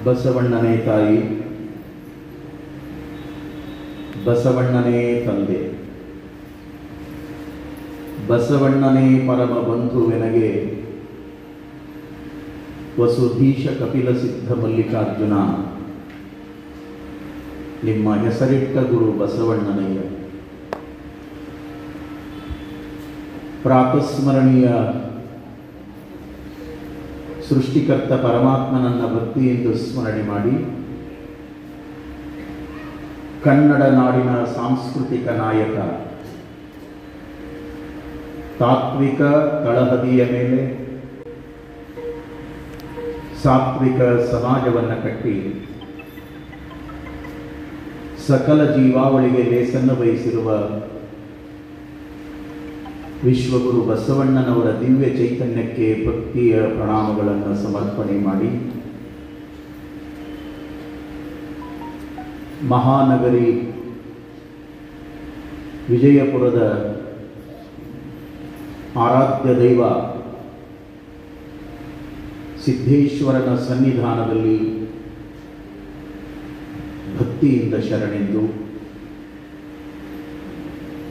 ಬಸವಣ್ಣನೇ ತಾಯಿ, ಬಸವಣ್ಣನೇ ತಂದೆ, ಬಸವಣ್ಣನೇ ಪರಮ ಬಂಧುವೆನಗೆ ವಸುಧೀಶ ಕಪಿಲ ಸಿದ್ಧ ಮಲ್ಲಿಕಾರ್ಜುನ. ನಿಮ್ಮ ಹೆಸರಿಟ್ಟ ಗುರು ಬಸವಣ್ಣನಯ್ಯ. ಪ್ರಾತಸ್ಮರಣೀಯ ಸೃಷ್ಟಿಕರ್ತ ಪರಮಾತ್ಮನನ್ನ ಭಕ್ತಿಯಿಂದ ಸ್ಮರಣೆ ಮಾಡಿ, ಕನ್ನಡ ನಾಡಿನ ಸಾಂಸ್ಕೃತಿಕ ನಾಯಕ, ತಾತ್ವಿಕ ತಳಹದಿಯ ಮೇಲೆ ಸಾತ್ವಿಕ ಸಮಾಜವನ್ನು ಕಟ್ಟಿ ಸಕಲ ಜೀವಾವಳಿಗೆ ಲೇಸನ್ನು ಬಯಸಿರುವ ವಿಶ್ವಗುರು ಬಸವಣ್ಣನವರ ದಿವ್ಯ ಚೈತನ್ಯಕ್ಕೆ ಭಕ್ತಿಯ ಪ್ರಣಾಮಗಳನ್ನು ಸಮರ್ಪಣೆ ಮಾಡಿ, ಮಹಾನಗರಿ ವಿಜಯಪುರದ ಆರಾಧ್ಯ ದೈವ ಸಿದ್ದೇಶ್ವರನ ಸನ್ನಿಧಾನದಲ್ಲಿ ಭಕ್ತಿಯಿಂದ ಶರಣೆಂದು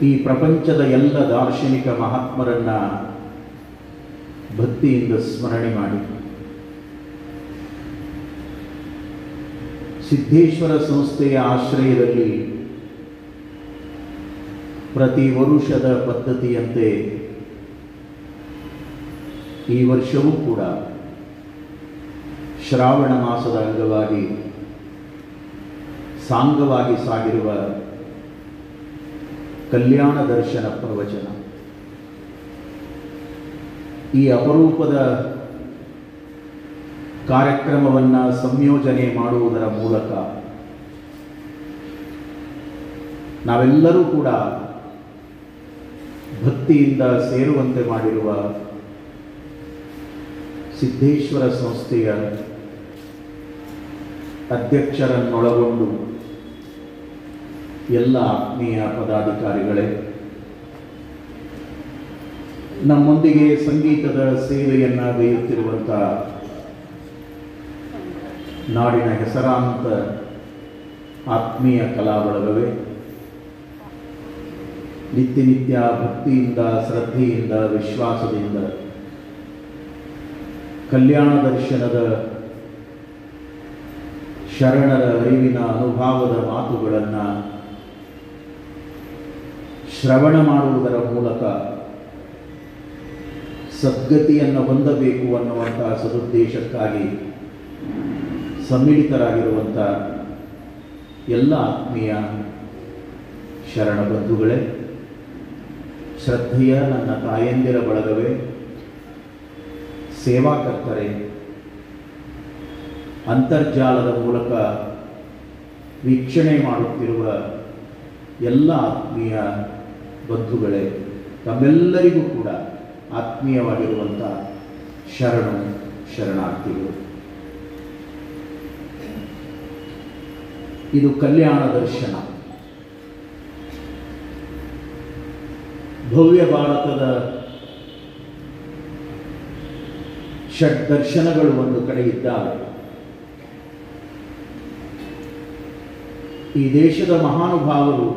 ಈ ಪ್ರಪಂಚದ ಎಲ್ಲ ದಾರ್ಶನಿಕ ಮಹಾತ್ಮರನ್ನ ಭಕ್ತಿಯಿಂದ ಸ್ಮರಣೆ ಮಾಡಿ, ಸಿದ್ದೇಶ್ವರ ಸಂಸ್ಥೆಯ ಆಶ್ರಯದಲ್ಲಿ ಪ್ರತಿ ವರುಷದ ಪದ್ಧತಿಯಂತೆ ಈ ವರ್ಷವೂ ಕೂಡ ಶ್ರಾವಣ ಮಾಸದ ಅಂಗವಾಗಿ ಸಾಂಗವಾಗಿ ಸಾಗಿರುವ ಕಲ್ಯಾಣ ದರ್ಶನ ಪ್ರವಚನ, ಈ ಅಪರೂಪದ ಕಾರ್ಯಕ್ರಮವನ್ನು ಸಂಯೋಜನೆ ಮಾಡುವುದರ ಮೂಲಕ ನಾವೆಲ್ಲರೂ ಕೂಡ ಭಕ್ತಿಯಿಂದ ಸೇರುವಂತೆ ಮಾಡಿರುವ ಸಿದ್ದೇಶ್ವರ ಸಂಸ್ಥೆಯ ಅಧ್ಯಕ್ಷರನ್ನೊಳಗೊಂಡು ಎಲ್ಲ ಆತ್ಮೀಯ ಪದಾಧಿಕಾರಿಗಳೇ, ನಮ್ಮೊಂದಿಗೆ ಸಂಗೀತದ ಸೇವೆಯನ್ನು ಗೈಯುತ್ತಿರುವಂಥ ನಾಡಿನ ಹೆಸರಾಂತ ಆತ್ಮೀಯ ಕಲಾಬಳಗವೇ, ನಿತ್ಯ ಭಕ್ತಿಯಿಂದ, ಶ್ರದ್ಧೆಯಿಂದ, ವಿಶ್ವಾಸದಿಂದ ಕಲ್ಯಾಣ ದರ್ಶನದ ಶರಣರ ಅರಿವಿನ ಅನುಭವದ ಮಾತುಗಳನ್ನು ಶ್ರವಣ ಮಾಡುವುದರ ಮೂಲಕ ಸದ್ಗತಿಯನ್ನು ಹೊಂದಬೇಕು ಅನ್ನುವಂಥ ಸದುದ್ದೇಶಕ್ಕಾಗಿ ಸಮ್ಮಿಳಿತರಾಗಿರುವಂಥ ಎಲ್ಲ ಆತ್ಮೀಯ ಶರಣ ಬಂಧುಗಳೇ, ಶ್ರದ್ಧೆಯ ನನ್ನ ತಾಯಂದಿರ ಬಳಗವೇ, ಸೇವಾಕರ್ತರೇ, ಅಂತರ್ಜಾಲದ ಮೂಲಕ ವೀಕ್ಷಣೆ ಮಾಡುತ್ತಿರುವ ಎಲ್ಲ ಆತ್ಮೀಯ ಬಂಧುಗಳೇ, ತಮ್ಮೆಲ್ಲರಿಗೂ ಕೂಡ ಆತ್ಮೀಯವಾಗಿರುವಂಥ ಶರಣಾರ್ಥಿಗಳು. ಇದು ಕಲ್ಯಾಣ ದರ್ಶನ. ಭವ್ಯ ಭಾರತದ ಷಡ್ ದರ್ಶನಗಳು ಒಂದು ಕಡೆ ಇದ್ದಾವೆ. ಈ ದೇಶದ ಮಹಾನುಭಾವರು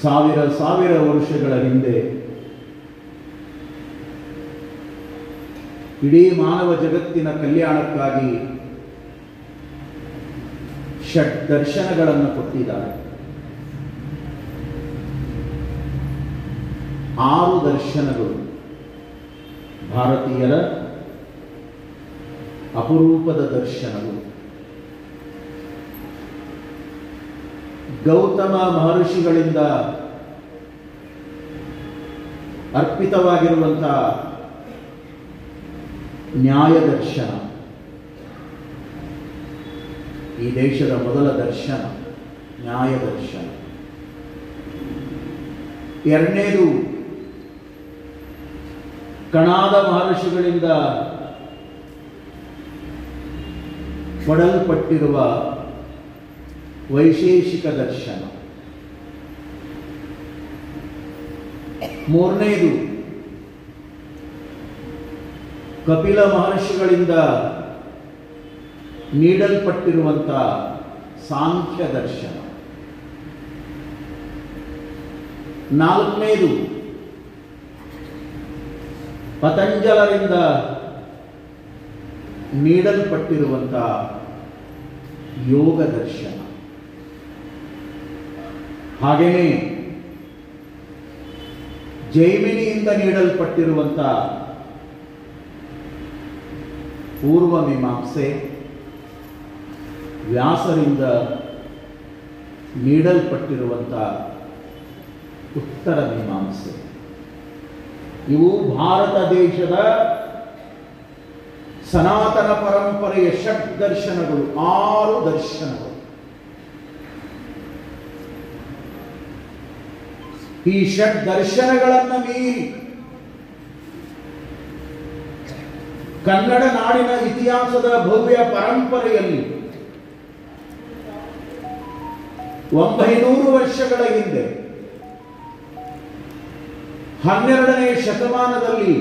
ಸಾವಿರ ವರ್ಷಗಳ ಹಿಂದೆ ಇಡೀ ಮಾನವ ಜಗತ್ತಿನ ಕಲ್ಯಾಣಕ್ಕಾಗಿ ಷಡ್ ದರ್ಶನಗಳನ್ನು ಕೊಟ್ಟಿದ್ದಾರೆ. 6 ದರ್ಶನಗಳು ಭಾರತೀಯರ ಅಪರೂಪದ ದರ್ಶನಗಳು. ಗೌತಮ ಮಹರ್ಷಿಗಳಿಂದ ಅರ್ಪಿತವಾಗಿರುವಂಥ ನ್ಯಾಯ ದರ್ಶನ ಈ ದೇಶದ ಮೊದಲ ದರ್ಶನ, ನ್ಯಾಯ ದರ್ಶನ. ಎರಡನೇದು ಕಣಾದ ಮಹರ್ಷಿಗಳಿಂದ ಕೊಡಲ್ಪಟ್ಟಿರುವ ವೈಶೇಷಿಕ ದರ್ಶನ. ಮೂರನೇದು ಕಪಿಲ ಮಹರ್ಷಿಗಳಿಂದ ನೀಡಲ್ಪಟ್ಟಿರುವಂಥ ಸಾಂಖ್ಯ ದರ್ಶನ. ನಾಲ್ಕನೇದು ಪತಂಜಲರಿಂದ ನೀಡಲ್ಪಟ್ಟಿರುವಂಥ ಯೋಗ ದರ್ಶನ. ಹಾಗೆಯೇ ಜೈಮಿನಿಯಿಂದ ನೀಡಲ್ಪಟ್ಟಿರುವಂಥ ಪೂರ್ವ ಮೀಮಾಂಸೆ, ವ್ಯಾಸರಿಂದ ನೀಡಲ್ಪಟ್ಟಿರುವಂಥ ಉತ್ತರ ಮೀಮಾಂಸೆ. ಇವು ಭಾರತ ದೇಶದ ಸನಾತನ ಪರಂಪರೆಯ ಷಟ್ ದರ್ಶನಗಳು, 6 ದರ್ಶನಗಳು. ಈ ಷಟ್ ದರ್ಶನಗಳನ್ನು ಮೀರಿ ಕನ್ನಡ ನಾಡಿನ ಇತಿಹಾಸದ ಭವ್ಯ ಪರಂಪರೆಯಲ್ಲಿ 900 ವರ್ಷಗಳ ಹಿಂದೆ 12ನೇ ಶತಮಾನದಲ್ಲಿ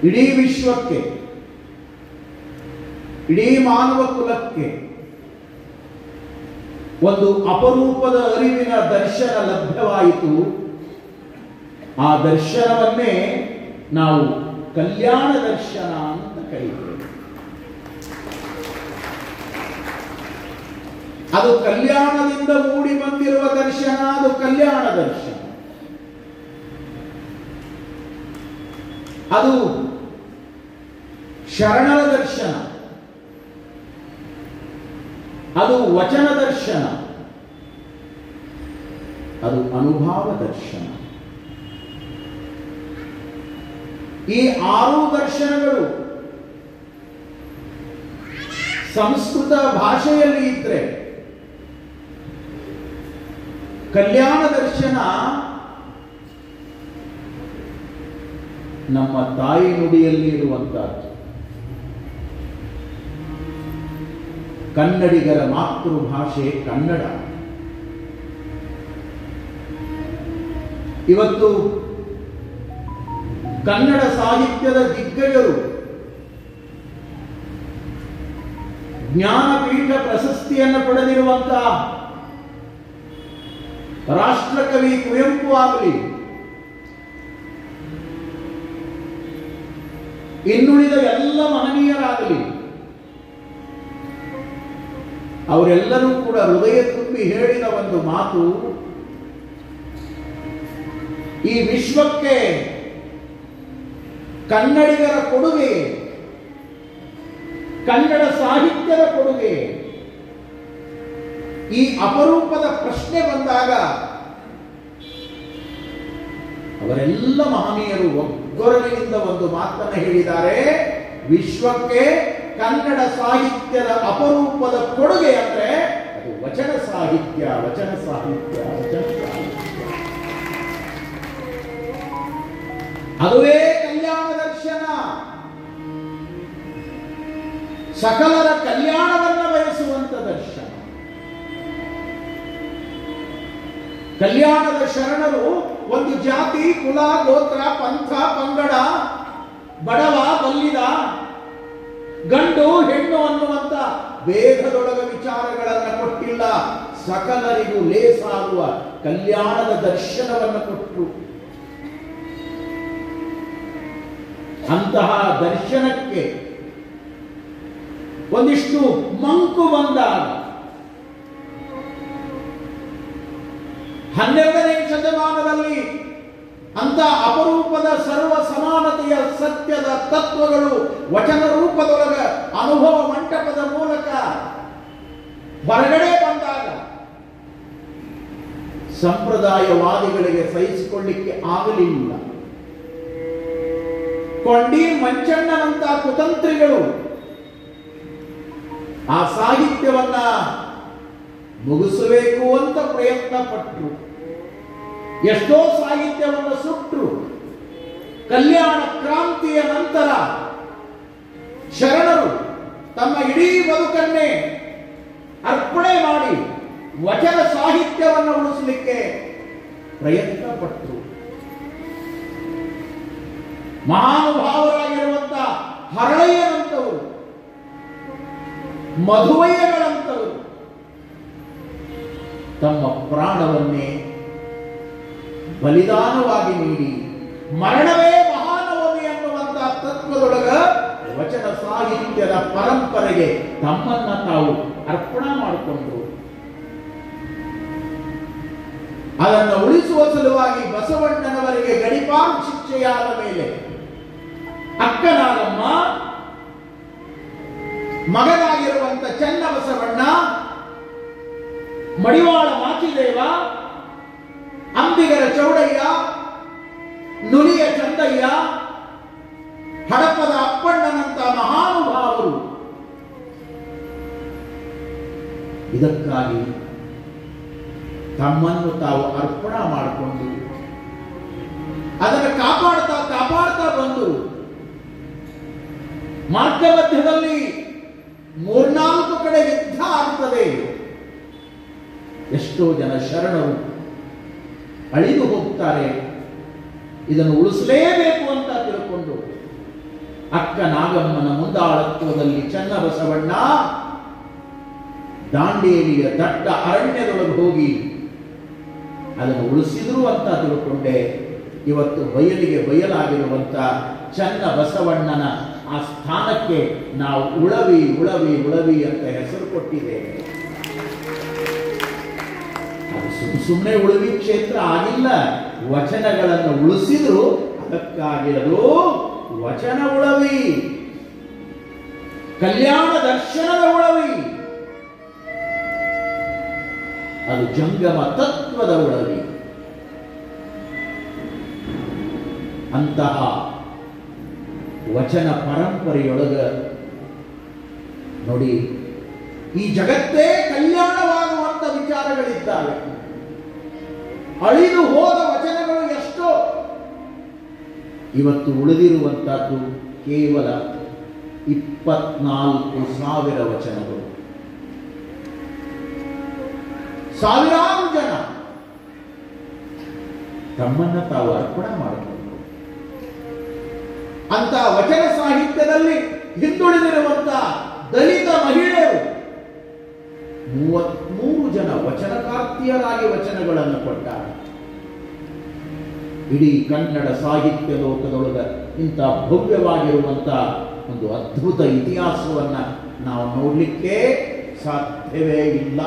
ಇಡೀ ವಿಶ್ವಕ್ಕೆ, ಇಡೀ ಮಾನವ ಕುಲಕ್ಕೆ ಒಂದು ಅಪರೂಪದ ಅರಿವಿನ ದರ್ಶನ ಲಭ್ಯವಾಯಿತು. ಆ ದರ್ಶನವನ್ನೇ ನಾವು ಕಲ್ಯಾಣ ದರ್ಶನ ಅಂತ ಕರೀತೇವೆ. ಅದು ಕಲ್ಯಾಣದಿಂದ ಮೂಡಿ ಬಂದಿರುವ ದರ್ಶನ, ಅದು ಕಲ್ಯಾಣ ದರ್ಶನ. ಅದು ಶರಣರ ದರ್ಶನ, ಅದು ವಚನ ದರ್ಶನ, ಅದು ಅನುಭವ ದರ್ಶನ. ಈ 6 ದರ್ಶನಗಳು ಸಂಸ್ಕೃತ ಭಾಷೆಯಲ್ಲಿ ಇದ್ರೆ, ಕಲ್ಯಾಣ ದರ್ಶನ ನಮ್ಮ ತಾಯಿ ನುಡಿಯಲ್ಲಿ ಇರುವಂತಹದ್ದು. ಕನ್ನಡಿಗರ ಮಾತೃಭಾಷೆ ಕನ್ನಡ. ಇವತ್ತು ಕನ್ನಡ ಸಾಹಿತ್ಯದ ದಿಗ್ಗಜರು ಜ್ಞಾನಪೀಠ ಪ್ರಶಸ್ತಿಯನ್ನು ಪಡೆದಿರುವಂತಹ ರಾಷ್ಟ್ರಕವಿ ಕುವೆಂಪು ಆಗಲಿ, ಇನ್ನುಳಿದ ಎಲ್ಲ ಮಹನೀಯರಾಗಲಿ, ಅವರೆಲ್ಲರೂ ಕೂಡ ಹೃದಯ ತುಂಬಿ ಹೇಳಿದ ಒಂದು ಮಾತು, ಈ ವಿಶ್ವಕ್ಕೆ ಕನ್ನಡಿಗರ ಕೊಡುಗೆ, ಕನ್ನಡ ಸಾಹಿತ್ಯದ ಕೊಡುಗೆ, ಈ ಅಪರೂಪದ ಪ್ರಶ್ನೆ ಬಂದಾಗ ಅವರೆಲ್ಲ ಮಹನೀಯರು ಒಗ್ಗರಲಿನಿಂದ ಒಂದು ಮಾತನ್ನು ಹೇಳಿದ್ದಾರೆ. ವಿಶ್ವಕ್ಕೆ ಕನ್ನಡ ಸಾಹಿತ್ಯದ ಅಪರೂಪದ ಕೊಡುಗೆ ಅಂದ್ರೆ ಅದು ವಚನ ಸಾಹಿತ್ಯ, ವಚನ ಸಾಹಿತ್ಯ, ವಚನ ಸಾಹಿತ್ಯ. ಅದುವೇ ಕಲ್ಯಾಣ ದರ್ಶನ. ಸಕಲರ ಕಲ್ಯಾಣವನ್ನು ಬಯಸುವಂತ ದರ್ಶನ. ಕಲ್ಯಾಣದ ಶರಣರು ಒಂದು ಜಾತಿ, ಕುಲ, ಗೋತ್ರ, ಪಂಥ, ಪಂಗಡ, ಬಡವ, ಬಲ್ಲಿದ, ಗಂಡು, ಹೆಣ್ಣು ಅನ್ನುವಂತ ಭೇದದೊಳಗ ವಿಚಾರಗಳನ್ನು ಕೊಟ್ಟಿಲ್ಲ. ಸಕಲರಿಗೂ ಲೇಸಾಗುವ ಕಲ್ಯಾಣದ ದರ್ಶನವನ್ನು ಕೊಟ್ಟರು. ಅಂತಹ ದರ್ಶನಕ್ಕೆ ಒಂದಿಷ್ಟು ಮಂಕು ಬಂದಾಗ 12ನೇ ಶತಮಾನದಲ್ಲಿ ಅಂತ ಅಪರೂಪದ ಸರ್ವ ಸಮಾನತೆಯ ಸತ್ಯದ ತತ್ವಗಳು ವಚನ ರೂಪದೊಳಗ ಅನುಭವ ಮಂಟಪದ ಮೂಲಕ ಹೊರಗಡೆ ಬಂದಾಗ ಸಂಪ್ರದಾಯವಾದಿಗಳಿಗೆ ಸಹಿಸಿಕೊಳ್ಳಿಕ್ಕೆ ಆಗಲಿಲ್ಲ. ಕೊಂಡಿ ಮಂಚಣ್ಣನಂತ ಕುತಂತ್ರಿಗಳು ಆ ಸಾಹಿತ್ಯವನ್ನ ಮುಗಿಸಬೇಕು ಅಂತ ಪ್ರಯತ್ನ ಪಟ್ಟರು. ಎಷ್ಟೋ ಸಾಹಿತ್ಯವನ್ನು ಸುಟ್ಟರು. ಕಲ್ಯಾಣ ಕ್ರಾಂತಿಯ ನಂತರ ಶರಣರು ತಮ್ಮ ಇಡೀ ಬದುಕನ್ನೇ ಅರ್ಪಣೆ ಮಾಡಿ ವಚನ ಸಾಹಿತ್ಯವನ್ನು ಉಳಿಸಲಿಕ್ಕೆ ಪ್ರಯತ್ನ ಪಟ್ಟರು. ಮಹಾನುಭಾವರಾಗಿರುವಂತ ಹರಳಯ್ಯನಂತವರು, ಮಧುವಯ್ಯಗಳಂತವರು ತಮ್ಮ ಪ್ರಾಣವನ್ನೇ ಬಲಿದಾನವಾಗಿ ನೀಡಿ ಮರಣವೇ ಮಹಾನವಮಿ ಅನ್ನುವಂತಹ ತತ್ವದೊಳಗ ವಚನ ಸಾಹಿತ್ಯದ ಪರಂಪರೆಗೆ ತಮ್ಮನ್ನ ತಾವು ಅರ್ಪಣೆ ಮಾಡಿಕೊಂಡ್ರು. ಅದನ್ನು ಉಳಿಸುವ ಸಲುವಾಗಿ ಬಸವಣ್ಣನವರಿಗೆ ಗಡಿಪಾರು ಶಿಕ್ಷೆಯಾದ ಮೇಲೆ ಅಕ್ಕನಾಗಮ್ಮ, ಮಗನಾಗಿರುವಂತ ಚನ್ನಬಸವಣ್ಣ, ಮಡಿವಾಳ ಮಾಚಿದೇವ, ಅಂಬಿಗರ ಚೌಡಯ್ಯ, ನುಲಿಯ ಚಂದಯ್ಯ, ಹಡಪದ ಅಪ್ಪಣ್ಣನಂತ ಮಹಾನುಭಾವರು ಇದಕ್ಕಾಗಿ ತಮ್ಮನ್ನು ತಾವು ಅರ್ಪಣೆ ಮಾಡಿಕೊಂಡು ಅದನ್ನು ಕಾಪಾಡ್ತಾ ಬಂದು ಮಾರ್ಗ ಮಧ್ಯದಲ್ಲಿ 3-4 ಕಡೆ ಯುದ್ಧ ಆಗ್ತದೆ. ಎಷ್ಟೋ ಜನ ಶರಣರು ಅಳಿದು ಹೋಗ್ತಾರೆ. ಇದನ್ನು ಉಳಿಸಲೇಬೇಕು ಅಂತ ತಿಳ್ಕೊಂಡು ಅಕ್ಕ ನಾಗಮ್ಮನ ಮುಂದಾಳತ್ವದಲ್ಲಿ ಚನ್ನಬಸವಣ್ಣ ದಾಂಡೇಲಿಯ ದಟ್ಟ ಅರಣ್ಯದೊಳಗೆ ಹೋಗಿ ಅದನ್ನು ಉಳಿಸಿದ್ರು ಅಂತ ತಿಳ್ಕೊಂಡೆ. ಇವತ್ತು ಬಯಲಿಗೆ ಬಯಲಾಗಿರುವಂತ ಚನ್ನಬಸವಣ್ಣನ ಆ ಸ್ಥಾನಕ್ಕೆ ನಾವು ಉಳವಿ ಉಳವಿ ಉಳವಿ ಅಂತ ಹೆಸರು ಕೊಟ್ಟಿದ್ದೇವೆ. ಅದು ಸುಮ್ಮನೆ ಉಳವಿ ಕ್ಷೇತ್ರ ಆಗಿಲ್ಲ, ವಚನಗಳನ್ನು ಉಳಿಸಿದ್ರು. ಅದಕ್ಕಾಗಿರಲು ವಚನ ಉಳವಿ, ಕಲ್ಯಾಣ ದರ್ಶನದ ಉಳವಿ, ಅದು ಜಂಗಮ ತತ್ವದ ಉಳವಿ. ಅಂತಹ ವಚನ ಪರಂಪರೆಯೊಳಗ ನೋಡಿ, ಈ ಜಗತ್ತೇ ಕಲ್ಯಾಣವಾಗುವಂತ ವಿಚಾರಗಳಿದ್ದಾವೆ. ಅಳಿದು ಹೋದ ವಚನಗಳು ಎಷ್ಟೋ, ಇವತ್ತು ಉಳಿದಿರುವಂತಹದ್ದು ಕೇವಲ 24,000 ವಚನಗಳು. ಸಾವಿರಾರು ಜನ ತಮ್ಮನ್ನ ತಾವು ಅರ್ಪಣೆ ಮಾಡಿಕೊಂಡು ಅಂತ ವಚನ ಸಾಹಿತ್ಯದಲ್ಲಿ ಹಿಂದುಳಿದಿರುವಂತಹ ದಲಿತ ಮಹಿಳೆಯರು 33 ಜನ ವಚನಕಾರ್ತಿಯರಾಗಿ ವಚನಗಳನ್ನು ಕೊಟ್ಟಾರೆ. ಇಡೀ ಕನ್ನಡ ಸಾಹಿತ್ಯ ಲೋಕದೊಳಗ ಇಂಥ ಭವ್ಯವಾಗಿರುವಂತಹ ಒಂದು ಅದ್ಭುತ ಇತಿಹಾಸವನ್ನ ನಾವು ನೋಡಲಿಕ್ಕೆ ಸಾಧ್ಯವೇ ಇಲ್ಲ.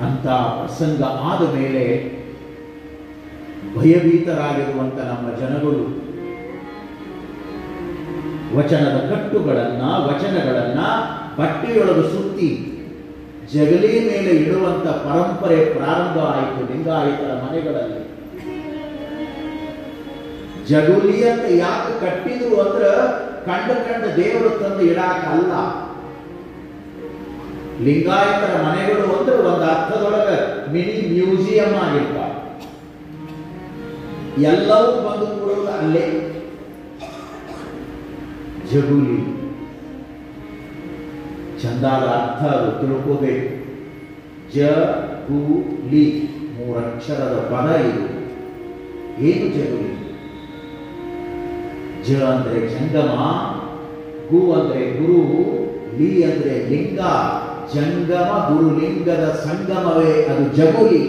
ಅಂತ ಪ್ರಸಂಗ ಆದ ಮೇಲೆ ಭಯಭೀತರಾಗಿರುವಂತ ನಮ್ಮ ಜನಗಳು ವಚನದ ಕಟ್ಟುಗಳನ್ನ, ವಚನಗಳನ್ನ ಬಟ್ಟೆಯೊಳಗೆ ಸುತ್ತಿ ಜಗಲಿ ಮೇಲೆ ಇಡುವಂತ ಪರಂಪರೆ ಪ್ರಾರಂಭ ಆಯಿತು ಲಿಂಗಾಯತರ ಮನೆಗಳಲ್ಲಿ. ಜಗುಲಿ ಅಂತ ಯಾಕೆ ಕಟ್ಟಿದ್ರು ಅಂದ್ರ ಕಂಡ ದೇವರು ತಂದು ಇಡಾಕ ಅಲ್ಲ. ಲಿಂಗಾಯತರ ಮನೆಗಳು ಅಂದ್ರೆ ಒಂದು ಅರ್ಥದೊಳಗ ಮಿನಿ ಮ್ಯೂಸಿಯಂ ಆಗಿರ್ತಾವ. ಎಲ್ಲವೂ ಬಂದು ಕೂಡುವುದು ಅಲ್ಲೇ. ಜಗುಲಿ ಚಂದಾದ ಅರ್ಥ ಅದು ತಿಳ್ಕೋಬೇಕು. ಜಗುಲಿ 3 ಅಕ್ಷರದ ಪದ ಇದು. ಏನು ಜಗುಲಿ? ಜ ಅಂದ್ರೆ ಜಂಗಮ, ಗು ಅಂದ್ರೆ ಗುರು, ಲಿ ಅಂದ್ರೆ ಲಿಂಗ. ಜಂಗಮ ಗುರುಲಿಂಗದ ಸಂಗಮವೇ ಅದು ಜಗುಲಿ.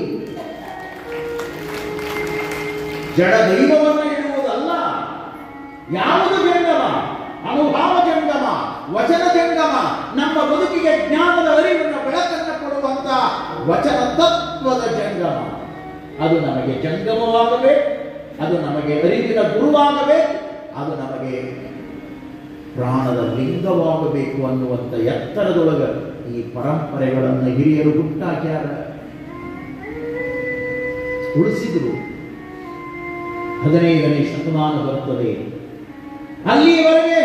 ಜಡ ದೈವವನ್ನು ಇಡುವುದಲ್ಲ. ಯಾವುದು ಜಂಗಮ? ಅನುಭವ ಜಂಗಮ, ವಚನ ಜಂಗಮ, ನಮ್ಮ ಬದುಕಿಗೆ ಜ್ಞಾನದ ಅರಿವಿನ ಬೆಳಕನ್ನು ಕೊಡುವಂತ ವಚನ ತತ್ವದ ಜಂಗಮ. ಅದು ನಮಗೆ ಜಂಗಮವಾಗಬೇಕು, ಅದು ನಮಗೆ ಅರಿವಿನ ಗುರುವಾಗಬೇಕು, ಅದು ನಮಗೆ ಪ್ರಾಣದ ಲಿಂಗವಾಗಬೇಕು ಅನ್ನುವಂಥ ಎತ್ತರದೊಳಗ ಈ ಪರಂಪರೆಗಳನ್ನು ಹಿರಿಯರು ಹುಟ್ಟಾಕ್ಯಾರ, ಉಳಿಸಿದ್ರು. 15ನೇ ಶತಮಾನ ಬರ್ತದೆ. ಅಲ್ಲಿಯವರೆಗೆ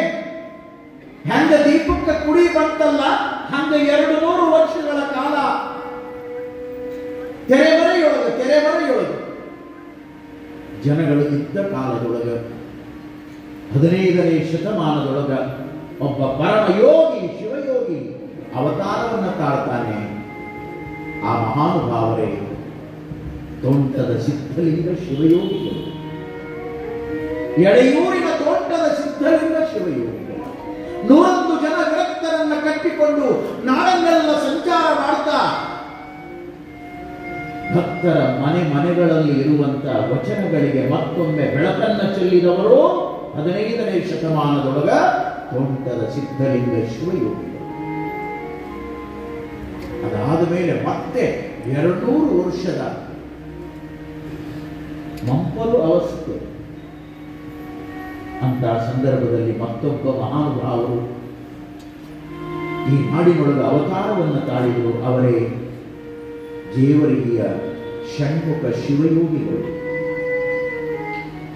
ಹೆಂಗ ದೀಪಕ್ಕೆ ಕುಡಿ ಬಂತಲ್ಲ, ಹಂಗ 200 ವರ್ಷಗಳ ಕಾಲ ತೆರೆಮರೆಯೊಳಗೆ ಜನಗಳು ಇದ್ದ ಕಾಲದೊಳಗ 15ನೇ ಶತಮಾನದೊಳಗ ಒಬ್ಬ ಪರಮಯೋಗಿ, ಶಿವಯೋಗಿ ಅವತಾರವನ್ನು ತಾಳ್ತಾನೆ. ಆ ಮಹಾನುಭಾವರೇ ತೋಂಟದ ಸಿದ್ಧಲಿಂಗ ಶಿವಯೋಗಿಗಳು, ಎಡೆಯೂರಿನ ತೋಂಟದ ಸಿದ್ಧಲಿಂಗ ಶಿವಯೋಗಿಗಳು 101 ಜನ ವಿರಕ್ತರನ್ನ ಕಟ್ಟಿಕೊಂಡು ನಾಡನ್ನೆಲ್ಲ ಸಂಚಾರ ಮಾಡ್ತಾ ಭಕ್ತರ ಮನೆಗಳಲ್ಲಿ ಇರುವಂತಹ ವಚನಗಳಿಗೆ ಮತ್ತೊಮ್ಮೆ ಬೆಳಕನ್ನು ಚೆಲ್ಲಿದವರು 15ನೇ ಶತಮಾನದೊಳಗ ತೋಂಟದ ಸಿದ್ಧಲಿಂಗ ಶಿವಯೋಗಿಗಳು. ಅದಾದ ಮೇಲೆ ಮತ್ತೆ 200 ವರ್ಷದ ಮಂಪಲು ಅವಸ್ಥೆ. ಅಂತ ಸಂದರ್ಭದಲ್ಲಿ ಮತ್ತೊಬ್ಬ ಮಹಾನುಭಾವರು ಈ ನಾಡಿನೊಳಗೆ ಅವತಾರವನ್ನು ತಾಳಿದರು. ಅವರೇ ಜೇವರಿಗೆಯ ಷಣ್ಮುಖ ಶಿವಯೋಗಿಗಳು.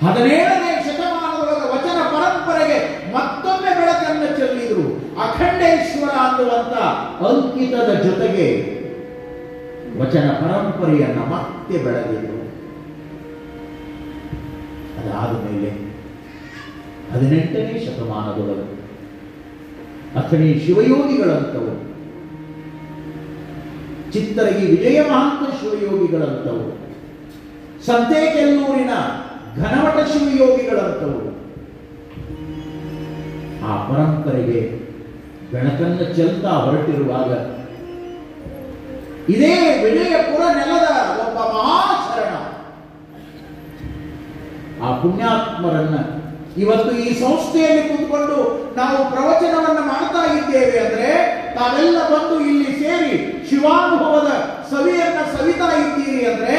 17ನೇ ಶತಮಾನದೊಳಗೆ ವಚನ ಪರಂಪರೆಗೆ ಮತ್ತೊಮ್ಮೆ ಬೆಳಕನ್ನು ಚೆಲ್ಲಿದರು. ಅಖಂಡೇಶ್ವರ ಅನ್ನುವಂತ ಅಂಕಿತದ ಜೊತೆಗೆ ವಚನ ಪರಂಪರೆಯನ್ನ ಮತ್ತೆ ಬೆಳೆದಿದ್ರು. ಅದಾದ ಮೇಲೆ 18ನೇ ಶತಮಾನದೊಳಗೆ ಅಥಣಿ ಶಿವಯೋಗಿಗಳಂತವು, ಚಿತ್ತರಗಿ ವಿಜಯ ಮಹಾಂತ ಶಿವಯೋಗಿಗಳಂತವು, ಸಂತೇಕೆಲ್ಲೂರಿನ ಘನಮಠ ಶಿವಯೋಗಿಗಳಂತವು ಆ ಪರಂಪರೆಗೆ ಬೆಳಕನ್ನು ಚೆಲ್ತಾ ಹೊರಟಿರುವಾಗ ಇದೇ ವಿಜಯಪುರ ನೆಲದ ಒಬ್ಬ ಮಹಾಶರಣ ಆ ಪುಣ್ಯಾತ್ಮರನ್ನ ಇವತ್ತು ಈ ಸಂಸ್ಥೆಯಲ್ಲಿ ಕೂತ್ಕೊಂಡು ನಾವು ಪ್ರವಚನವನ್ನು ಮಾಡ್ತಾ ಇದ್ದೇವೆ ಅಂದ್ರೆ ತಾವೆಲ್ಲ ಬಂದು ಇಲ್ಲಿ ಸೇರಿ ಶಿವಾನುಭವದ ಸವಿಯನ್ನ ಸವಿತಾ ಇದ್ದೀರಿ ಅಂದ್ರೆ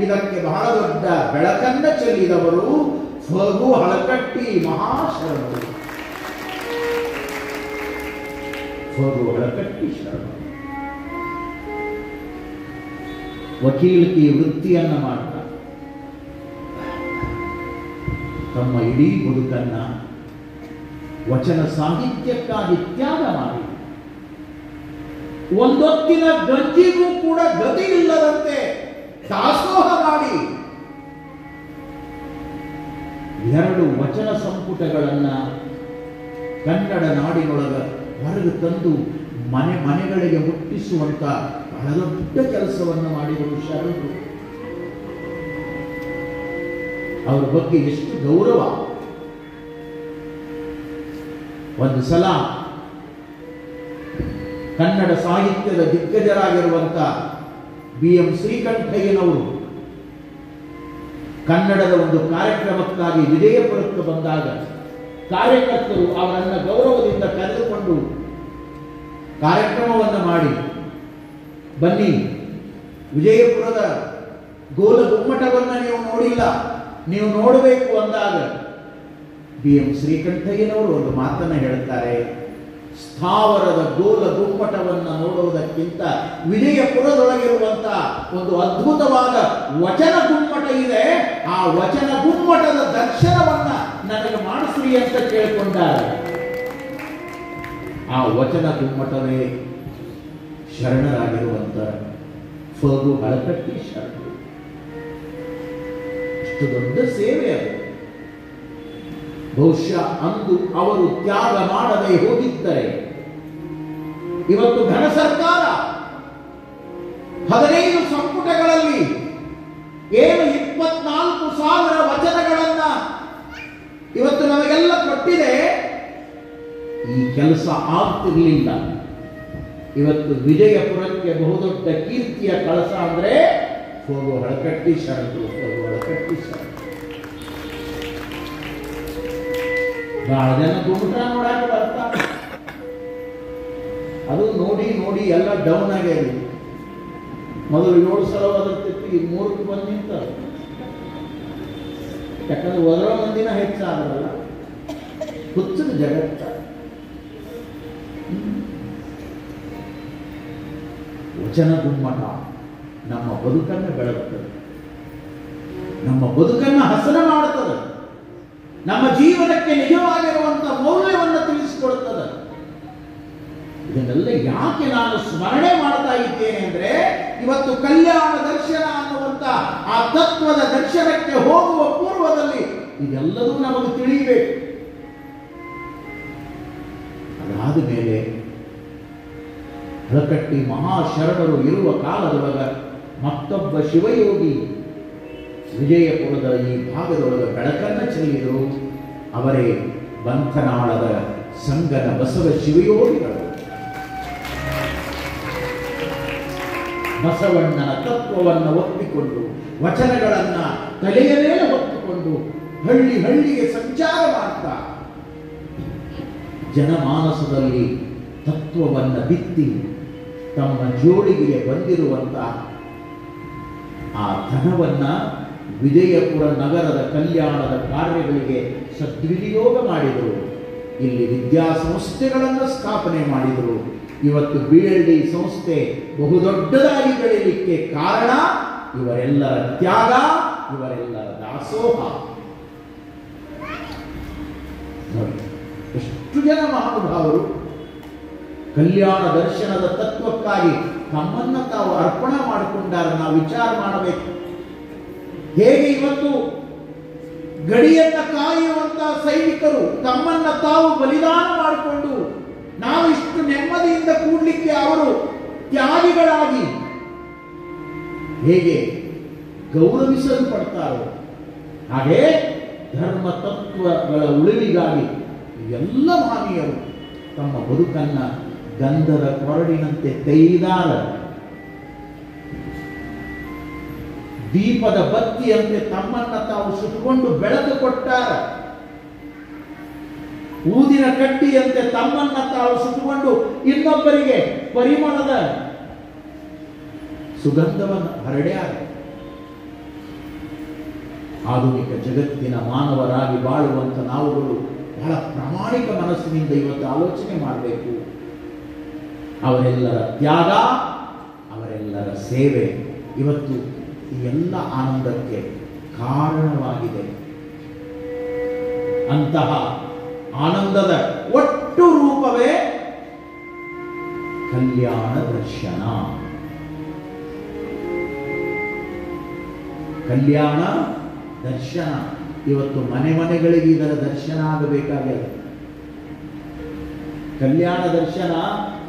ಇದಕ್ಕೆ ಬಹಳ ದೊಡ್ಡ ಬೆಳಕನ್ನ ಚೆಲ್ಲಿದವರು ಫಗು ಹಳಕಟ್ಟಿ ಮಹಾಶರಣರು. ಫಗು ಹಳಕಟ್ಟಿ ಶರಣರು ವಕೀಲಕಿ ವೃತ್ತಿಯನ್ನ ಮಾಡ್ತಾ ತಮ್ಮ ಇಡೀ ಬದುಕನ್ನ ವಚನ ಸಾಹಿತ್ಯಕ್ಕಾಗಿ ತ್ಯಾಗ ಮಾಡಿ ಒಂದೊತ್ತಿನ ಗಂಜಿಗೂ ಕೂಡ ಗತಿ ಇಲ್ಲದಂತೆ ದಾಸೋಹ ಮಾಡಿ 2 ವಚನ ಸಂಪುಟಗಳನ್ನ ಕನ್ನಡ ನಾಡಿನೊಳಗ ಹೊರಗೆ ತಂದು ಮನೆಗಳಿಗೆ ಮುಟ್ಟಿಸುವಂತ ಬಹಳ ದೊಡ್ಡ ಕೆಲಸವನ್ನು ಮಾಡಿದರು ಶರಣರು. ಅವರ ಬಗ್ಗೆ ಎಷ್ಟು ಗೌರವ. ಒಂದು ಸಲ ಕನ್ನಡ ಸಾಹಿತ್ಯದ ದಿಗ್ಗಜರಾಗಿರುವಂತ BM ಶ್ರೀಕಂಠಯ್ಯನವರು ಕನ್ನಡದ ಒಂದು ಕಾರ್ಯಕ್ರಮಕ್ಕಾಗಿ ವಿಜಯಪುರಕ್ಕೆ ಬಂದಾಗ ಕಾರ್ಯಕರ್ತರು ಅವರನ್ನು ಗೌರವದಿಂದ ಕರೆದುಕೊಂಡು ಕಾರ್ಯಕ್ರಮವನ್ನು ಮಾಡಿ ಬನ್ನಿ, ವಿಜಯಪುರದ ಗೋಲ ಗುಮ್ಮಟವನ್ನು ನೀವು ನೋಡಿಲ್ಲ, ನೀವು ನೋಡಬೇಕು ಅಂದಾಗ BM ಶ್ರೀಕಂಠಯ್ಯನವರು ಒಂದು ಮಾತನ್ನು ಹೇಳುತ್ತಾರೆ, ಸ್ಥಾವರದ ಗೋಲ ಗುಮ್ಮಟವನ್ನು ನೋಡುವುದಕ್ಕಿಂತ ವಿಜಯಪುರದೊಳಗಿರುವಂತಹ ಒಂದು ಅದ್ಭುತವಾದ ವಚನ ಗುಮ್ಮಟ ಇದೆ, ಆ ವಚನ ಗುಮ್ಮಟದ ದರ್ಶನವನ್ನ ನನಗೆ ಮಾಡಿಸ್ರಿ ಅಂತ ಕೇಳಿಕೊಂಡಾರೆ. ಆ ವಚನ ಗುಮ್ಮಟವೇ ಶರಣರಾಗಿರುವಂತ ಫಗು ಹಳಕಟ್ಟಿ ಶರಣರು. ಇಷ್ಟು ದೊಡ್ಡ ಸೇವೆ ಅದು. ಬಹುಶಃ ಅಂದು ಅವರು ತ್ಯಾಗ ಮಾಡದೆ ಹೋಗಿದ್ದರೆ ಇವತ್ತು ಘನ ಸರ್ಕಾರ 15 ಸಂಪುಟಗಳಲ್ಲಿ ಏನು 24,000 ವಚನಗಳನ್ನ ಇವತ್ತು ನಮಗೆಲ್ಲ ಕೊಟ್ಟಿದೆ, ಈ ಕೆಲಸ ಆಗ್ತಿರ್ಲಿಲ್ಲ. ಇವತ್ತು ವಿಜಯಪುರಕ್ಕೆ ಬಹುದೊಡ್ಡ ಕೀರ್ತಿಯ ಕಳಸ ಅಂದ್ರೆ ಫಗು ಹಳಕಟ್ಟಿ ಶರಣರು. ಫಗು ಹಳಕಟ್ಟಿ ಶರಣರು ಬಹಳ ಜನ ಗುಮ್ಮಟ ನೋಡಾಕ ಬರ್ತಾರೆ, ಅದು ನೋಡಿ ನೋಡಿ ಎಲ್ಲ ಡೌನ್ ಆಗ್ಯಾರ. ಮೊದಲು 7 ಸಲ ಓದುತ್ತಿತ್ತು, ಈಗ 3ಕ್ಕೆ ಬಂದು ನಿಂತಾರೆ. ಯಾಕಂದ್ರೆ ಓದೋ ಮಂದಿನ ಹೆಚ್ಚಾದ್ರಲ್ಲ, ಹುಚ್ಚದ ಜಗತ್ತ. ವಚನ ಗುಮ್ಮಟ ನಮ್ಮ ಬದುಕನ್ನು ಬೆಳಗುತ್ತದೆ, ನಮ್ಮ ಬದುಕನ್ನು ಹಸನ ಮಾಡುತ್ತದೆ, ನಮ್ಮ ಜೀವನಕ್ಕೆ ನಿಜವಾಗಿರುವಂತಹ ಮೌಲ್ಯವನ್ನು ತಿಳಿಸಿಕೊಡುತ್ತದೆ. ಇದನ್ನೆಲ್ಲ ಯಾಕೆ ನಾನು ಸ್ಮರಣೆ ಮಾಡ್ತಾ ಇದ್ದೇನೆ ಅಂದ್ರೆ, ಇವತ್ತು ಕಲ್ಯಾಣ ದರ್ಶನ ಅನ್ನುವಂತ ಆ ತತ್ವದ ದರ್ಶನಕ್ಕೆ ಹೋಗುವ ಪೂರ್ವದಲ್ಲಿ ಇದೆಲ್ಲವೂ ನಮಗೆ ತಿಳಿಯಬೇಕು. ಅದಾದ ಮೇಲೆ ಹಳಕಟ್ಟಿ ಮಹಾಶರಣರು ಇರುವ ಕಾಲದೊಳಗ ಮತ್ತೊಬ್ಬ ಶಿವಯೋಗಿ ವಿಜಯಪುರದ ಈ ಭಾಗದೊಳಗೆ ಬೆಳಕನ್ನು ಚೆಲ್ಲಿದರು. ಅವರೇ ಬಂಧನಾಳದ ಸಂಗನ ಬಸವ ಶಿವಯೋಗಿಗಳು. ಬಸವಣ್ಣನ ತತ್ವವನ್ನು ಒಪ್ಪಿಕೊಂಡು ವಚನಗಳನ್ನ ತಲೆಯ ಮೇಲೆ ಹೊತ್ತುಕೊಂಡು ಹಳ್ಳಿ ಹಳ್ಳಿಗೆ ಸಂಚಾರ ಮಾಡ್ತಾ ಜನಮಾನಸದಲ್ಲಿ ತತ್ವವನ್ನು ಬಿತ್ತಿ ತಮ್ಮ ಜೋಳಿಗೆಗೆ ಬಂದಿರುವಂತ ಆ ಧನವನ್ನ ವಿಜಯಪುರ ನಗರದ ಕಲ್ಯಾಣದ ಕಾರ್ಯಗಳಿಗೆ ಸದ್ವಿನಿಯೋಗ ಮಾಡಿದರು. ಇಲ್ಲಿ ವಿದ್ಯಾಸಂಸ್ಥೆಗಳನ್ನು ಸ್ಥಾಪನೆ ಮಾಡಿದರು. ಇವತ್ತು BLD ಸಂಸ್ಥೆ ಬಹುದೊಡ್ಡದಾಗಿ ಬೆಳೆಯಲಿಕ್ಕೆ ಕಾರಣ ಇವರೆಲ್ಲರ ತ್ಯಾಗ, ಇವರೆಲ್ಲರ ದಾಸೋಹ. ನೋಡಿ, ಎಷ್ಟು ಜನ ಮಹಾನುಭಾವರು ಕಲ್ಯಾಣ ದರ್ಶನದ ತತ್ವಕ್ಕಾಗಿ ತಮ್ಮನ್ನ ತಾವು ಅರ್ಪಣೆ ಮಾಡಿಕೊಂಡಾರ. ನಾವು ವಿಚಾರ ಮಾಡಬೇಕು. ಹೇಗೆ ಇವತ್ತು ಗಡಿಯನ್ನ ಕಾಯುವಂತ ಸೈನಿಕರು ತಮ್ಮನ್ನ ತಾವು ಬಲಿದಾನ ಮಾಡಿಕೊಂಡು ನಾವು ಇಷ್ಟು ನೆಮ್ಮದಿಯಿಂದ ಕೂಡ್ಲಿಕ್ಕೆ ಅವರು ತ್ಯಾಗಿಗಳಾಗಿ ಹೇಗೆ ಗೌರವಿಸಲ್ಪಡ್ತಾರೋ, ಹಾಗೆ ಧರ್ಮ ತತ್ವಗಳ ಉಳಿವಿಗಾಗಿ ಎಲ್ಲ ಮಹನೀಯರು ತಮ್ಮ ಬದುಕನ್ನ ಗಂಧದ ಕೊರಡಿನಂತೆ ತೆಯ್ದಾರ. ದೀಪದ ಬತ್ತಿಯಂತೆ ತಮ್ಮನ್ನ ತಾವು ಸುತ್ತಕೊಂಡು ಬೆಳಕು ಕೊಟ್ಟಾರ. ಊದಿನ ಕಡ್ಡಿಯಂತೆ ತಮ್ಮನ್ನ ತಾವು ಸುತ್ತಕೊಂಡು ಇನ್ನೊಬ್ಬರಿಗೆ ಪರಿಮಳದ ಸುಗಂಧವನ್ನು ಹರಡ್ಯಾರ. ಆಧುನಿಕ ಜಗತ್ತಿನ ಮಾನವರಾಗಿ ಬಾಳುವಂತ ನಾವುಗಳು ಬಹಳ ಪ್ರಾಮಾಣಿಕ ಮನಸ್ಸಿನಿಂದ ಇವತ್ತು ಆಲೋಚನೆ ಮಾಡಬೇಕು. ಅವರೆಲ್ಲರ ತ್ಯಾಗ, ಅವರೆಲ್ಲರ ಸೇವೆ ಇವತ್ತು ಈ ಎಲ್ಲ ಆನಂದಕ್ಕೆ ಕಾರಣವಾಗಿದೆ. ಅಂತಹ ಆನಂದದ ಒಟ್ಟು ರೂಪವೇ ಕಲ್ಯಾಣ ದರ್ಶನ. ಕಲ್ಯಾಣ ದರ್ಶನ ಇವತ್ತು ಮನೆ ಮನೆಗಳಿಗೆ ಇದರ ದರ್ಶನ ಆಗಬೇಕಾಗಿದೆ. ಕಲ್ಯಾಣ ದರ್ಶನ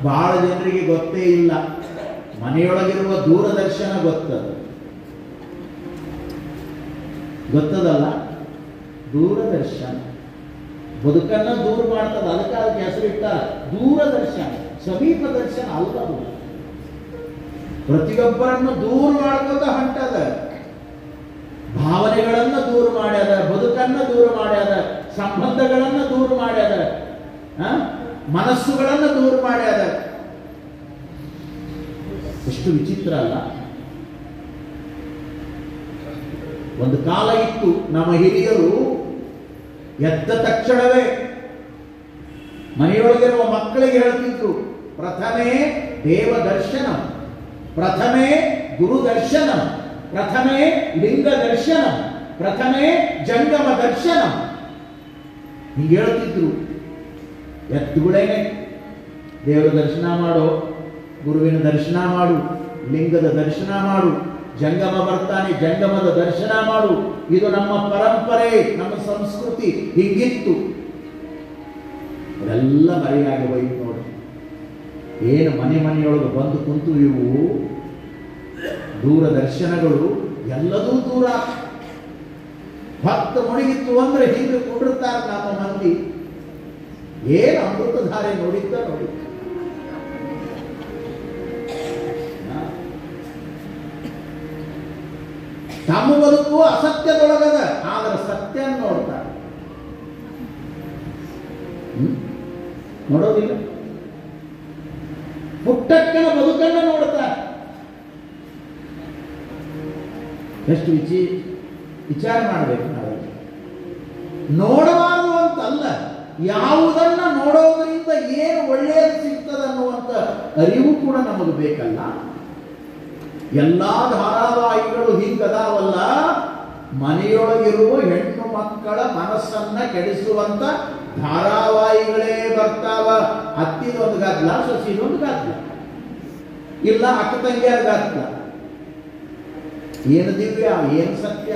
ಬಹಳ ಜನರಿಗೆ ಗೊತ್ತೇ ಇಲ್ಲ. ಮನೆಯೊಳಗಿರುವ ದೂರದರ್ಶನ ಗೊತ್ತದಲ್ಲ. ದೂರದರ್ಶನ ಬದುಕನ್ನ ದೂರ ಮಾಡ್ತದ. ಅದಕ್ಕೆ ಹೆಸರಿಟ್ಟ ದೂರದರ್ಶನ. ಸಮೀಪ ದರ್ಶನ ಅಲ್ಲದು. ಪ್ರತಿಯೊಬ್ಬರನ್ನು ದೂರ ಮಾಡ್ಕೋತ ಹೊಂಟದ. ಭಾವನೆಗಳನ್ನ ದೂರ ಮಾಡ್ಯಾದ, ಬದುಕನ್ನ ದೂರ ಮಾಡ್ಯಾದ, ಸಂಬಂಧಗಳನ್ನ ದೂರ ಮಾಡ್ಯಾದ, ಮನಸ್ಸುಗಳನ್ನ ದೂರ ಮಾಡ್ಯಾದ. ಎಷ್ಟು ವಿಚಿತ್ರ ಅಲ್ಲ. ಒಂದು ಕಾಲ ಇತ್ತು, ನಮ್ಮ ಹಿರಿಯರು ಎದ್ದ ತಕ್ಷಣವೇ ಮನೆಯೊಳಗಿರುವ ಮಕ್ಕಳಿಗೆ ಹೇಳ್ತಿದ್ರು, ಪ್ರಥಮೇ ದೇವ ದರ್ಶನ, ಪ್ರಥಮೇ ಗುರು ದರ್ಶನ, ಪ್ರಥಮೇ ಲಿಂಗ ದರ್ಶನ, ಪ್ರಥಮೇ ಜಂಗಮ ದರ್ಶನ. ಹೀಗೆ ಹೇಳ್ತಿದ್ರು. ಎತ್ತುಗಳೇನೆ ದೇವರ ದರ್ಶನ ಮಾಡು, ಗುರುವಿನ ದರ್ಶನ ಮಾಡು, ಲಿಂಗದ ದರ್ಶನ ಮಾಡು, ಜಂಗಮ ಬರ್ತಾನೆ ಜಂಗಮದ ದರ್ಶನ ಮಾಡು. ಇದು ನಮ್ಮ ಪರಂಪರೆ, ನಮ್ಮ ಸಂಸ್ಕೃತಿ ಹಿಂಗಿತ್ತು. ಅದೆಲ್ಲ ಮರೆಯಾಗಿ ಹೋಯ್ತು ನೋಡಿ. ಏನು ಮನೆಯೊಳಗೆ ಬಂದು ಕುಂತು ಇವು ದೂರದರ್ಶನಗಳು ಎಲ್ಲದೂ ದೂರ. ಭಕ್ತ ಮುಳುಗಿತ್ತು ಅಂದ್ರೆ ಹೀಗೆ ಕೊಡಿರ್ತಾರೆ ನಮ್ಮ ಮಂದಿ. ಏನು ಅಮೃತಧಾರೆ ನೋಡಿದ್ದ ನೋಡಿ. ತಮ್ಮ ಬದುಕು ಅಸತ್ಯದೊಳಗದ, ಆದರೆ ಸತ್ಯ ನೋಡ್ತಾರೆ. ನೋಡೋದಿಲ್ಲ. ಪುಟ್ಟಕ್ಕನ ಬದುಕನ್ನು ನೋಡ್ತಾರೆ. ಎಷ್ಟು ವಿಚಾರ ಮಾಡಬೇಕು ನಾವು. ನೋಡಬಾರದು ಅಂತಲ್ಲ, ಯಾವುದನ್ನ ನೋಡೋದ್ರಿಂದ ಏನು ಒಳ್ಳೆಯದು ಸಿಗ್ತದನ್ನುವಂತ ಅರಿವು ಕೂಡ ನಮಗೆ ಬೇಕಲ್ಲ. ಎಲ್ಲಾ ಧಾರಾವಾಹಿಗಳು ಹೀಗದಾವಲ್ಲ, ಮನೆಯೊಳಗಿರುವ ಹೆಣ್ಣು ಮಕ್ಕಳ ಮನಸ್ಸನ್ನ ಕೆಡಿಸುವಂತ ಧಾರಾವಾಹಿಗಳೇ ಬರ್ತಾವ. ಅತ್ತಿದೊಂದು ಗಾದ್ಲ, ಸೊಸಿದೊಂದು ಗಾದ್ಲ, ಇಲ್ಲ ಅಕ್ಕ ತಂಗಿಯರ ಗಾದ್ಲ. ಏನು ದಿವ್ಯ, ಏನು ಸತ್ಯ,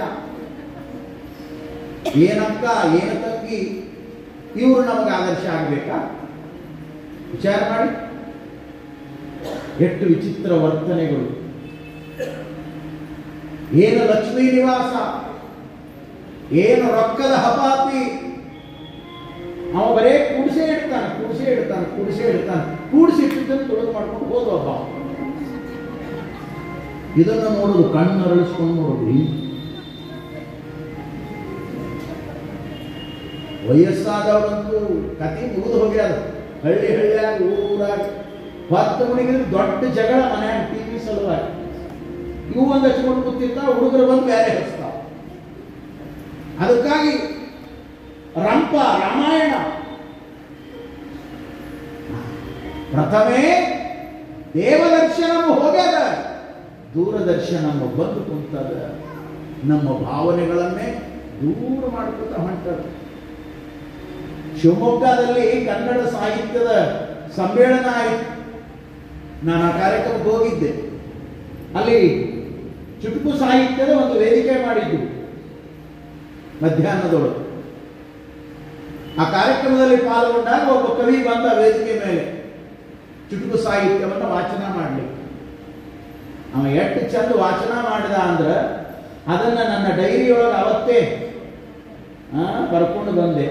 ಏನಕ್ಕ, ಏನು ತಂಗಿ, ಇವರು ನಮಗೆ ಆದರ್ಶ ಆಗ್ಬೇಕಾ? ವಿಚಾರ ಮಾಡಿ. ಎಷ್ಟು ವಿಚಿತ್ರ ವರ್ತನೆಗಳು. ಏನು ಲಕ್ಷ್ಮೀ ನಿವಾಸ, ಏನು ರೊಕ್ಕದ ಹಪಾಪಿ. ಅವ ಬರೇ ಕೂಡಿಸೇ ಇಡ್ತಾನೆ, ಕೂಡಿಸಿಟ್ಟಿದ್ದನ್ನು ತೊಳೆದು ಮಾಡ್ಕೊಂಡು ಹೋದೊಬ್ಬ. ಇದನ್ನು ನೋಡುದು, ಕಣ್ಣು ಅರಳಿಸ್ಕೊಂಡು ನೋಡುದು. ವಯಸ್ಸಾದವರಂತೂ ಕತಿ ಮುಗಿದು ಹೋಗ್ಯಾರ. ಹಳ್ಳಿಯಾಗ ಊರಾಗ 10 ಮಣಿಗೆ ದೊಡ್ಡ ಜಗಳ ಮನ್ಯಾಗ ಟಿವಿ ಸಲುವಾಗಿ. ಇವು ಒಂದು ಹಚ್ಕೊಂಡು ಕೂತಿರ್ತಾವ, ಹುಡುಗರು ಬಂದು ಬೇರೆ ಹಚ್ತಾವ. ಅದಕ್ಕಾಗಿ ರಂಪ ರಾಮಾಯಣ ಪ್ರಥಮೇ ದೇವದರ್ಶನ ಹೋಗ್ಯದ, ದೂರದರ್ಶನ ಬಂದು ಕುಂತದ. ನಮ್ಮ ಭಾವನೆಗಳನ್ನೇ ದೂರ ಮಾಡ್ಕೊತ ಹೊಂಟದ. ಶಿವಮೊಗ್ಗದಲ್ಲಿ ಕನ್ನಡ ಸಾಹಿತ್ಯದ ಸಮ್ಮೇಳನ ಆಯಿತು. ನಾನು ಆ ಕಾರ್ಯಕ್ರಮಕ್ಕೆ ಹೋಗಿದ್ದೆ. ಅಲ್ಲಿ ಚುಟುಕು ಸಾಹಿತ್ಯದ ಒಂದು ವೇದಿಕೆ ಮಾಡಿದ್ದು ಮಧ್ಯಾಹ್ನದೊಳಗೆ. ಆ ಕಾರ್ಯಕ್ರಮದಲ್ಲಿ ಪಾಲ್ಗೊಂಡಾಗ ಒಬ್ಬ ಕವಿ ಬಂದ ವೇದಿಕೆ ಮೇಲೆ ಚುಟುಕು ಸಾಹಿತ್ಯವನ್ನು ವಾಚನ ಮಾಡಲಿಕ್ಕೆ. ಅವ ಎಷ್ಟು ಚಂದ ವಾಚನ ಮಾಡಿದ ಅಂದ್ರೆ ಅದನ್ನ ನನ್ನ ಡೈರಿಯೊಳಗೆ ಅವತ್ತೇ ಬರ್ಕೊಂಡು ಬಂದೆ.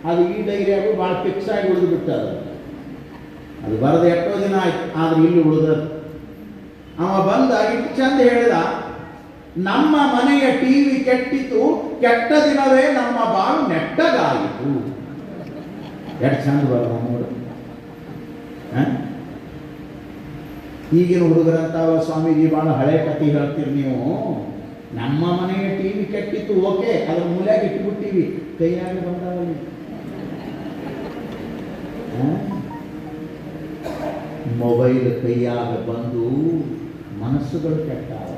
ಅದು ಈ ಡೈರಿಯಾಗೂ ಭಾಳ ಫಿಕ್ಸ್ ಆಗಿ ಉಳಿದು ಬಿಟ್ಟದ. ಅದು ಬರದ ಎಷ್ಟೋ ದಿನ ಆಯ್ತು, ಆದ್ರೆ ಇಲ್ಲಿ ಉಳಿದದ್ದು. ಅವ ಬಂದ ಇಟ್ಟು ಚಂದ ಹೇಳಿದ, ನಮ್ಮ ಮನೆಯ ಟಿವಿ ಕೆಟ್ಟಿತು, ಕೆಟ್ಟ ದಿನವೇ ನಮ್ಮ ಬಾಳು ನೆಟ್ಟಗಾಯಿತು. ಎಷ್ಟು ಚಂದ ಬರ ನೋಡು. ಈಗಿನ ಹುಡುಗರಂತಾವ, ಸ್ವಾಮೀಜಿ ಬಹಳ ಹಳೆ ಕಥೆ ಹೇಳ್ತೀರಿ ನೀವು. ನಮ್ಮ ಮನೆಯ ಟಿವಿ ಕೆಟ್ಟಿತ್ತು, ಓಕೆ, ಅದ್ರ ಮೂಲ್ಯಾಗ ಇಟ್ಬಿಟ್ಟಿವಿ, ಕೈಯಾಗ ಬಂದಾವ. ಮೊಬೈಲ್ ಕೈಯಾಗ ಬಂದು ಮನಸ್ಸುಗಳು ಕೆಟ್ಟಾವ,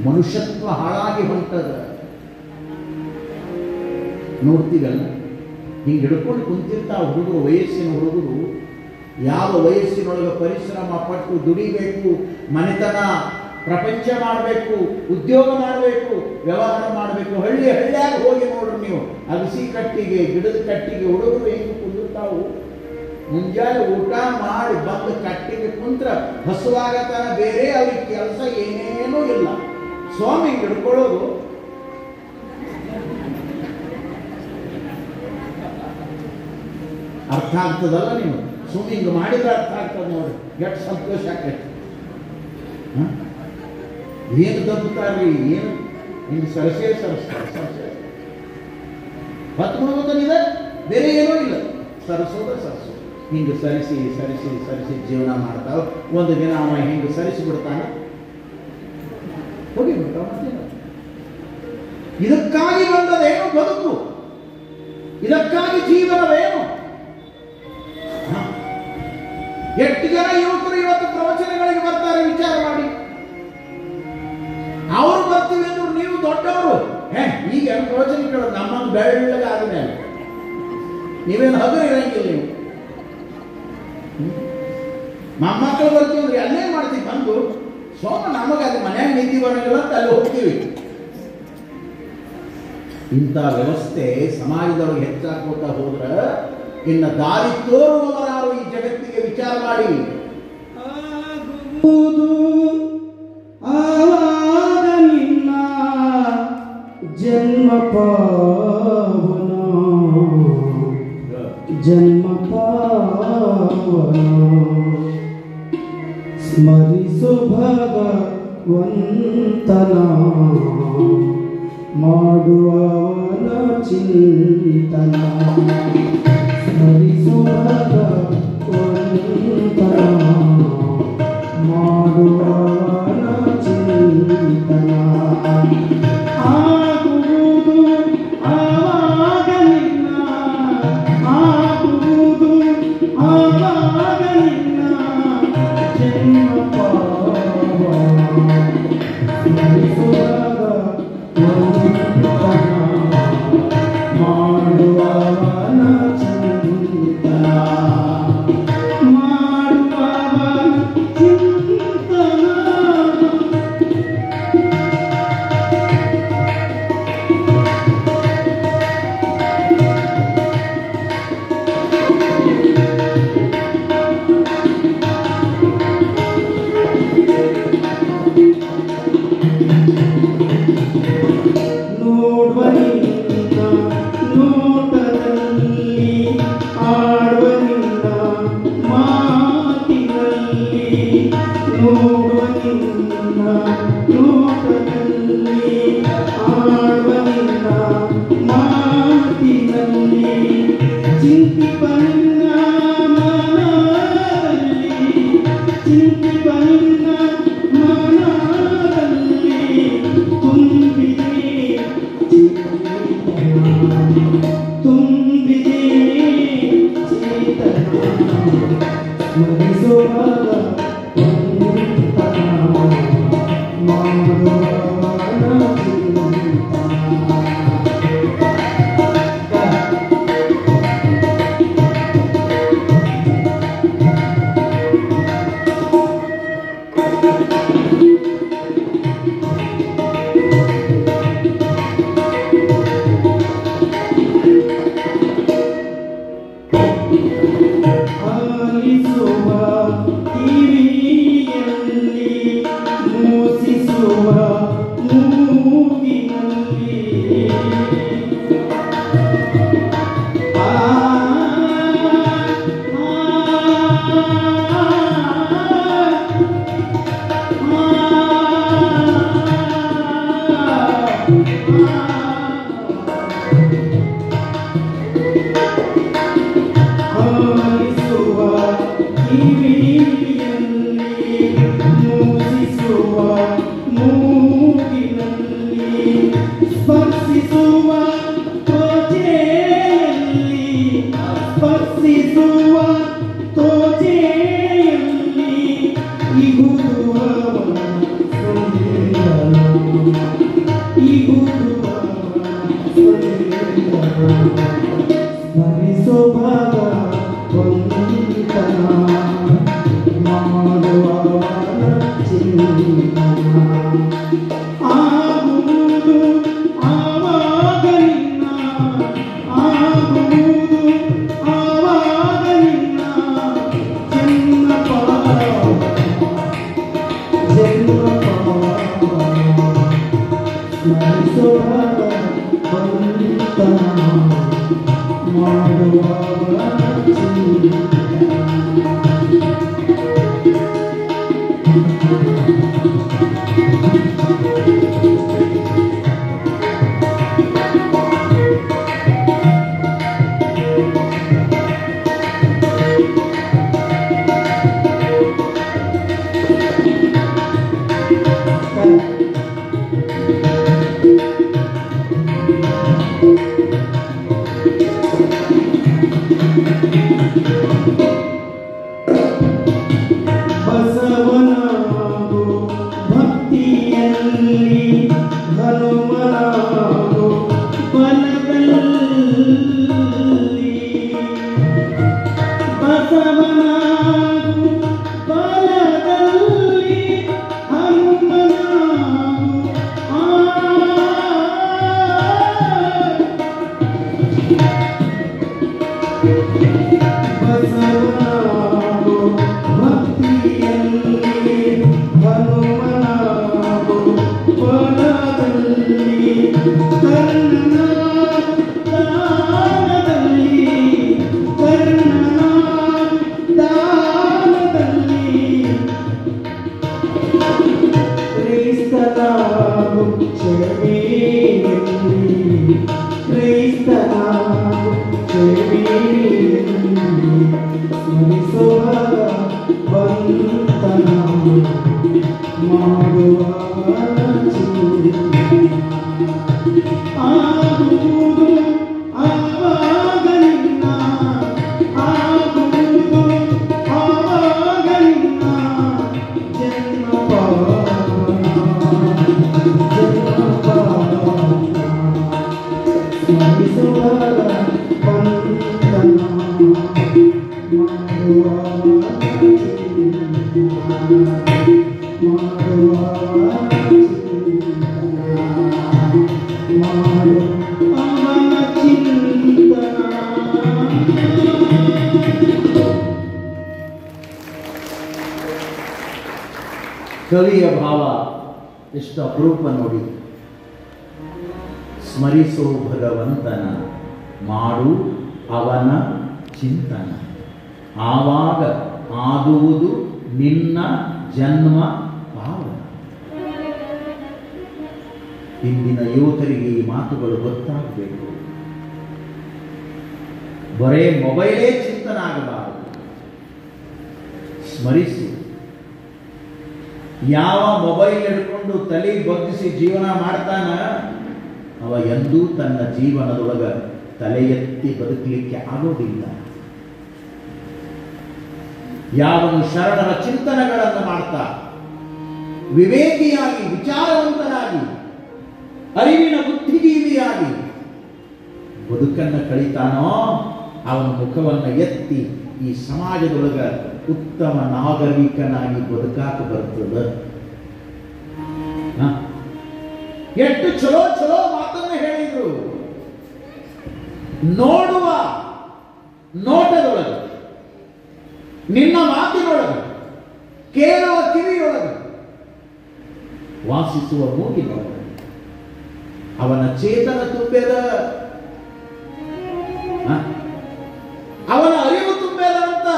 ಮನುಷ್ಯತ್ವ ಹಾಳಾಗಿ ಹೊಂಟದ. ನೋಡ್ತೀವಲ್ಲ, ಹಿಂಗೆ ಹಿಡ್ಕೊಂಡು ಕುಂತಿರ್ತಾವ ಹುಡುಗರು, ವಯಸ್ಸಿನ ಹುಡುಗರು. ಯಾವ ವಯಸ್ಸಿನೊಳಗೆ ಪರಿಶ್ರಮ ಪಟ್ಟು ದುಡಿಬೇಕು, ಮನೆತನ ಪ್ರಪಂಚ ಮಾಡಬೇಕು, ಉದ್ಯೋಗ ಮಾಡಬೇಕು, ವ್ಯವಹಾರ ಮಾಡಬೇಕು. ಹಳ್ಳಿಯಾಗ ಹೋಗಿ ನೋಡ್ರಿ ನೀವು, ಅಗಸಿ ಕಟ್ಟಿಗೆ, ಗಿಡದ ಕಟ್ಟಿಗೆ ಹುಡುಗರು ಹೆಂಗೆ ಕುಂದಿರ್ತಾವು. ಮುಂಜಾನೆ ಊಟ ಮಾಡಿ ಬಂದು ಕಟ್ಟಿಗೆ ಕುಂತ್ರ ಹಸುವಾಗತನ, ಬೇರೆ ಅವ್ರಿಗೆ ಕೆಲಸ ಏನೇನೂ ಇಲ್ಲ. ಸ್ವಾಮಿ ಹಿಡ್ಕೊಳ್ಳೋದು. ಅರ್ಥ ಆಗ್ತದಲ್ಲ ನೀವು? ಸುಮ್ಮನೆ ಹಿಂಗೆ ಮಾಡಿದ್ರೆ ಅರ್ಥ ಆಗ್ತದೆ ನೋಡಿ, ಎಷ್ಟು ಸಂತೋಷ ಆಗ್ತೈತೆ. ಏನು ದಬ್ಬುತ್ತಾರ್ರಿ, ಏನು ಹಿಂಗೆ ಸರಸ್ತಾರೆ. ಹೊತ್ತು ಬಿಡ್ಬೋದನಿದೆ, ಬೇರೆ ಏನೂ ಇಲ್ಲ. ಸರಸೋದು ಹಿಂಗೆ ಸರಿಸಿ ಜೀವನ ಮಾಡ್ತಾವ. ಒಂದು ದಿನ ಅವ ಹಿಂಗೆ ಸರಿಸಿಬಿಡ್ತಾನೆ, ಹೋಗಿಬಿಡ್ತಾವ. ಇದಕ್ಕಾಗಿ ಬಂದದೇನು ಬದುಕು, ಇದಕ್ಕಾಗಿ ಜೀವನವೇನು? ಎಷ್ಟು ಜನ ಯುವಕರು ಇವತ್ತು ಪ್ರವಚನಗಳಿಗೆ ಬರ್ತಾರೆ, ವಿಚಾರ ಮಾಡಿ. ಅವರು ಬರ್ತೀವಿ ಅಂದ್ರು ನೀವು ದೊಡ್ಡವರು. ಈಗ ಪ್ರವಚನ ಕೇಳೋದು ನಮ್ಮನ್ನು ಬೆಳ್ಳಗಾದ ಮೇಲೆ ನೀವೇನು ಹಗರು ಇರಂಗಿಲ್ಲ. ನೀವು ಮೊಮ್ಮಕ್ಕಳು ಬರ್ತೀವಿ ಅಂದ್ರೆ ಅಲ್ಲೇ ಮಾಡ್ತೀವಿ, ಬಂದು ನಮಗೆ ಅದು ಮನ್ಯಾಗ ನಿಂತಿ ಬರೋಂಗಿಲ್ಲ ಅಂತ ಅಲ್ಲಿ ಹೋಗ್ತೀವಿ. ಇಂಥ ವ್ಯವಸ್ಥೆ ಸಮಾಜದೊಳಗೆ ಹೆಚ್ಚಾಕೋತಾ ಹೋದ್ರೆ ಇನ್ನು ದಾರಿ ತೋರುವವರಾರು ಈ ಜಗತ್ತಿಗೆ ವಿಚಾರ ಮಾಡಿ. ಆವಾಗ ನಿನ್ನ ಜನ್ಮ ಪಾವನ, ಸ್ಮರಿಸು ಭಗವಂತನ, ಮಾಡುವವನ ಚಿಂತನ. ಸ್ಮರಿಸು ಭಗವಂತನ, ಮಾಡುವವನ ಚಿಂತನ. ಆಗುವುದು ಆವಾಗ ನಿನ್ನ, ಆಗುವುದು ಆವಾಗ ನಿನ್ನ ಜನ್ಮ ಪಾವನ. ಸ್ಮರಿಸುವಾಗ ಮಾಡುವವನ ಕವಿಯ ಭಾವ ಎಷ್ಟು ಅಪರೂಪ ನೋಡಿ. ಸ್ಮರಿಸೋ ಭಗವಂತನ, ಮಾಡು ಅವನ ಚಿಂತನ, ಆವಾಗ ಆದುವುದು ನಿನ್ನ ಜನ್ಮ ಪಾವನ. ಇಂದಿನ ಯುವಕರಿಗೆ ಈ ಮಾತುಗಳು ಗೊತ್ತಾಗಬೇಕು. ಬರೇ ಮೊಬೈಲೇ ಚಿಂತನ ಆಗಬಾರದು. ಸ್ಮರಿಸಿ. ಯಾವ ಮೊಬೈಲ್ ಹಿಡ್ಕೊಂಡು ತಲೆ ಬಗ್ಗಿಸಿ ಜೀವನ ಮಾಡ್ತಾನ ಅವ ಎಂದೂ ತನ್ನ ಜೀವನದೊಳಗ ತಲೆ ಎತ್ತಿ ಬದುಕಲಿಕ್ಕೆ ಆಗೋದಿಲ್ಲ. ಯಾವನು ಶರಣರ ಚಿಂತನೆಗಳನ್ನು ಮಾಡ್ತಾ ವಿವೇಕಿಯಾಗಿ ವಿಚಾರವಂತನಾಗಿ ಅರಿವಿನ ಬುದ್ಧಿಜೀವಿಯಾಗಿ ಬದುಕನ್ನು ಕಳಿತಾನೋ ಅವನ ಮುಖವನ್ನು ಎತ್ತಿ ಈ ಸಮಾಜದೊಳಗ ಉತ್ತಮ ನಾಗರಿಕನಾಗಿ ಬದುಕಾಕ ಬರ್ತದೆ. ಎಷ್ಟು ಚಲೋ ಚಲೋ ಮಾತನ್ನ ಹೇಳಿದ್ರು. ನೋಡುವ ನೋಟದೊಳಗೆ, ನಿನ್ನ ಮಾತಿನೊಳಗೆ, ಕೇಳುವ ಕಿವಿಯೊಳಗೆ, ವಾಸಿಸುವ ಮೂಗಿನೊಳಗೆ ಅವನ ಚೇತನ ತುಂಬೇದ, ಅವನ ಅರಿವು ತುಂಬೇದ ಅಂತ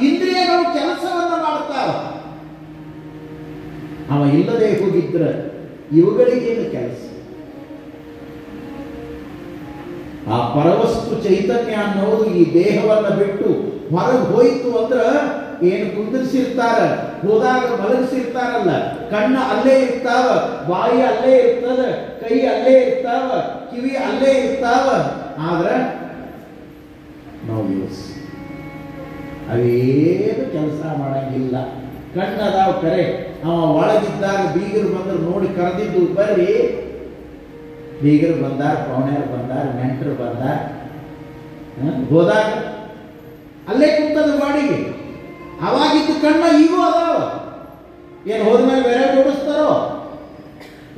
ಇಂದ್ರಿಯಗಳು ಕೆಲಸವನ್ನು ಮಾಡ್ತಾವ. ಅವ ಇಲ್ಲದೆ ಹೋಗಿದ್ರೆ ಇವುಗಳಿಗೇನು ಕೆಲಸ? ಆ ಪರವಸ್ತು ಚೈತನ್ಯ ಅನ್ನೋದು ಈ ದೇಹವನ್ನು ಬಿಟ್ಟು ಹೊರಗೆ ಹೋಯಿತು ಅಂದ್ರ ಏನು ಕುಂದಿರಿಸಿರ್ತಾರ, ಹೋದಾಗ ಮಲಗಿಸಿರ್ತಾರಲ್ಲ, ಕಣ್ಣ ಅಲ್ಲೇ ಇರ್ತಾವ, ಬಾಯಿ ಅಲ್ಲೇ ಇರ್ತದ, ಕೈ ಅಲ್ಲೇ ಇರ್ತಾವ, ಕಿವಿ ಅಲ್ಲೇ ಇರ್ತಾವ. ಆದ್ರ ನಾವು ಯೂಸ್ ಅವೇನು ಕೆಲಸ ಮಾಡಂಗಿಲ್ಲ. ಕಣ್ಣದಾವ ಕರೆ, ಅವ ಒಳಗಿದ್ದಾಗ ಬೀಗರು ಬಂದ್ರು ನೋಡಿ ಕರೆದಿದ್ದು, ಬರ್ರಿ ಬೀಗರು ಬಂದಾರ, ಪೌಣ್ಯರು ಬಂದಾರ, ನೆಂಟರು ಬಂದಾರ, ಹೋದಾಗ ಅಲ್ಲೇ ಕುಂತದ ಬಾಡಿಗೆ. ಅವಾಗಿದ್ದು ಕಣ್ಣ ಈಗೂ ಅದಾವ. ಏನು ಹೋದ್ಮೇಲೆ ಬೇರೆ ಜೋಡಿಸ್ತಾರೋ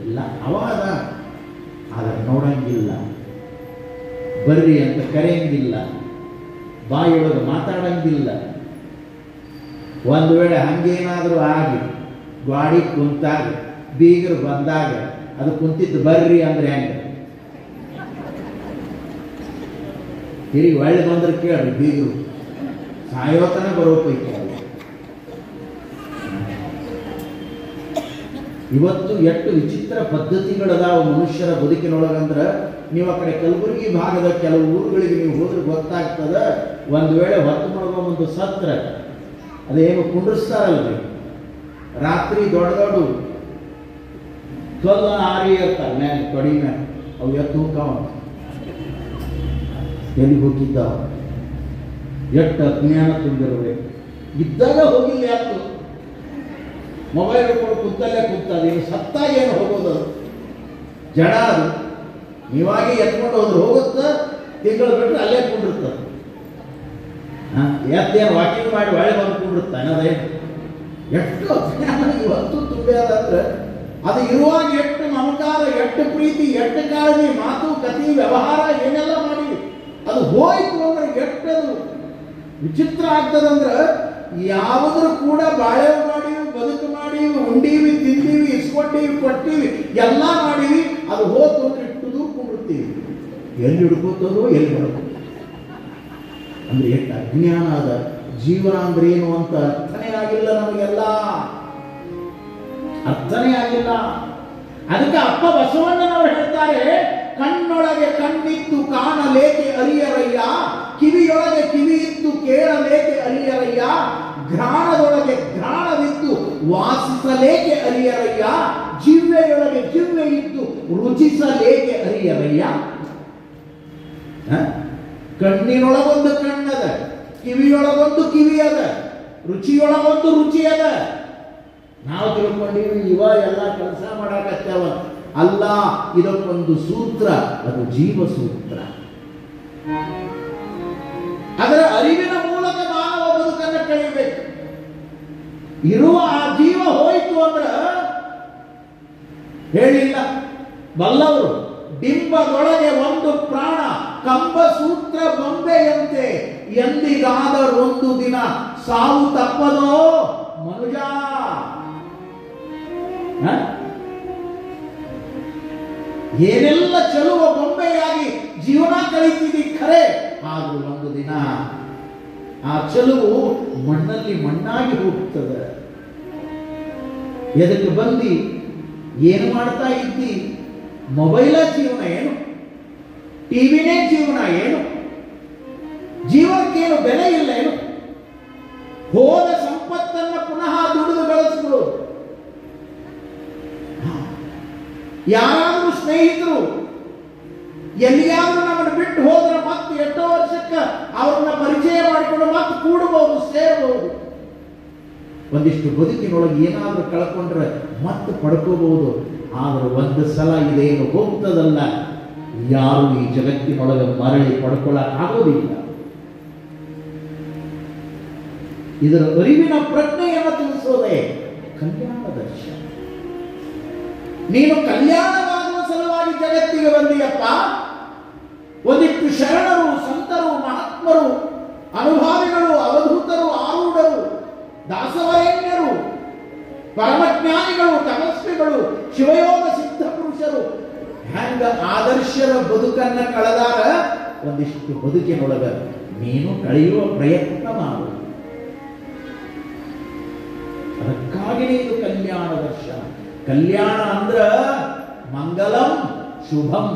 ಇಲ್ಲ, ಅವ ಅದ. ಆದ್ರೆ ನೋಡಂಗಿಲ್ಲ, ಬರ್ರಿ ಅಂತ ಕರೆಯಂಗಿಲ್ಲ, ಬಾಯಿಯೊಳಗೆ ಮಾತಾಡಂಗಿಲ್ಲ. ಒಂದು ವೇಳೆ ಹಂಗೇನಾದರೂ ಆಗಿ ಗಾಡಿ ಕುಂತಾಗ ಬೀಗರು ಬಂದಾಗ ಅದು ಕುಂತಿದ್ದು ಬರ್ರಿ ಅಂದ್ರೆ ಹೆಂಗ? ತಿರುಗಿ ಒಳ್ಳೆ ಬಂದ್ರೆ ಕೇಳ್ರಿ, ಬೀಗರು ಸಾಯೋತನ ಬರೋ ಪೈಕಿ. ಇವತ್ತು ಎಷ್ಟು ವಿಚಿತ್ರ ಪದ್ಧತಿಗಳದಾವ ಮನುಷ್ಯರ ಬದುಕಿನೊಳಗಂದ್ರ, ನೀವು ಆ ಕಡೆ ಕಲಬುರಗಿ ಭಾಗದ ಕೆಲವು ಊರುಗಳಿಗೆ ನೀವು ಹೋದ್ರೆ ಗೊತ್ತಾಗ್ತದ. ಒಂದು ವೇಳೆ ಹೊತ್ತು ಮಳಗೋ ಒಂದು ಸತ್ರ ಅದೇನು ಕುಂಡ್ರಿಸ್ತಾರಲ್ರಿ, ರಾತ್ರಿ ದೊಡ್ಡ ದೊಡ್ಡ ಕಲ್ಲು ಆರಿ ಇರ್ತಾರೆ ಮೇಲೆ ತೊಡಿ ಮೇಲೆ, ಅವು ಎತ್ತು ಹೋಗ್ತಾವ, ಎಲ್ಲಿ ಹೋಗಿದ್ದಾವ, ಎಷ್ಟು ಅಜ್ಞಾನ ತುಂಬಿರಬೇಕು. ಇದ್ದಾಗ ಹೋಗಿಲ್ಲ, ಯಾತು ಮೊಬೈಲ್ ಹಿಡ್ಕೊಂಡು ಕುಂತಲ್ಲೇ ಕುಂತದ. ಇನ್ನು ಸತ್ತ ಏನು ಹೋಗೋದು? ಜಡ ಅದು. ನೀವಾಗಿ ಎತ್ಕೊಂಡು ಹೋದ್ರೆ ಹೋಗುತ್ತ, ತಿಂಗಳು ಬಿಟ್ಟರೆ ಅಲ್ಲೇ ಕುಂಡಿರ್ತದೆ. ಎತ್ತೇನು ವಾಕಿಂಗ್ ಮಾಡಿ ಒಳ್ಳೆ ಬಂದು ಕುಂಡಿರುತ್ತ ಅನ್ನೋದೇನು? ಎಷ್ಟು ಅಜ್ಞಾನ ಇವತ್ತು ತುಂಬ್ಯಾದಂದ್ರೆ, ಅದು ಇರುವಾಗ ಎಷ್ಟು ಮಮಕಾರ, ಎಷ್ಟು ಪ್ರೀತಿ, ಎಷ್ಟು ಕಾಳಜಿ, ಮಾತು ಕತಿ ವ್ಯವಹಾರ ಏನೆಲ್ಲ ಮಾಡಿವಿ. ಅದು ಹೋಯ್ತು ಅಂದ್ರೆ ಎಷ್ಟದು ವಿಚಿತ್ರ ಆಗ್ತದಂದ್ರೆ, ಯಾವುದ್ರ ಕೂಡ ಬಾಳೆ ಮಾಡೀವಿ, ಬದುಕು ಮಾಡೀವಿ, ಉಂಡೀವಿ, ತಿಂದೀವಿ, ಇಸ್ಕೊಟ್ಟೀವಿ, ಕೊಟ್ಟೀವಿ, ಎಲ್ಲ ಮಾಡೀವಿ. ಅದು ಹೋತು ಅಂದ್ರೆ ಇಟ್ಟುದು ಕುಂಡಿರ್ತೀವಿ. ಎಲ್ಲಿ ಹಿಡ್ಕೋತದೋ ಎಲ್ಲಿ ಬರುತ್ತೆ ಅಂದ್ರೆ ಎಷ್ಟು ಅಜ್ಞಾನ ಅದ. ಜೀವನ ಅಂದ್ರೆ ಏನು ಅಂತ ಅರ್ಥನೇ ಆಗಿಲ್ಲ ನಮಗೆಲ್ಲ, ಅರ್ಥನೇ ಆಗಿಲ್ಲ. ಅದಕ್ಕೆ ಅಪ್ಪ ಬಸವಣ್ಣನವರು ಹೇಳ್ತಾರೆ, ಕಣ್ಣೊಳಗೆ ಕಣ್ಣಿತ್ತು ಕಾಣಲೇಕೆ ಅರಿಯರಯ್ಯ, ಕಿವಿಯೊಳಗೆ ಕಿವಿ ಇತ್ತು ಕೇಳಲೇಕೆ ಅರಿಯರಯ್ಯ, ಘ್ರಾಣದೊಳಗೆ ಘ್ರಾಣವಿತ್ತು ವಾಸಿಸಲೇಕೆ ಅರಿಯರಯ್ಯ, ಜಿವ್ವೆಯೊಳಗೆ ಜಿವ್ವೆ ಇತ್ತು ರುಚಿಸಲೇಕೆ ಅರಿಯರಯ್ಯ. ಕಣ್ಣಿನೊಳಗೊಂದು ಕಣ್ಣದ, ಕಿವಿಯೊಳಗೊಂದು ಕಿವಿ ಅದ, ರುಚಿಯೊಳಗೊಂದು ರುಚಿ ಅದ. ನಾವು ತಿಳ್ಕೊಂಡಿವಿ ಇವ ಎಲ್ಲ ಕೆಲಸ ಮಾಡಾಕತ್ತೇವ. ಅಲ್ಲ, ಇದಕ್ಕೊಂದು ಸೂತ್ರ, ಅದು ಜೀವ ಸೂತ್ರ. ಅದರ ಅರಿವಿನ ಮೂಲಕ ಮಾನವ ಬದುಕನ್ನು ಕಳಿಬೇಕು. ಇರುವ ಆ ಜೀವ ಹೋಯಿತು ಅಂದ್ರ ಹೇಳಿಲ್ಲ ಬಲ್ಲವರು, ಡಿಂಬದೊಳಗೆ ಒಂದು ಪ್ರಾಣ ಕಂಬ ಸೂತ್ರ ಬೊಂಬೆಯಂತೆ, ಎಂದಿಗಾದರೊಂದು ದಿನ ಸಾವು ತಪ್ಪದೋ ಮನುಜ. ಏನೆಲ್ಲ ಚೆಲುವ ಬೊಂಬೆಯಾಗಿ ಜೀವನ ಕಳೀತಿದಿ ಖರೆ, ಆದ್ರೂ ಒಂದು ದಿನ ಆ ಚೆಲುವು ಮಣ್ಣಲ್ಲಿ ಮಣ್ಣಾಗಿ ಹೋಗ್ತದೆ. ಎದಕ್ಕೆ ಬಂದಿ? ಏನು ಮಾಡ್ತಾ ಇದ್ದಿ? ಮೊಬೈಲ ಜೀವನ ಏನು? ಟಿವಿನೇ ಜೀವನ ಏನು? ಜೀವನಕ್ಕೇನು ಬೆಲೆ ಇಲ್ಲ ಏನು? ಹೋದ ಸಂಪತ್ತನ್ನು ಪುನಃ ದುಡಿದು ಬೆಳೆಸ್ಬೋದು. ಯಾರಾದ್ರೂ ಸ್ನೇಹಿತರು ಎಲ್ಲಿಯಾದ್ರೂ ನಮ್ಮನ್ನು ಬಿಟ್ಟು ಹೋದ್ರೆ ಮತ್ತೆ ಎಷ್ಟೋ ವರ್ಷಕ್ಕೆ ಅವ್ರನ್ನ ಪರಿಚಯ ಮಾಡಿಕೊಂಡು ಮತ್ತೆ ಕೂಡಬಹುದು, ಸೇರಬಹುದು. ಒಂದಿಷ್ಟು ಬದುಕಿನೊಳಗೆ ಏನಾದರೂ ಕಳ್ಕೊಂಡ್ರೆ ಮತ್ತೆ ಪಡ್ಕೋಬಹುದು. ಆದ್ರೆ ಒಂದು ಸಲ ಇದೇನು ಹೋಗ್ತದಲ್ಲ, ಯಾರು ಈ ಜಗತ್ತಿನೊಳಗೆ ಮರಳಿ ಪಡ್ಕೊಳ್ಳೋಕ್ಕಾಗೋದಿಲ್ಲ. ಇದರ ಅರಿವಿನ ಪ್ರಜ್ಞೆಯನ್ನು ತಿಳಿಸೋದೇ ಕಲ್ಯಾಣ ದರ್ಶನ. ನೀನು ಕಲ್ಯಾಣವಾಗುವ ಸಲುವಾಗಿ ಜಗತ್ತಿಗೆ ಬಂದಿಯಪ್ಪ. ಒಂದಿಷ್ಟು ಶರಣರು, ಸಂತರು, ಮಹಾತ್ಮರು, ಅನುಭಾವಿಗಳು, ಅವಧೂತರು, ಆರೂಢರು, ದಾಸವರೇಣ್ಯರು, ಪರಮಜ್ಞಾನಿಗಳು, ತಪಸ್ವಿಗಳು, ಶಿವಯೋಗ ಸಿದ್ಧ ಪುರುಷರು ಹೆಂಗ ಆದರ್ಶದ ಬದುಕನ್ನ ಕಳೆದಾರ, ಒಂದಿಷ್ಟು ಬದುಕಿನೊಳಗ ನೀನು ಕಳೆಯುವ ಪ್ರಯತ್ನ ಮಾಡು. ಅದಕ್ಕಾಗಿ ಇದು ಕಲ್ಯಾಣ ದರ್ಶನ. ಕಲ್ಯಾಣ ಅಂದ್ರ ಮಂಗಲಂ ಶುಭಂ.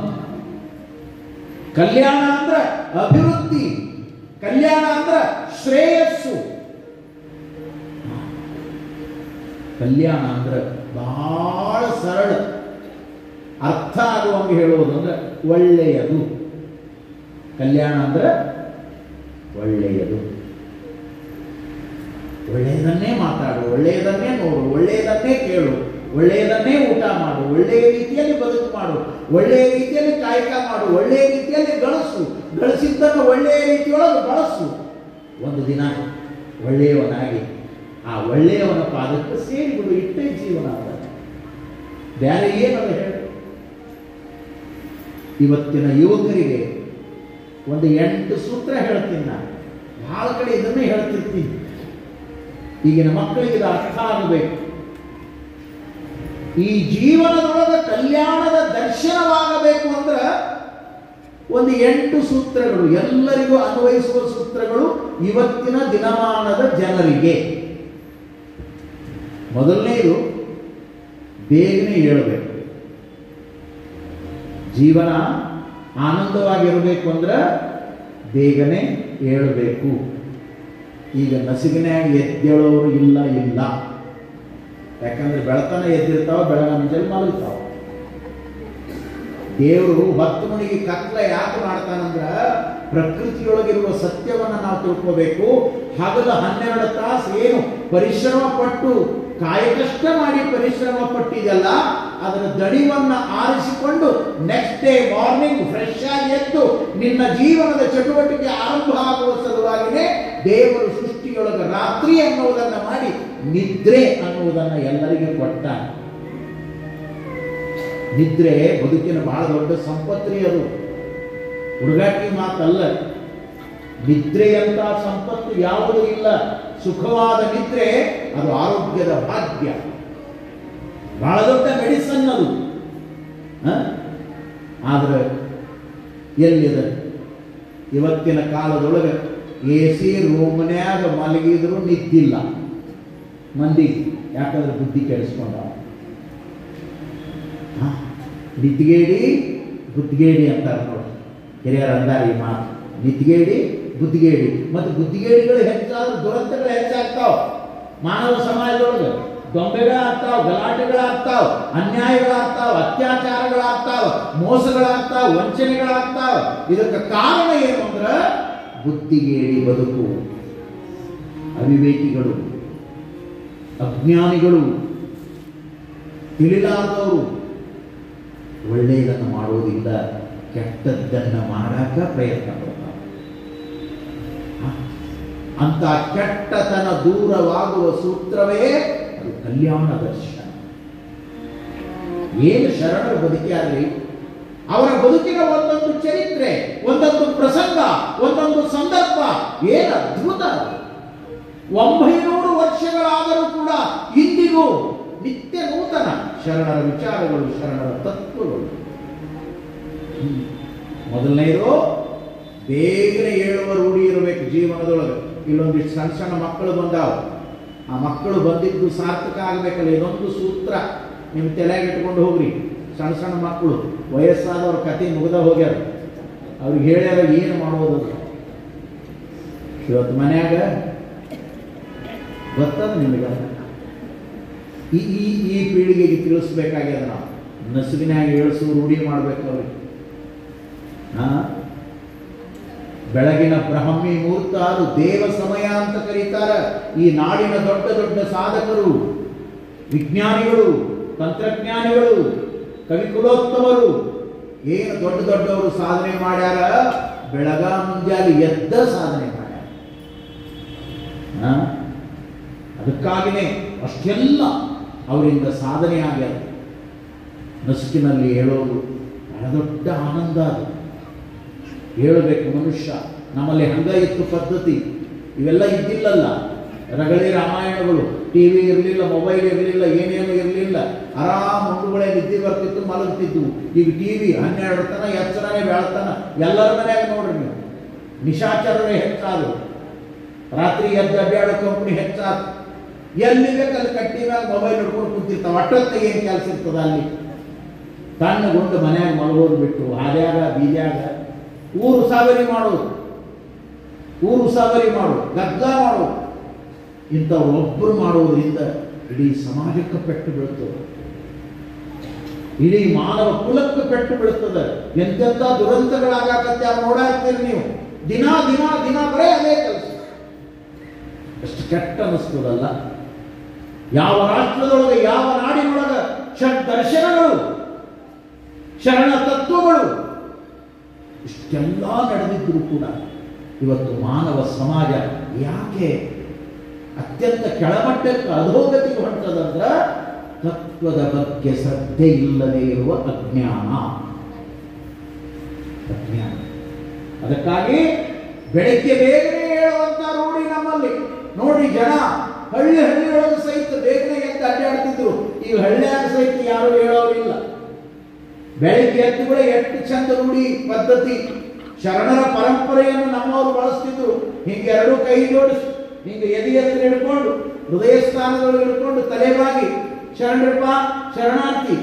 ಕಲ್ಯಾಣ ಅಂದ್ರ ಅಭಿವೃದ್ಧಿ. ಕಲ್ಯಾಣ ಅಂದ್ರ ಶ್ರೇಯಸ್ಸು. ಕಲ್ಯಾಣ ಅಂದ್ರೆ ಬಹಳ ಸರಳ, ಅರ್ಥ ಆಗುವಂಗೆ ಹೇಳುವುದು ಅಂದ್ರೆ ಒಳ್ಳೆಯದು. ಕಲ್ಯಾಣ ಅಂದ್ರೆ ಒಳ್ಳೆಯದು. ಒಳ್ಳೆಯದನ್ನೇ ಮಾತಾಡು, ಒಳ್ಳೆಯದನ್ನೇ ನೋಡು, ಒಳ್ಳೆಯದನ್ನೇ ಕೇಳು, ಒಳ್ಳೆಯದನ್ನೇ ಊಟ ಮಾಡು, ಒಳ್ಳೆಯ ರೀತಿಯಲ್ಲಿ ಬದುಕು ಮಾಡು, ಒಳ್ಳೆಯ ರೀತಿಯಲ್ಲಿ ಕಾಯಕ ಮಾಡು, ಒಳ್ಳೆಯ ರೀತಿಯಲ್ಲಿ ಗಳಿಸು, ಗಳಿಸಿದ್ದನ್ನು ಒಳ್ಳೆಯ ರೀತಿಯೊಳಗೆ ಬಳಸು. ಒಂದು ದಿನ ಒಳ್ಳೆಯವನಾಗಿ ಆ ಒಳ್ಳೆಯವನ ಪಾದಕ್ಕೆ ಸೇರಿಬಿಡು. ಇಟ್ಟೇ ಜೀವನ ಅದ, ಬೇರೆ ಏನದ ಹೇಳು. ಇವತ್ತಿನ ಯುವಕರಿಗೆ ಒಂದು 8 ಸೂತ್ರ ಹೇಳ್ತೀನಿ ನಾನು. ಬಹಳ ಕಡೆ ಇದನ್ನೇ ಹೇಳ್ತಿರ್ತೀನಿ. ಈಗಿನ ಮಕ್ಕಳಿಗೆ ಇದು ಅರ್ಥ ಆಗಬೇಕು. ಈ ಜೀವನದೊಳಗೆ ಕಲ್ಯಾಣದ ದರ್ಶನವಾಗಬೇಕು ಅಂದ್ರೆ ಒಂದು 8 ಸೂತ್ರಗಳು, ಎಲ್ಲರಿಗೂ ಅನ್ವಯಿಸುವ ಸೂತ್ರಗಳು ಇವತ್ತಿನ ದಿನಮಾನದ ಜನರಿಗೆ. ಮೊದಲನೇದು, ಬೇಗನೆ ಏಳಬೇಕು. ಜೀವನ ಆನಂದವಾಗಿರಬೇಕು ಅಂದ್ರೆ ಬೇಗನೆ ಏಳಬೇಕು. ಈಗ ನಸಿಗಿನಾಗ ಎದ್ದೇಳೋರು ಇಲ್ಲ. ಯಾಕಂದ್ರೆ ಬೆಳತನ ಎದ್ದಿರ್ತಾವ, ಬೆಳಗಂಜಲ್ಲಿ ಮಲಗ್ತಾವ. ದೇವರು 10 ಮಣಿಗೆ ಕತ್ಲ ಯಾಕೆ ಮಾಡ್ತಾನಂದ್ರ ಪ್ರಕೃತಿಯೊಳಗಿರುವ ಸತ್ಯವನ್ನ ನಾವು ತಿಳ್ಕೋಬೇಕು. ಹಗಲ 12 ತಾಸು ಏನು ಪರಿಶ್ರಮ ಪಟ್ಟು ಕಾಯಕಷ್ಟ ಮಾಡಿ ಪರಿಶ್ರಮ ಪಟ್ಟಿದೆಲ್ಲ, ಅದರ ದಣಿವನ್ನ ಆರಿಸಿಕೊಂಡು ನೆಕ್ಸ್ಟ್ ಡೇ ಮಾರ್ನಿಂಗ್ ಫ್ರೆಶ್ ಆಗಿ ಎದ್ದು ನಿನ್ನ ಜೀವನದ ಚಟುವಟಿಕೆ ಆರಂಭ ಆಗುವ ಸಲುವಾಗಿನೇ ದೇವರು ಸೃಷ್ಟಿಯೊಳಗೆ ರಾತ್ರಿ ಅನ್ನುವುದನ್ನು ಮಾಡಿ ನಿದ್ರೆ ಅನ್ನುವುದನ್ನು ಎಲ್ಲರಿಗೂ ಕೊಟ್ಟ. ನಿದ್ರೆ ಬದುಕಿನ ಬಹಳ ದೊಡ್ಡ ಸಂಪತ್ರಿ. ಅದು ಹುಡುಗಾಟಿ ಮಾತಲ್ಲ. ನಿದ್ರೆಯಂತ ಸಂಪತ್ತು ಯಾವುದೂ ಇಲ್ಲ. ಸುಖವಾದ ನಿದ್ರೆ ಅದು ಆರೋಗ್ಯದ ಭಾಗ್ಯ, ಬಹಳ ದೊಡ್ಡ ಮೆಡಿಸನ್ ಅದು. ಆದ್ರೆ ಎಲ್ಲಿದೆ ಇವತ್ತಿನ ಕಾಲದೊಳಗೆ AC ರೂಮ್ನ್ಯಾಗ ಮಲಗಿದ್ರು ನಿದ್ದಿಲ್ಲ ಮಂದಿ. ಯಾಕಂದ್ರೆ ಬುದ್ಧಿ ಕೆಡಿಸ್ಕೊಂಡ. ನಿದ್ಗೇಡಿ ಬುದ್ಧಿಗೇಡಿ ಅಂತಾರೆ ನೋಡಿ, ಹಿರಿಯರು ಅಂದಾರ ಈ ಮಾತು. ನಿದ್ಗೇಡಿ ಬುದ್ಧಿಗೇಡಿ. ಮತ್ತು ಬುದ್ಧಿಗೇಡಿಗಳು ಹೆಚ್ಚಾದ್ರೆ ದುರಂತಗಳು ಹೆಚ್ಚಾಗ್ತಾವ. ಮಾನವ ಸಮಾಜದೊಳಗೆ ದೊಂಬೆಗಳಾಗ್ತಾವ, ಗಲಾಟೆಗಳಾಗ್ತಾವ, ಅನ್ಯಾಯಗಳಾಗ್ತಾವ, ಅತ್ಯಾಚಾರಗಳಾಗ್ತಾವ, ಮೋಸಗಳಾಗ್ತಾವ, ವಂಚನೆಗಳಾಗ್ತಾವ. ಇದಕ್ಕೆ ಕಾರಣ ಏನು ಅಂದ್ರೆ ಬುದ್ಧಿಗೇಡಿ ಬದುಕು. ಅವಿವೇಕಿಗಳು, ಅಜ್ಞಾನಿಗಳು, ತಿಳಿಲಾದವರು ಒಳ್ಳೆಯದನ್ನು ಮಾಡೋದಿಲ್ಲ, ಕೆಟ್ಟದ್ದನ್ನು ಮಾಡಾಕ ಪ್ರಯತ್ನ ಪಡ್ತಾರೆ. ಅಂತ ಕೆಟ್ಟತನ ದೂರವಾಗುವ ಸೂತ್ರವೇ ಅದು ಕಲ್ಯಾಣ ದರ್ಶನ. ಏನು ಶರಣರು ಬದುಕಿಯಾದ್ರಿ, ಅವರ ಬದುಕಿನ ಒಂದೊಂದು ಚರಿತ್ರೆ, ಒಂದೊಂದು ಪ್ರಸಂಗ, ಒಂದೊಂದು ಸಂದರ್ಭ ಏನು ಅದ್ಭುತ. 900 ವರ್ಷಗಳಾದರೂ ಕೂಡ ಇಂದಿಗೂ ನಿತ್ಯ ನೂತನ ಶರಣರ ವಿಚಾರಗಳು, ಶರಣರ ತತ್ವಗಳು. ಮೊದಲನೇದು ಬೇಗನೆ ಏಳುವ ರೂಢಿ ಇರಬೇಕು ಜೀವನದೊಳಗೆ. ಇಲ್ಲೊಂದಿಷ್ಟು ಸಣ್ಣ ಸಣ್ಣ ಮಕ್ಕಳು ಬಂದಾವ. ಆ ಮಕ್ಕಳು ಬಂದಿದ್ದು ಸಾರ್ಥಕ ಆಗಬೇಕಲ್ಲ. ಇದೊಂದು ಸೂತ್ರ ನಿಮ್ಮ ತಲೆಗೆ ಇಟ್ಕೊಂಡು ಹೋಗ್ರಿ. ಸಣ್ಣ ಸಣ್ಣ ಮಕ್ಕಳು, ವಯಸ್ಸಾದವ್ರ ಕತೆ ಮುಗ್ದ ಹೋಗ್ಯಾರ, ಅವ್ರಿಗೆ ಹೇಳ್ಯಾರ ಏನು ಮಾಡೋದು. ಇವತ್ತು ಮನ್ಯಾಗ ಗೊತ್ತದ ನಿಮಗೆ. ಈ ಪೀಳಿಗೆಗೆ ತಿಳಿಸ್ಬೇಕಾಗ್ಯದ. ನಾವು ನಸುಗಿನಾಗ ಏಳಿಸು ರೂಢಿ ಮಾಡ್ಬೇಕು ಅವ್ರಿಗೆ. ಬೆಳಗಿನ ಬ್ರಾಹ್ಮಿ ಮುಹೂರ್ತ ಅದು ದೇವ ಸಮಯ ಅಂತ ಕರೀತಾರೆ. ಈ ನಾಡಿನ ದೊಡ್ಡ ದೊಡ್ಡ ಸಾಧಕರು, ವಿಜ್ಞಾನಿಗಳು, ತಂತ್ರಜ್ಞಾನಿಗಳು, ಕವಿಕುಲೋತ್ತಮರು ಏನು ದೊಡ್ಡ ದೊಡ್ಡವರು ಸಾಧನೆ ಮಾಡ್ಯಾರ, ಬೆಳಗ ಮುಂಜಾನೆ ಎದ್ದ ಸಾಧನೆ ಮಾಡ್ಯಾರ. ಅದಕ್ಕಾಗಿನೇ ಅಷ್ಟೆಲ್ಲ ಅವರಿಂದ ಸಾಧನೆ ಆಗ್ಯಾರ. ನಸುಕಿನಲ್ಲಿ ಹೇಳೋದು ಬಹಳ ದೊಡ್ಡ ಆನಂದ. ಅದು ಹೇಳಬೇಕು ಮನುಷ್ಯ. ನಮ್ಮಲ್ಲಿ ಹಂಗ ಇತ್ತು ಪದ್ಧತಿ, ಇವೆಲ್ಲ ಇದ್ದಿಲ್ಲಲ್ಲ. ರಗಳೆ ರಾಮಾಯಣಗಳು, ಟಿವಿ ಇರಲಿಲ್ಲ, ಮೊಬೈಲ್ ಇರಲಿಲ್ಲ, ಏನೇನು ಇರಲಿಲ್ಲ. ಆರಾಮ್ ಮುಂಡುಗಳೇ ನಿದ್ದೆ ಬರ್ತಿತ್ತು, ಮಲಗ್ತಿದ್ವು. ಈಗ ಟಿವಿ 12 ತನ ಎಚ್ಚರನೇ ಬೆಳತನ ಎಲ್ಲರ ಮನೆಯಾಗ ನೋಡ್ರಿ ನೀವು. ನಿಶಾಚರರೇ ಹೆಚ್ಚಾದ್ರು, ರಾತ್ರಿ ಎದ್ದು ಅಡ್ಡಾಡೋ ಕಂಪನಿ ಹೆಚ್ಚಾದ್ರು. ಎಲ್ಲಿ ಬೇಕಲ್ಲಿ ಕಟ್ಟಿ ಮ್ಯಾಗ ಮೊಬೈಲ್ ಹಿಡ್ಕೊಂಡು ಕೂತಿರ್ತಾವ. ಅಟ್ಟೊತ್ತಿಗೆ ಏನು ಕೆಲಸ ಇರ್ತದ ಅಲ್ಲಿ? ತಣ್ಣಗೊಂಡು ಮನ್ಯಾಗ ಮಲಗೋದು ಬಿಟ್ಟು ಹಾದ್ಯಾಗ ಬೀದ್ಯಾಗ ಊರು ಸಾವರಿ ಮಾಡೋದು, ಗದ್ದ ಮಾಡೋದು. ಇಂಥವ್ರು ಒಬ್ಬರು ಮಾಡೋದ್ರಿಂದ ಇಡೀ ಸಮಾಜಕ್ಕೆ ಪೆಟ್ಟು ಬೀಳ್ತದೆ, ಇಡೀ ಮಾನವ ಕುಲಕ್ಕೆ ಪೆಟ್ಟು ಬೀಳ್ತದೆ. ಎಂತೆಂಥ ದುರಂತಗಳಾಗತ್ತೆ ಅವ್ರು ನೋಡಾಕ್ತೀರಿ ನೀವು. ದಿನ ದಿನ ದಿನ ಬರೇ ಅದೇ ಕೆಲಸ. ಎಷ್ಟು ಕೆಟ್ಟ ಅನಿಸ್ತದಲ್ಲ. ಯಾವ ರಾಷ್ಟ್ರದೊಳಗೆ, ಯಾವ ನಾಡಿನೊಳಗೆ ಷಡ್ ದರ್ಶನಗಳು, ಶರಣ ತತ್ವಗಳು ಇಷ್ಟೆಲ್ಲ ನಡೆದಿದ್ದರೂ ಕೂಡ ಇವತ್ತು ಮಾನವ ಸಮಾಜ ಯಾಕೆ ಅತ್ಯಂತ ಕೆಳಮಟ್ಟಕ್ಕೆ ಅಧೋಗತಿಗೆ ಹೊಂಟದಂದ್ರೆ ತತ್ವದ ಬಗ್ಗೆ ಶ್ರದ್ಧೆ ಇಲ್ಲದೆ ಇರುವ ಅಜ್ಞಾನ. ಅದಕ್ಕಾಗಿ ಬೆಳಗ್ಗೆ ಬೇಗನೆ ಹೇಳುವಂತ ರೂಢಿ ನಮ್ಮಲ್ಲಿ. ನೋಡ್ರಿ, ಜನ ಹಳ್ಳಿಯೊಳಗೆ ಸಹಿತ ಬೇಗನೆ ಎದ್ದು ಅಡ್ಡಾಡ್ತಿದ್ರು. ಈಗ ಹಳ್ಳಿಯಾಗ ಸಹಿತ ಯಾರು ಹೇಳೋರಿಲ್ಲ. ಬೆಳಿಗ್ಗೆ ಎದ್ದು ಕೂಡ ಎಷ್ಟು ಚಂದ ರೂಢಿ ಪದ್ಧತಿ, ಶರಣರ ಪರಂಪರೆಯನ್ನು ನಮ್ಮವರು ಬಳಸ್ತಿದ್ರು. ಹಿಂಗೆ ಎರಡೂ ಕೈ ಜೋಡಿಸಿ, ಹಿಂಗೆ ಎದೆ ಎತ್ತರ ಹಿಡ್ಕೊಂಡು, ಹೃದಯ ಸ್ಥಾನದೊಳಗೆ ಹಿಡ್ಕೊಂಡು ತಲೆಬಾಗಿ, ಶರಣರಪ್ಪ, ಶರಣಾರ್ಥಿ,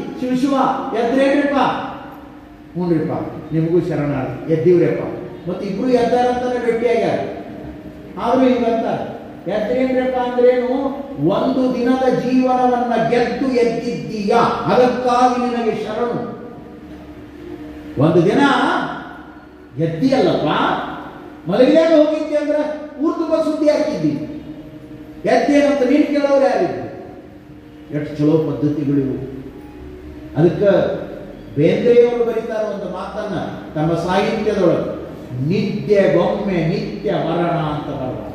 ಶಿವ ಎದ್ರೇನ್ರಿಪ್ಪ, ಹ್ಞೂನ್ರಿಪ್ಪ ನಿಮಗೂ ಶರಣಾರ್ಥಿ, ಎದ್ದೀವ್ರಪ್ಪ. ಮತ್ತೆ ಇಬ್ರು ಎದ್ದಾರಂತಾನೆ ಭೇಟಿಯಾಗ್ಯಾರ. ಆದ್ರೂ ಹಿಂಗಂತ ಎದ್ರೇನ್ರಪ್ಪ ಅಂದ್ರೇನು? ಒಂದು ದಿನದ ಜೀವನವನ್ನ ಗೆದ್ದು ಎದ್ದಿದ್ದೀಯಾ, ಅದಕ್ಕಾಗಿ ನಿನಗೆ ಶರಣು. ಒಂದು ದಿನ ಎದ್ದಿಯಲ್ಲಪ್ಪ, ಮಲಗಿದಾಗ ಹೋಗಿದ್ದೆ ಅಂದ್ರೆ ಊರು ತುಂಬ ಸುದ್ದಿ ಹಾಕಿದ್ದಿ. ಎದ್ದೇನಂತ ನೀನು ಕೇಳೋರು ಯಾರಿದ್ರು? ಎಷ್ಟು ಚಲೋ ಪದ್ಧತಿಗಳಿವು. ಅದಕ್ಕೆ ಬೇಂದ್ರೆಯವರು ಬರೀತಾರೆ ಒಂದು ಮಾತನ್ನ ತಮ್ಮ ಸಾಹಿತ್ಯದೊಳಗೆ, ನಿತ್ಯಗೊಮ್ಮೆ ನಿತ್ಯ ಮರಣ ಅಂತ ಬರೆದ.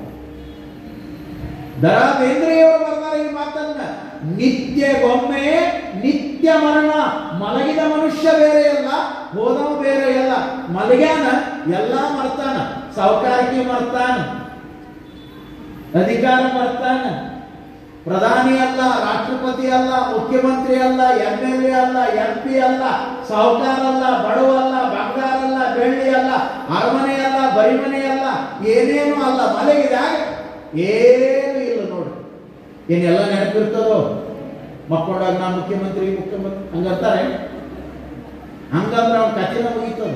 ದರಾ ಬೇಂದ್ರೆಯವರು ಬರ್ತಾರೆ ಈ ಮಾತನ್ನ. ನಿತ್ಯಗೊಮ್ಮೆ ನಿತ್ಯ ಮರಣ. ಮಲಗಿದ ಮನುಷ್ಯ ಬೇರೆ ಅಲ್ಲ, ಹೋದವ ಬೇರೆ ಅಲ್ಲ. ಮಲಗ್ಯಾನ ಎಲ್ಲ ಮರ್ತಾನ. ಸಾಹುಕಾರಿಕೆ ಮರ್ತಾನ, ಅಧಿಕಾರ ಮರ್ತಾನ. ಪ್ರಧಾನಿ ಅಲ್ಲ, ರಾಷ್ಟ್ರಪತಿ ಅಲ್ಲ, ಮುಖ್ಯಮಂತ್ರಿ ಅಲ್ಲ, MLA ಅಲ್ಲ, MP ಅಲ್ಲ, ಸಾಹುಕಾರ ಅಲ್ಲ, ಬಡವ ಅಲ್ಲ, ಬಂಗಾರ ಅಲ್ಲ, ಬೆಳ್ಳಿ ಅಲ್ಲ, ಅರಮನೆ ಅಲ್ಲ, ಬರಿಮನೆ ಅಲ್ಲ, ಏನೇನು ಅಲ್ಲ. ಮಲಗಿದಾಗ ಏನು ಇಲ್ಲ ನೋಡ್ರಿ. ಏನೆಲ್ಲ ನೆನಪಿರ್ತದೋ? ಮಕ್ಕಳಾಗ ನಾ ಮುಖ್ಯಮಂತ್ರಿ ಹಂಗಂತಾರೆ. ಹಂಗಂದ್ರೆ ಅವ್ನ ಕಥೆನ ಮುಗೀತದ.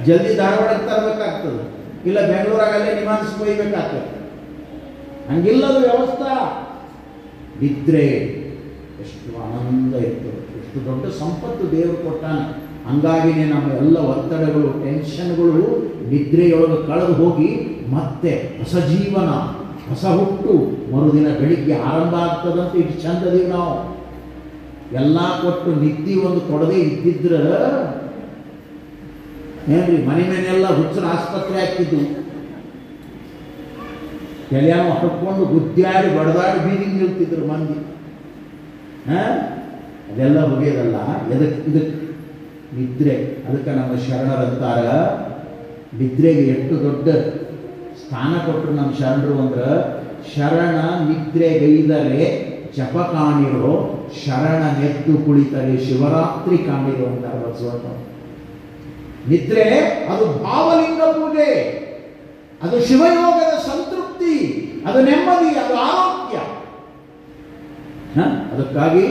ಜಲ್ದಿ ಧಾರವಾಡಕ್ಕೆ ತರಬೇಕಾಗ್ತದೆ, ಇಲ್ಲ ಬೆಂಗಳೂರಾಗಲ್ಲೇ ನಿಮಾನ್ಸ್ ಕೊಯ್ಬೇಕಾಗ್ತದೆ. ಹಂಗಿಲ್ಲದು ವ್ಯವಸ್ಥೆ. ನಿದ್ರೆ ಎಷ್ಟು ಆನಂದ ಇರ್ತದೆ, ಎಷ್ಟು ದೊಡ್ಡ ಸಂಪತ್ತು ದೇವರು ಕೊಟ್ಟಾನ. ಹಂಗಾಗಿನೇ ನಮ್ಮ ಎಲ್ಲ ಒತ್ತಡಗಳು, ಟೆನ್ಷನ್ಗಳು ನಿದ್ರೆಯೊಳಗೆ ಕಳೆದು ಹೋಗಿ ಮತ್ತೆ ಹೊಸ ಜೀವನ, ಹೊಸ ಹುಟ್ಟು ಮರುದಿನ ಬೆಳಿಗ್ಗೆ ಆರಂಭ ಆಗ್ತದಂತ ಇಷ್ಟು ಚಂದದೀವಿ ನಾವು. ಎಲ್ಲ ಕೊಟ್ಟು ನಿದ್ದೆ ಒಂದು ಕೊಡದೆ ಇದ್ದಿದ್ರ ಏನ್ರಿ, ಮನೆಯೆಲ್ಲ ಹುಚ್ಚರ ಆಸ್ಪತ್ರೆ ಹಾಕಿದ್ದು. ಎಲ್ಯಾವ ಹೊಡ್ಕೊಂಡು ಗುದ್ದಾಡಿ ಬಡದಾಡಿ ಬೀದಿಗೆ ನಿಲ್ತಿದ್ರು ಮಂದಿ. ಅದೆಲ್ಲ ಮುಗಿಯೋದಲ್ಲ. ಇದಕ್ಕೆ ನಿದ್ರೆ. ಅದಕ್ಕೆ ನಮ್ಮ ಶರಣರಂತಾರ, ನಿದ್ರೆಗೆ ಎಷ್ಟು ದೊಡ್ಡ ಸ್ಥಾನ ಕೊಟ್ಟರು ನಮ್ಮ ಶರಣರು ಅಂದ್ರೆ, ಶರಣ ನಿದ್ರೆಗೈದರೆ ಜಪ ಕಾಣಿರೋ, ಶರಣ ನೆದ್ದು ಕುಳಿತರೆ ಶಿವರಾತ್ರಿ ಕಾಣಿರೋ ಅಂತಾರೆ ಬಸವಣ್ಣ. ನಿದ್ರೆ ಅದು ಭಾವಲಿಂಗ ಪೂಜೆ, ಅದು ಶಿವಯೋಗದ ಸಂತೃಪ್ತಿ, ಅದು ನೆಮ್ಮದಿ, ಅದು ಆರೋಗ್ಯ. ಅದಕ್ಕಾಗಿ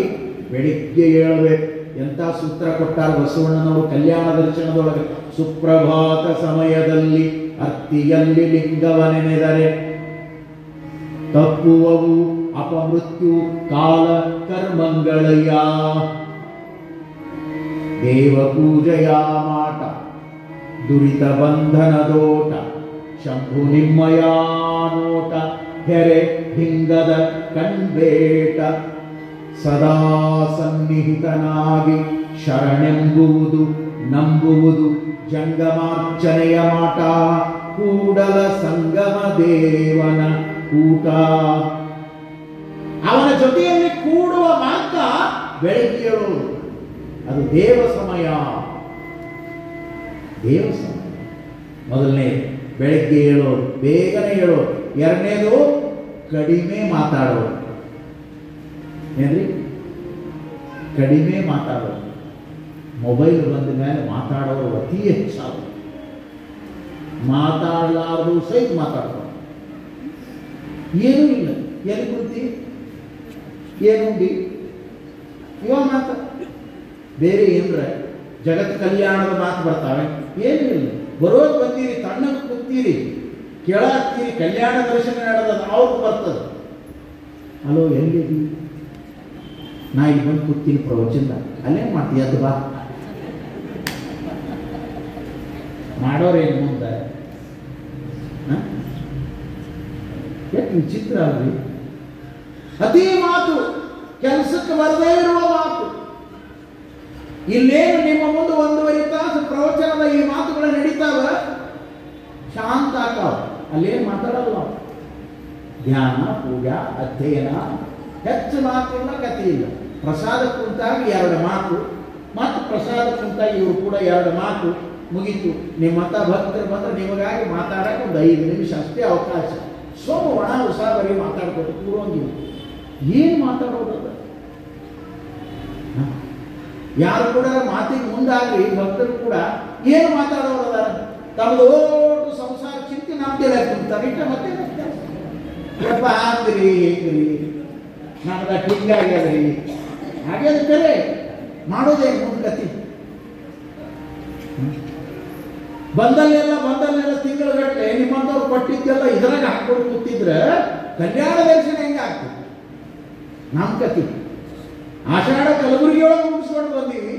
ಬೆಳಿಗ್ಗೆ ಏಳಬೇಕು. ಎಂಥ ಸೂತ್ರ ಕೊಟ್ಟಾರ ಬಸವಣ್ಣನವರು ಕಲ್ಯಾಣ ದರ್ಶನದೊಳಗೆ. ಸುಪ್ರಭಾತ ಸಮಯದಲ್ಲಿ ಅರ್ತಿಯಲ್ಲಿ ಲಿಂಗವ ನೆನೆದರೆ ತಪ್ಪುವವು ಅಪಮೃತ್ಯು ಕಾಲ ಕರ್ಮಂಗಳಯ್ಯ. ದೇವ ಪೂಜೆಯ ಮಾಟ ದುರಿತ ಬಂಧನದೋಟ ಶಂಭು ನಿಮ್ಮಯ ನೋಟ ಹೆರೆ ಹಿಂಗದ ಕಣ್ಬೇಟ ಸದಾ ಸನ್ನಿಹಿತನಾಗಿ ಶರಣೆಂಬುವುದು ನಂಬುವುದು ಜಂಗಮಾರ್ಚನೆಯ ಮಾಟ ಕೂಡಲ ಸಂಗಮ ದೇವನ ಕೂಟ. ಅವನ ಜೊತೆಯಲ್ಲಿ ಕೂಡುವ ಮಾರ್ಗ ಬೆಳಗ್ಗೆ ಹೇಳೋದು, ಅದು ದೇವ ಸಮಯ. ದೇವ ಸಮಯ ಮೊದಲನೇ ಬೆಳಗ್ಗೆ ಹೇಳೋದು, ಬೇಗನೆ ಹೇಳೋದು. ಎರಡನೇದು ಕಡಿಮೆ ಮಾತಾಡೋದು. ಏನ್ರಿ? ಕಡಿಮೆ ಮಾತಾಡೋದು. ಮೊಬೈಲ್ ಬಂದ ಮೇಲೆ ಮಾತಾಡೋರು ಅತಿ ಹೆಚ್ಚಾಗ, ಮಾತಾಡಲಾರ್ದು ಸಹಿತ ಮಾತಾಡ್ತಾರೆ. ಏನೂ ಇಲ್ಲ, ಎಲ್ಲಿ ಕುಂತಿ, ಏನುಂಡಿ, ಇವಾಗ ಮಾತ ಬೇರೆ ಏನ್ರ ಜಗತ್ ಕಲ್ಯಾಣದ ಮಾತು ಬರ್ತಾವೆ. ಏನೂ ಇಲ್ಲ, ಬರೋದು ಬಂದೀರಿ, ತಣ್ಣಗೆ ಕೂತೀರಿ, ಕೇಳಾಕ್ತೀರಿ, ಕಲ್ಯಾಣ ದರ್ಶನ ನಡೆದ ಅವ್ರಿಗೆ ಬರ್ತದೆ. ಅಲೋ ಎಲ್ಲಿದ್ದೀವಿ, ನಾ ಇಲ್ಲಿ ಬಂದು ಕೂತೀನಿ ಪ್ರವಚನ, ಅಲ್ಲೇನು ಮಾಡ್ತೀಯ ಅದು ಬಾ ಮಾಡೋರೇನು ಮುಂದೆ. ಎಷ್ಟು ವಿಚಿತ್ರ ಅಲ್ರಿ? ಅತಿ ಮಾತು, ಕೆಲಸಕ್ಕೆ ಬರದೇ ಇರುವ ಮಾತು. ಇಲ್ಲೇನು ನಿಮ್ಮ ಮುಂದೆ 1.5 ತಾಸು ಪ್ರವಚನದ ಈ ಮಾತುಗಳು ನಡೀತಾವ, ಶಾಂತ ಆಕಾವ. ಅಲ್ಲೇನು ಮಾತಾಡಲ್ಲ. ಧ್ಯಾನ, ಪೂಜಾ, ಅಧ್ಯಯನ, ಹೆಚ್ಚು ಮಾತಿಲ್ಲ, ಕಥೆ ಇಲ್ಲ. ಪ್ರಸಾದ ಕುಂತಾಗಿ 2 ಮಾತು, ಮತ್ತು ಪ್ರಸಾದ ಕುಂತಾಗಿ ಇವರು ಕೂಡ 2 ಮಾತು ಮುಗೀತು. ನಿಮ್ಮಂತ ಭಕ್ತರು ಬಂದ್ರೆ ನಿಮಗಾಗಿ ಮಾತಾಡಕ್ಕೆ ಒಂದು 5 ನಿಮಿಷ ಅಷ್ಟೇ ಅವಕಾಶ. ಒಣ ಉಸಾಬರಿ ಮಾತಾಡ್ಕೊಂಡು ಕೂರೋಂಗಿಲ್ಲ. ಏನು ಮಾತಾಡೋದು? ಯಾರು ಕೂಡ ಮಾತಿಗೆ ಮುಂದಾಗ್ಲಿ, ಭಕ್ತರು ಕೂಡ ಏನು ಮಾತಾಡೋದ ತಮ್ಮದು ಓಟು ಸಂಸಾರ ಚಿಂತೆ ನಮ್ದೆಲ್ಲ ಕುಂತಾರೆ. ಇಟ್ಟ ಮತ್ತೆ ಯಪ್ಪ ಹಾಕ್ರಿ ಹೇಗ್ರಿ, ನಮ್ದು ಹಿಂಗಾಗ್ಯದ್ರಿ, ಹಾಗೆ ಬೇರೆ ಮಾಡೋದೇ ಮುಂದಗತಿ. ಬಂದಲ್ಲೆಲ್ಲ ತಿಂಗಳಗಟ್ಟಲೆ ನಿಮ್ಮಂತವ್ರು ಕೊಟ್ಟಿದ್ದೆಲ್ಲ ಇದ್ರಾಗ ಹಾಕೊಂಡು ಕೂತಿದ್ರೆ ಕಲ್ಯಾಣ ದರ್ಶನ ಹೆಂಗ ಆಗ್ತದೆ? ನಮ್ಮ ಕತಿ ಆಷಾಢ ಕಲಬುರಗಿ ಒಳಗೆ ಮುಗಿಸ್ಕೊಂಡು ಬಂದೀವಿ,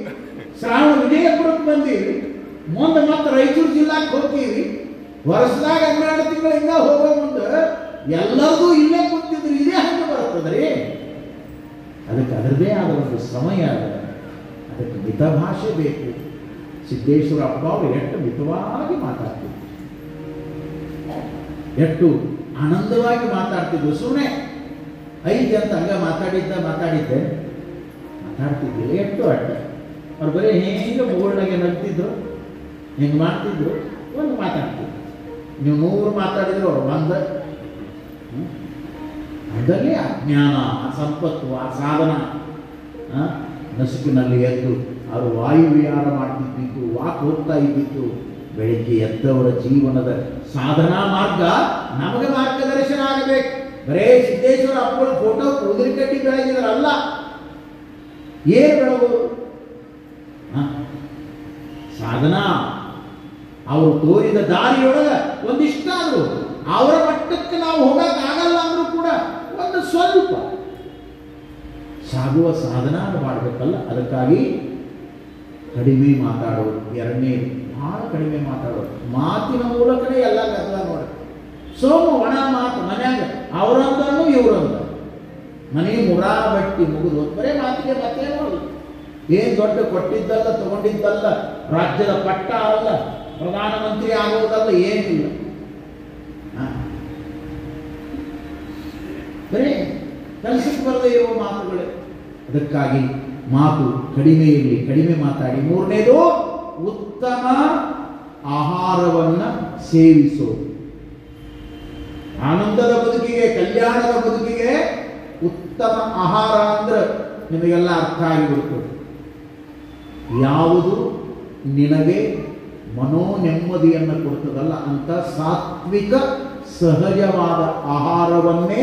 ಶ್ರಾವಣ ವಿಜಯಪುರಕ್ಕೆ ಬಂದೀವಿ, ಮುಂದೆ ಮತ್ತೆ ರಾಯಚೂರು ಜಿಲ್ಲಾಕ್ಕೆ ಹೋಗ್ತೀವಿ. ವರ್ಷದಾಗ 12 ತಿಂಗಳು ಹಿಂಗ ಹೋಗೋ ಮುಂದೆ ಎಲ್ಲರಿಗೂ ಇಲ್ಲೇ ಕೂತಿದ್ರು, ಇದೇ ಹಂಗೆ ಬರ್ತದ್ರಿ. ಅದಕ್ಕೆ ಅದರದೇ ಆದ ಒಂದು ಸಮಯ ಅದ, ಅದಕ್ಕೆ ಮಿತಭಾಷೆ ಬೇಕು. ಸಿದ್ದೇಶ್ವರ ಅಪ್ಪ ಅವರು ಎಷ್ಟು ಮಿತವಾಗಿ ಮಾತಾಡ್ತಿದ್ರು, ಎಷ್ಟು ಆನಂದವಾಗಿ ಮಾತಾಡ್ತಿದ್ರು. ಸುಮ್ಮನೆ 5 ಅಂತ ಹಂಗ ಮಾತಾಡಿದ್ದೆ ಮಾತಾಡ್ತಿದ್ರು. ಎಷ್ಟು ಅಡ್ಡ ಅವ್ರು ಬರೀ ಹೆಂಗೆ ಮುಗುಳ್ನಾಗೆ ನಗ್ತಿದ್ರು, ಹೆಂಗೆ ಮಾಡ್ತಿದ್ರು, ಒಂದು ಮಾತಾಡ್ತಿದ್ರು. ನೀವು 100 ಮಾತಾಡಿದ್ರು ಅವ್ರು ಅದರಲ್ಲಿ ಅಜ್ಞಾನ, ಆ ಸಂಪತ್ತು, ಆ ಸಾಧನ ನಸುಕಿನಲ್ಲಿ ಎದ್ದು ಅವರು ವಾಯುವಿಹಾರ ಮಾಡ್ತಿದ್ದಿತ್ತು, ವಾಕ್ ಹೋಗ್ತಾ ಇದ್ದಿತ್ತು. ಬೆಳಿಗ್ಗೆ ಎದ್ದವರ ಜೀವನದ ಸಾಧನಾ ಮಾರ್ಗ ನಮಗೆ ಮಾರ್ಗದರ್ಶನ ಆಗಬೇಕು. ಬರೇ ಸಿದ್ದೇಶ್ವರ ಅಪ್ಪನ ಫೋಟೋ ಉದುರಿ ಕಟ್ಟಿ ಬೆಳಗಿದ್ರಲ್ಲ, ಏನು ಬೆಳಗೋದು? ಸಾಧನಾ ಅವರು ತೋರಿದ ದಾರಿಯೊಳಗೆ ಒಂದಿಷ್ಟಾದ್ರು ಅವರ ಮಟ್ಟಕ್ಕೆ ನಾವು ಹೋಗಕ್ಕಾಗಲ್ಲ ಅಂದ್ರೂ ಕೂಡ ಒಂದು ಸ್ವಲ್ಪ ಸಾಗುವ ಸಾಧನ ಮಾಡಬೇಕಲ್ಲ. ಅದಕ್ಕಾಗಿ ಕಡಿಮೆ ಮಾತಾಡೋದು. ಎರಡನೇ, ಬಹಳ ಕಡಿಮೆ ಮಾತಾಡೋದು. ಮಾತಿನ ಮೂಲಕನೇ ಎಲ್ಲ ಗದ್ದಲ ನೋಡಿ. ಒಣ ಮಾತು ಮನ್ಯಾಗ ಅವರಂದನು ಇವರಂದ ಮನೆ ಮುರಾ ಬಟ್ಟಿ ಮುಗಿದು ಬರೇ ಮಾತಿಗೆ ಮತ್ತೆ ನೋಡಲ್ಲ. ಏನ್ ದೊಡ್ಡ ಕೊಟ್ಟಿದ್ದಲ್ಲ, ತಗೊಂಡಿದ್ದಲ್ಲ, ರಾಜ್ಯದ ಪಟ್ಟ ಅಲ್ಲ, ಪ್ರಧಾನಮಂತ್ರಿ ಆಗೋದಲ್ಲ, ಏನಿಲ್ಲ. ಬರೀ ಕೆಲಸಕ್ಕೆ ಬರದೇ ಇರುವ ಮಾತುಗಳೇ. ಅದಕ್ಕಾಗಿ ಮಾತು ಕಡಿಮೆ ಇರಲಿ, ಕಡಿಮೆ ಮಾತಾಡಿ. 3ನೇದು, ಉತ್ತಮ ಆಹಾರವನ್ನ ಸೇವಿಸೋದು. ಆನಂದದ ಬದುಕಿಗೆ, ಕಲ್ಯಾಣದ ಬದುಕಿಗೆ ಉತ್ತಮ ಆಹಾರ ಅಂದ್ರೆ ನಿಮಗೆಲ್ಲ ಅರ್ಥ ಆಗಿಬಿಡ್ತದೆ. ಯಾವುದು ನಿನಗೆ ಮನೋ ನೆಮ್ಮದಿಯನ್ನು ಕೊಡ್ತದಲ್ಲ ಅಂತ ಸಾತ್ವಿಕ ಸಹಜವಾದ ಆಹಾರವನ್ನೇ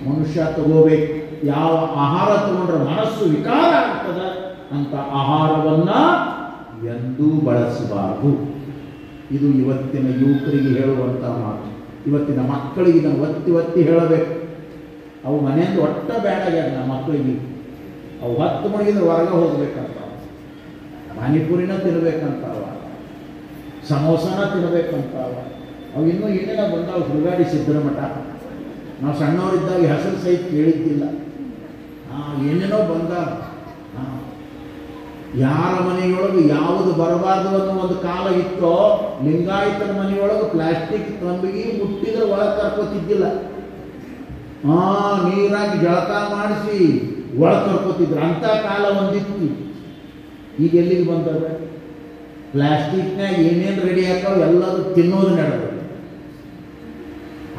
ಮನುಷ್ಯ ತಗೋಬೇಕು. ಯಾವ ಆಹಾರ ತಗೊಂಡ್ರೆ ಮನಸ್ಸು ವಿಕಾರ ಆಗ್ತದ ಅಂತ ಆಹಾರವನ್ನ ಎಂದೂ ಬಳಸಬಾರದು. ಇದು ಇವತ್ತಿನ ಯುವಕರಿಗೆ ಹೇಳುವಂತ ಮಾತು. ಇವತ್ತಿನ ಮಕ್ಕಳಿಗೆ ಇದನ್ನು ಒತ್ತಿ ಹೇಳಬೇಕು. ಅವು ಮನೆಯಿಂದ ಒಟ್ಟ ಬೇಡಾಗ್ಯಾರ ನಮ್ಮ ಮಕ್ಕಳಿಗೆ. ಅವು 10 ಮಣಿಗಿದ್ರೆ ಹೊರಗೆ ಹೋಗ್ಬೇಕಂತ, ಪಾನಿಪುರಿನ ತಿನ್ಬೇಕಂತಾವ, ಸಮೋಸನ ತಿನ್ನಬೇಕಂತ ಅವು ಇನ್ನೂ ಏನೇನ ಬಂದಾವ ಹುಡುಗಾಡಿ ಸಿದ್ದರ ಮಠ. ನಾವು ಸಣ್ಣವರಿದ್ದಾಗ ಹೆಸರು ಸಹಿತ ಕೇಳಿದ್ದಿಲ್ಲ. ಏನೇನೋ ಬಂದಾವ. ಯಾರ ಮನೆಯೊಳಗೆ ಯಾವುದು ಬರಬಾರ್ದು ಅನ್ನೋ ಒಂದು ಕಾಲ ಇತ್ತೋ, ಲಿಂಗಾಯತನ ಮನೆಯೊಳಗೆ ಪ್ಲಾಸ್ಟಿಕ್ ತಂಬಿಗೆ ಮುಟ್ಟಿದ್ರೆ ಒಳಗೆ ಕರ್ಕೋತಿದ್ದಿಲ್ಲ. ನೀರಾಗಿ ಜಳಕ ಮಾಡಿಸಿ ಒಳಗೆ ಕರ್ಕೋತಿದ್ರು. ಅಂಥ ಕಾಲ ಒಂದಿತ್ತು. ಈಗ ಎಲ್ಲಿಗೆ ಬಂದದ? ಪ್ಲಾಸ್ಟಿಕ್ನಾಗ ಏನೇನು ರೆಡಿ ಹಾಕೋ ಎಲ್ಲರೂ ತಿನ್ನೋದು ನಡೆದು.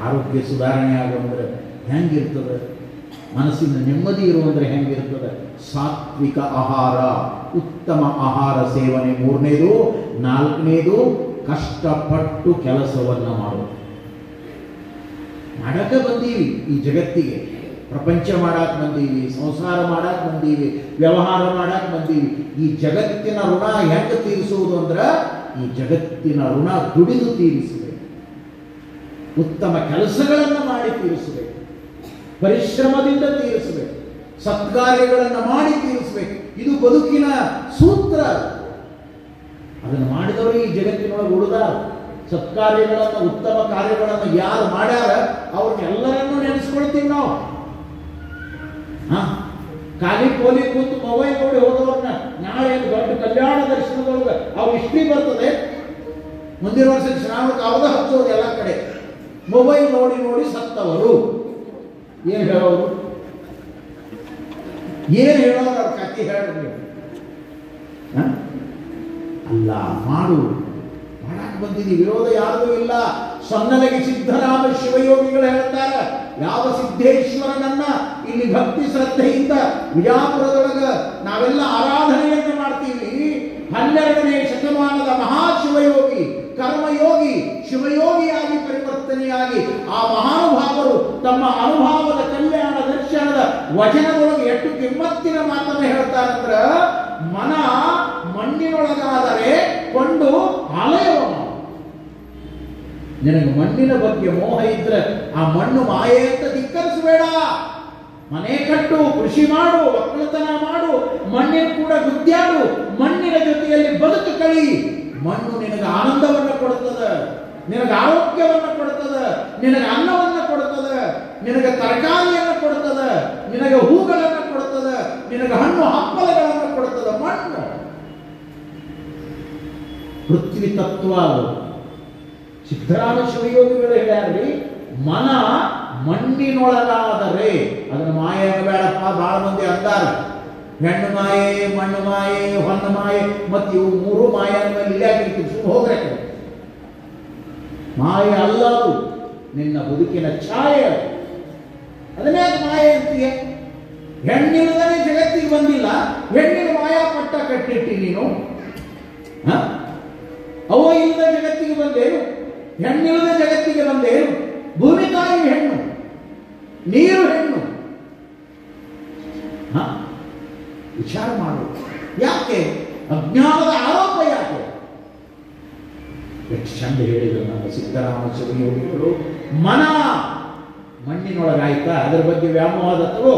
ಆರೋಗ್ಯ ಸುಧಾರಣೆ ಆಗೋಂದ್ರೆ ಹೆಂಗಿರ್ತದೆ? ಮನಸ್ಸಿನ ನೆಮ್ಮದಿ ಇರುವಂದ್ರೆ ಹೆಂಗಿರ್ತದೆ? ಸಾತ್ವಿಕ ಆಹಾರ, ಉತ್ತಮ ಆಹಾರ ಸೇವನೆ 3ನೇದು. 4ನೇದು ಕಷ್ಟಪಟ್ಟು ಕೆಲಸವನ್ನ ಮಾಡೋದು. ಮಾಡಕ್ಕೆ ಬಂದೀವಿ ಈ ಜಗತ್ತಿಗೆ, ಪ್ರಪಂಚ ಮಾಡಕ್ಕೆ ಬಂದೀವಿ, ಸಂಸಾರ ಮಾಡಕ್ಕೆ ಬಂದೀವಿ, ವ್ಯವಹಾರ ಮಾಡಕ್ಕೆ ಬಂದೀವಿ. ಈ ಜಗತ್ತಿನ ಋಣ ಹೆಂಗೆ ತೀರಿಸುವುದು ಅಂದ್ರೆ ಈ ಜಗತ್ತಿನ ಋಣ ದುಡಿದು ತೀರಿಸಬೇಕು. ಉತ್ತಮ ಕೆಲಸಗಳನ್ನು ಮಾಡಿ ತೀರಿಸಬೇಕು, ಪರಿಶ್ರಮದಿಂದ ತೀರಿಸಬೇಕು, ಸತ್ಕಾರ್ಯಗಳನ್ನು ಮಾಡಿ ತೀರಿಸಬೇಕು. ಇದು ಬದುಕಿನ ಸೂತ್ರ. ಅದನ್ನು ಮಾಡಿದವರು ಈ ಜಗತ್ತಿನೊಳಗೆ ಉಳಿದಾರ. ಸತ್ಕಾರ್ಯಗಳನ್ನು, ಉತ್ತಮ ಕಾರ್ಯಗಳನ್ನು ಯಾರು ಮಾಡ್ಯಾರ ಅವ್ರನ್ನೆಲ್ಲರನ್ನೂ ನೆನೆಸ್ಕೊಳ್ತೀವಿ ನಾವು. ಖಾಲಿ ಪೋಲಿ ಕೂತು ಮೊಬೈಲ್ ನೋಡಿ ಹೋದವ್ರನ್ನ ನಾಳೆ ದೊಡ್ಡ ಕಲ್ಯಾಣ ದರ್ಶನದೊಳಗೆ ಅವ್ರು ಹಿಸ್ಟ್ರಿ ಬರ್ತದೆ. ಮುಂದಿನ ವರ್ಷ ಶ್ರಾವಣಕ್ಕೆ ಅವ್ರದ ಹಚ್ಚೋದು ಎಲ್ಲ ಕಡೆ. ಮೊಬೈಲ್ ನೋಡಿ ನೋಡಿ ಸತ್ತವರು ಏನು ಹೇಳೋರು? ಏನು ಹೇಳೋರು? ಅವ್ರ ಕಥೆ ಹೇಳ್ರಿ. ಅಲ್ಲ, ಮಾಡಕ್ಕೆ ಬಂದಿದ್ದೀವಿ. ವಿರೋಧ ಯಾರಿಗೂ ಇಲ್ಲ. ಸೊನ್ನಲಗಿ ಸಿದ್ಧರಾಮ ಶಿವಯೋಗಿಗಳು ಹೇಳ್ತಾರೆ, ಯಾವ ಸಿದ್ದೇಶ್ವರನನ್ನ ಇಲ್ಲಿ ಭಕ್ತಿ ಶ್ರದ್ಧೆಯಿಂದ ವಿಜಾಪುರದೊಳಗ ನಾವೆಲ್ಲ ಆರಾಧನೆಯನ್ನು ಮಾಡ್ತೀವಿ. 12ನೇ ಶತಮಾನದ ಮಹಾಶಿವಯೋಗಿ, ಕರ್ಮಯೋಗಿ, ಶಿವಯೋಗಿಯಾಗಿ ಪರಿವರ್ತನೆಯಾಗಿ ಆ ಮಹಾನುಭಾವರು ತಮ್ಮ ಅನುಭವದ ಕಲ್ಯಾಣ ದರ್ಶನದ ವಚನದೊಳಗೆ ಎಷ್ಟು ಕಿಮ್ಮತ್ತಿನ ಮಾತನ್ನು ಹೇಳ್ತಾರಂದ್ರ, ಮನ ಮಣ್ಣಿನೊಳಗಾದರೆ ಕೊಂಡು ಆಲಯವ ಮಾಡು. ನಿನಗೆ ಮಣ್ಣಿನ ಬಗ್ಗೆ ಮೋಹ ಇದ್ರೆ ಆ ಮಣ್ಣು ಮಾಯೆ ಅಂತ ಧಿಕ್ಕರಿಸಬೇಡ. ಮನೆ ಕಟ್ಟು, ಕೃಷಿ ಮಾಡು, ಒಕ್ಕಲತನ ಮಾಡು, ಮಣ್ಣಿನ ಕೂಡ ಗುದ್ದಾಡು, ಮಣ್ಣಿನ ಜೊತೆಯಲ್ಲಿ ಬದುಕು ಕಳಿ. ಮಣ್ಣು ನಿನಗೆ ಆನಂದವನ್ನು ಕೊಡುತ್ತದೆ, ನಿನಗೆ ಆರೋಗ್ಯವನ್ನು ಕೊಡುತ್ತದೆ, ನಿನಗೆ ಅನ್ನವನ್ನು ಕೊಡುತ್ತದೆ, ನಿನಗೆ ತರಕಾರಿಯನ್ನು ಕೊಡುತ್ತದೆ, ನಿನಗೆ ಹೂಗಳನ್ನು ಕೊಡುತ್ತದೆ, ನಿನಗೆ ಹಣ್ಣು ಹಂಪಲಗಳನ್ನು ಕೊಡುತ್ತದೆ. ಮಣ್ಣು ಪೃಥ್ವಿ ತತ್ವ. ಸಿದ್ಧರಾಮ ಶಿವಯೋಗಿಗಳು ಹೇಳ್ಯಾರ್ರಿ, ಮನ ಮಣ್ಣಿನೊಳಗಾದರೆ ಅದನ್ನು ಮಾಯೆ ಬೇಡಪ್ಪ. ಬಹಳ ಮಂದಿ ಅಂದಾರ, ಹೆಣ್ಣು ಮಾಯೆ, ಮಣ್ಣು ಮಾಯೆ, ಹೊನ್ನ ಮಾಯೆ, ಮತ್ತು ಇವು 3 ಮಾಯ ಮೇಲೆ ಇಲ್ಲಾಗಿರ್ತೀವಿ. ಸುಮ್ಮನೆ ಹೋಗ್ರೆ. ಮಾಯೆ ಅಲ್ಲ, ಅದು ನಿನ್ನ ಬದುಕಿನ ಛಾಯೆ. ಅದನ್ನೇ ಮಾಯೆ ಅಂತೀಯ. ಹೆಣ್ಣಿಲ್ಲದೇ ಜಗತ್ತಿಗೆ ಬಂದಿಲ್ಲ, ಹೆಣ್ಣಿನ ಮಾಯಾ ಪಟ್ಟ ಕಟ್ಟಿಟ್ಟಿ ನೀನು. ಅವ ಇಲ್ಲದ ಜಗತ್ತಿಗೆ ಬಂದೇನು? ಹೆಣ್ಣಿಲ್ಲದ ಜಗತ್ತಿಗೆ ಬಂದೇನು? ಭೂಮಿ ತಾಯಿ ಹೆಣ್ಣು, ನೀರು ಹೆಣ್ಣು. ವಿಚಾರ ಮಾಡು. ಯಾಕೆ ಅಜ್ಞಾನದ ಆರೋಪ? ಯಾಕೆ? ಎಷ್ಟು ಚಂದ ಹೇಳಿದರು ನಮ್ಮ ಸಿದ್ದರಾಮ ಶಿವಯೋಗಿಗಳು. ಮನ ಮಣ್ಣಿನೊಳಗಾಯ್ತಾ, ಅದರ ಬಗ್ಗೆ ವ್ಯಾಮೋಹದ ತಗೋ.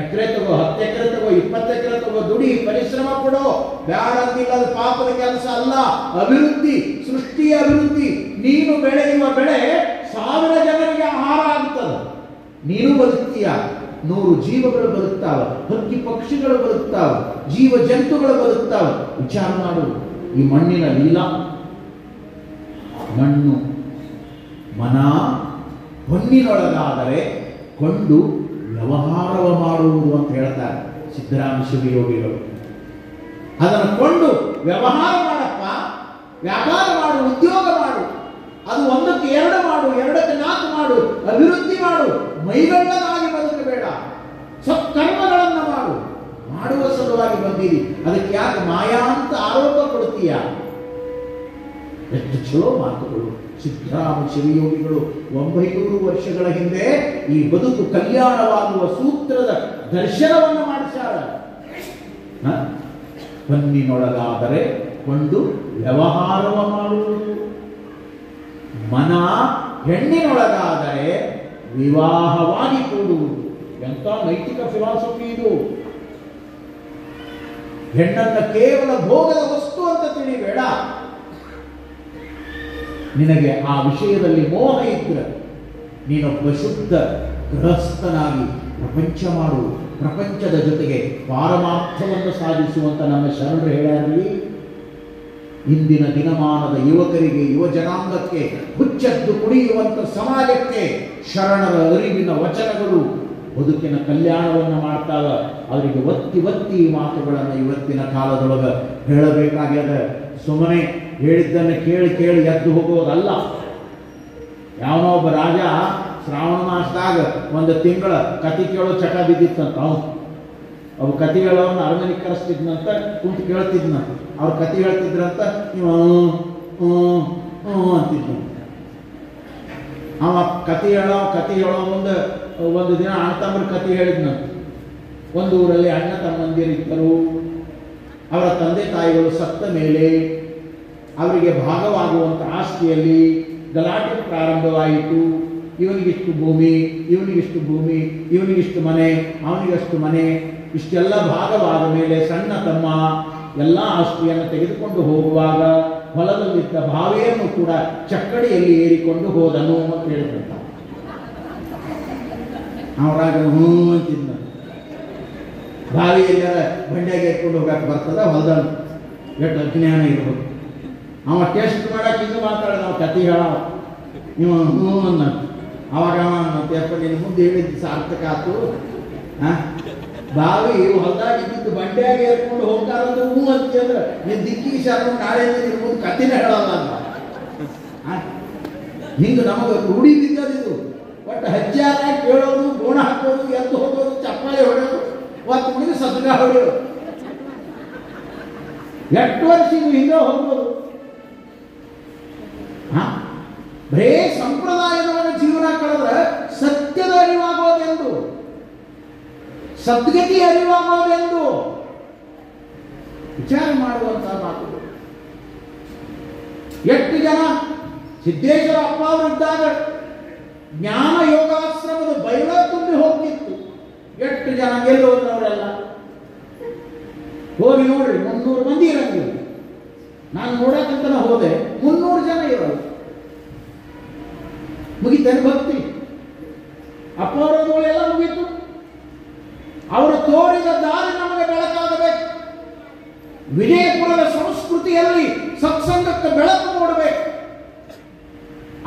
ಎಕರೆ ತಗೋ, 10 ಎಕರೆ ತಗೋ, 20 ಎಕರೆ ತಗೋ, ದುಡಿ, ಪರಿಶ್ರಮ ಕೊಡೋ. ಬ್ಯಾಡ ಅಂದಿಲ್ಲ, ಅದು ಪಾಪದ ಕೆಲಸ ಅಲ್ಲ. ಅಭಿವೃದ್ಧಿ, ಸೃಷ್ಟಿಯ ಅಭಿವೃದ್ಧಿ. ನೀನು ಬೆಳೆಯುವ ಬೆಳೆ 1000 ಜನರಿಗೆ ಆಹಾರ ಆಗ್ತದೆ. ನೀನು ಬದುಕ್ತೀಯ, 100 ಜೀವಗಳು ಬದುಕ್ತಾವ, ಹಕ್ಕಿ ಪಕ್ಷಿಗಳು ಬದುಕ್ತಾವ, ಜೀವ ಜಂತುಗಳು ಬದುಕ್ತಾವ. ವಿಚಾರ ಮಾಡು ಈ ಮಣ್ಣಿನ ಲೀಲಾ. ಮಣ್ಣು ಮನ ಹೊನ್ನಿನೊಳಗಾದರೆ ಕೊಂಡು ವ್ಯವಹಾರವ ಮಾಡುವುದು ಅಂತ ಹೇಳ್ತಾರೆ ಸಿದ್ದರಾಮ ಶಿವಯೋಗಿಗಳು. ಅದನ್ನು ಕೊಂಡು ವ್ಯವಹಾರ ಮಾಡಪ್ಪ, ವ್ಯಾಪಾರ ಮಾಡು, ಉದ್ಯೋಗ ಮಾಡು. ಅದು 1ಕ್ಕೆ 2 ಮಾಡು, 2ಕ್ಕೆ 4 ಮಾಡು, ಅಭಿವೃದ್ಧಿ ಮಾಡು. ಮೈಗಳ್ಳನಾಗಿ ಬದುಕಬೇಡ, ಸತ್ಕರ್ಮಗಳನ್ನು ಮಾಡು. ಮಾಡುವ ಸಲುವಾಗಿ ಬಂದೀರಿ, ಅದಕ್ಕೆ ಯಾಕೆ ಮಾಯಾ ಅಂತ ಆರೋಪ ಕೊಡ್ತೀಯ? ಎಷ್ಟು ಚಲೋ ಮಾತುಗಳು. ಸಿದ್ದರಾಮ ಶಿವಯೋಗಿಗಳು 900 ವರ್ಷಗಳ ಹಿಂದೆ ಈ ಬದುಕು ಕಲ್ಯಾಣವಾಗುವ ಸೂತ್ರದ ದರ್ಶನವನ್ನು ಮಾಡಿಸ್ಯಾರ. ಹೊನ್ನಿನೊಳಗಾದರೆ ಕೊಂಡು ವ್ಯವಹಾರವ ಮಾಡುವುದು, ಮನ ಹೆಣ್ಣಿನೊಳಗಾದರೆ ವಿವಾಹವಾಗಿ ಕೂಡುವುದು. ಎಂಥ ನೈತಿಕ ಫಿಲಾಸಫಿ ಇದು! ಹೆಣ್ಣನ್ನು ಕೇವಲ ಭೋಗದ ವಸ್ತು ಅಂತ ತಿಳಿಬೇಡ. ನಿನಗೆ ಆ ವಿಷಯದಲ್ಲಿ ಮೋಹ ಇದ್ರೆ ನೀನೊಬ್ಬ ಶುದ್ಧ ಗೃಹಸ್ಥನಾಗಿ ಪ್ರಪಂಚ ಮಾಡು. ಪ್ರಪಂಚದ ಜೊತೆಗೆ ಪಾರಮಾರ್ಥವನ್ನು ಸಾಧಿಸುವಂತ ನಮ್ಮ ಶರಣರು ಹೇಳ್ಯಾರಲಿ. ಇಂದಿನ ದಿನಮಾನದ ಯುವಕರಿಗೆ, ಯುವ ಜನಾಂಗಕ್ಕೆ, ಹುಚ್ಚದ್ದು ಕುಡಿಯುವಂತ ಸಮಾಜಕ್ಕೆ ಶರಣರ ಅರಿವಿನ ವಚನಗಳು ಬದುಕಿನ ಕಲ್ಯಾಣವನ್ನು ಮಾಡ್ತಾವ. ಅವರಿಗೆ ಒತ್ತಿ ಒತ್ತಿ ಮಾತುಗಳನ್ನು ಇವತ್ತಿನ ಕಾಲದೊಳಗೆ ಹೇಳಬೇಕಾಗ್ಯದ. ಸುಮ್ಮನೆ ಹೇಳಿದ್ದನ್ನು ಕೇಳಿ ಕೇಳಿ ಎದ್ದು ಹೋಗೋದಲ್ಲ. ಯಾವನೋ ಒಬ್ಬ ರಾಜ ಶ್ರಾವಣ ಮಾಸದಾಗ ಒಂದು ತಿಂಗಳ ಕತಿ ಕೇಳೋ ಚಟ ಬಿದ್ದಿತ್ತಂತ. ಅವು ಕತಿ ಹೇಳೋನ್ನ ಅರಮನೆಗೆ ಕರೆಸ್ತಿದ್ನಂತ, ಕುಂತು ಕೇಳ್ತಿದ್ನಂತ. ಅವ್ರು ಕತಿ ಹೇಳ್ತಿದ್ರಂತ, ನೀವು ಅಂತಿದ್ನು. ಅವ ಕತಿ ಹೇಳೋ ಮುಂದೆ ಒಂದು ದಿನ ಅಣ್ಣ ತಮ್ಮರ ಕತಿ ಹೇಳಿದ್ನಂತ. ಒಂದು ಊರಲ್ಲಿ ಅಣ್ಣ ತಮ್ಮಂದಿರಿದ್ದರು. ಅವರ ತಂದೆ ತಾಯಿಗಳು ಸತ್ತ ಮೇಲೆ ಅವರಿಗೆ ಭಾಗವಾಗುವಂಥ ಆಸ್ತಿಯಲ್ಲಿ ಗಲಾಟೆ ಪ್ರಾರಂಭವಾಯಿತು. ಇವನಿಗಿಷ್ಟು ಭೂಮಿ, ಇವನಿಗಿಷ್ಟು ಭೂಮಿ, ಇವನಿಗಿಷ್ಟು ಮನೆ, ಅವನಿಗಷ್ಟು ಮನೆ, ಇಷ್ಟೆಲ್ಲ ಭಾಗವಾದ ಮೇಲೆ ಸಣ್ಣ ತಮ್ಮ ಎಲ್ಲ ಆಸ್ತಿಯನ್ನು ತೆಗೆದುಕೊಂಡು ಹೋಗುವಾಗ ಹೊಲದಲ್ಲಿದ್ದ ಬಾವಿಯನ್ನು ಕೂಡ ಚಕ್ಕಡಿಯಲ್ಲಿ ಏರಿಕೊಂಡು ಹೋದನು ಅಂತ ಹೇಳಿದಂತ. ಅವರಾಗ ಅಂತಿದ್ದ. ಬಾವಿಯೆಲ್ಲ ಬಂಡೆಗೆ ಏರ್ಕೊಂಡು ಹೋಗಕ್ಕೆ ಬರ್ತದ, ಹೊಲದಲ್ಲಿ ಎಷ್ಟು ಅಜ್ಞಾನ ಇರ್ಬೋದು. ಅವ ಟೆಸ್ಟ್ ಮಾಡಕ್ಕೆ ಇದು ಮಾತಾಡ, ನಾವು ಕತೆ ಹೇಳ ನೀವು ಅನ್ನ. ಅವಾಗ ಮತ್ತೆಪ್ಪ ನಿನ್ನ ಮುಂದೆ ಹೇಳಿದ್ದು ಸಾರ್ಥಕ ಆಯ್ತು. ಬಾವಿ ಹೊಲದಾಗಿದ್ದು ಬಂಡೆಯಾಗಿ ಏರ್ಕೊಂಡು ಹೋಗ್ತಾರಂದ್ರೆ ಅಂತೀಯಂದ್ರೆ ನೀನು ದಿಕ್ಕಿಗೆ ಶಾರ್ಕೊಂಡು ನಾಳೆ ನಿನ್ನ ಮುಂದೆ ಕಥೆನ ಹೇಳಲ್ಲ ಅಂತ. ಹಿಂಗೆ ನಮಗೆ ರೂಢಿ ಬಿದ್ದದಿದು. ಒಟ್ಟು ಹಜ್ಜಾರಾಗಿ ಕೇಳೋದು, ಗೋಣ ಹಾಕೋದು, ಎದ್ದು ಹೋಗೋದು, ಚಪ್ಪಾಳೆ ಹೊಡೆಯೋದು, ಒತ್ತು ಮುಡಿದು ಸದ್ಗ ಹೊಡೆಯೋದು. ಎಷ್ಟು ವರ್ಷ ಹಿಂಗೆ ಹೋಗ್ಬೋದು. ಬರೇ ಸಂಪ್ರದಾಯದವರ ಜೀವನ ಕಳೆದ್ರೆ ಸತ್ಯದ ಅರಿವಾಗೋದೆಂದು, ಸದ್ಗತಿ ಅರಿವಾಗೋದೆಂದು ವಿಚಾರ ಮಾಡುವಂತಹ ಮಾತುಗಳು. ಎಷ್ಟು ಜನ ಸಿದ್ದೇಶ್ವರ ಅಪ್ಪ ಅವರಿದ್ದಾಗ ಜ್ಞಾನ ಯೋಗಾಶ್ರಮದ ಬೈಲ ತುಂಬಿ ಹೋಗ್ತಿತ್ತು. ಎಷ್ಟು ಜನ ಗೆಲ್ಲೋದ್ರವರೆಲ್ಲ ಹೋಗಿ ನೋಡ್ರಿ, 300 ಮಂದಿ ಇರಂಗಿಲ್ಲ. ನಾನು ನೋಡಕ್ಕಂತ ಹೋದೆ, 300 ಜನ ಇರೋದು. ಮುಗಿತಾನೆ ಭಕ್ತಿ. ಅಪ್ಪ ಅವರದೆಲ್ಲ ಮುಗೀತು. ಅವರು ತೋರಿದ ದಾರಿ ನಮಗೆ ಬೆಳಕಾಗಬೇಕು. ವಿಜಯಪುರದ ಸಂಸ್ಕೃತಿಯಲ್ಲಿ ಸತ್ಸಂಗಕ್ಕೆ ಬೆಳಕು ಮೂಡಬೇಕು.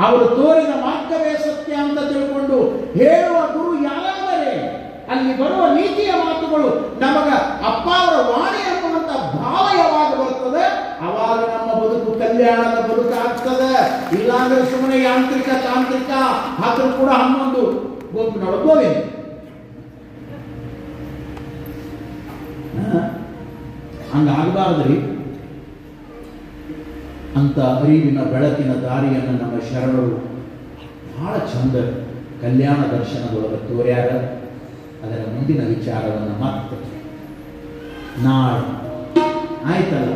ಅವರು ತೋರಿದ ಮಾರ್ಗವೇ ಸತ್ಯ ಅಂತ ತಿಳ್ಕೊಂಡು ಹೇಳುವ ಗುರು ಯಾರಾದರೆ ಅಲ್ಲಿ ಬರುವ ನೀತಿಯ ಮಾತುಗಳು ನಮಗ ಅಪ್ಪ ಅವರ ವಾಣಿ ಅನ್ನುವಂಥ ಭಾವ ಯಾವಾಗ ಬರ್ತದೆ, ಅವಾಗ ನಮ್ಮ ಬದುಕು ಕಲ್ಯಾಣದ ಬದುಕಾಗ್ತದೆ. ಇಲ್ಲಾಂದ್ರೆ ಸುಮ್ಮನೆ ಯಾಂತ್ರಿಕ ತಾಂತ್ರಿಕ ಆದ್ರೂ ಕೂಡ 11 ಗುಂಪು ನೋಡ್ಕೋಬೇಕು. ಹಂಗಾಗಬಾರ್ದ್ರಿ. ಅಂತ ಅರಿವಿನ ಬೆಳಕಿನ ದಾರಿಯನ್ನು ನಮ್ಮ ಶರಣರು ಬಹಳ ಚಂದ ಕಲ್ಯಾಣ ದರ್ಶನದೊಳಗೆ ತೋರ್ಯಾರ. ಅದರ ಮುಂದಿನ ವಿಚಾರವನ್ನು ಮತ್ತೆ ನಾಳೆ ಆಯ್ತಲ್ಲ,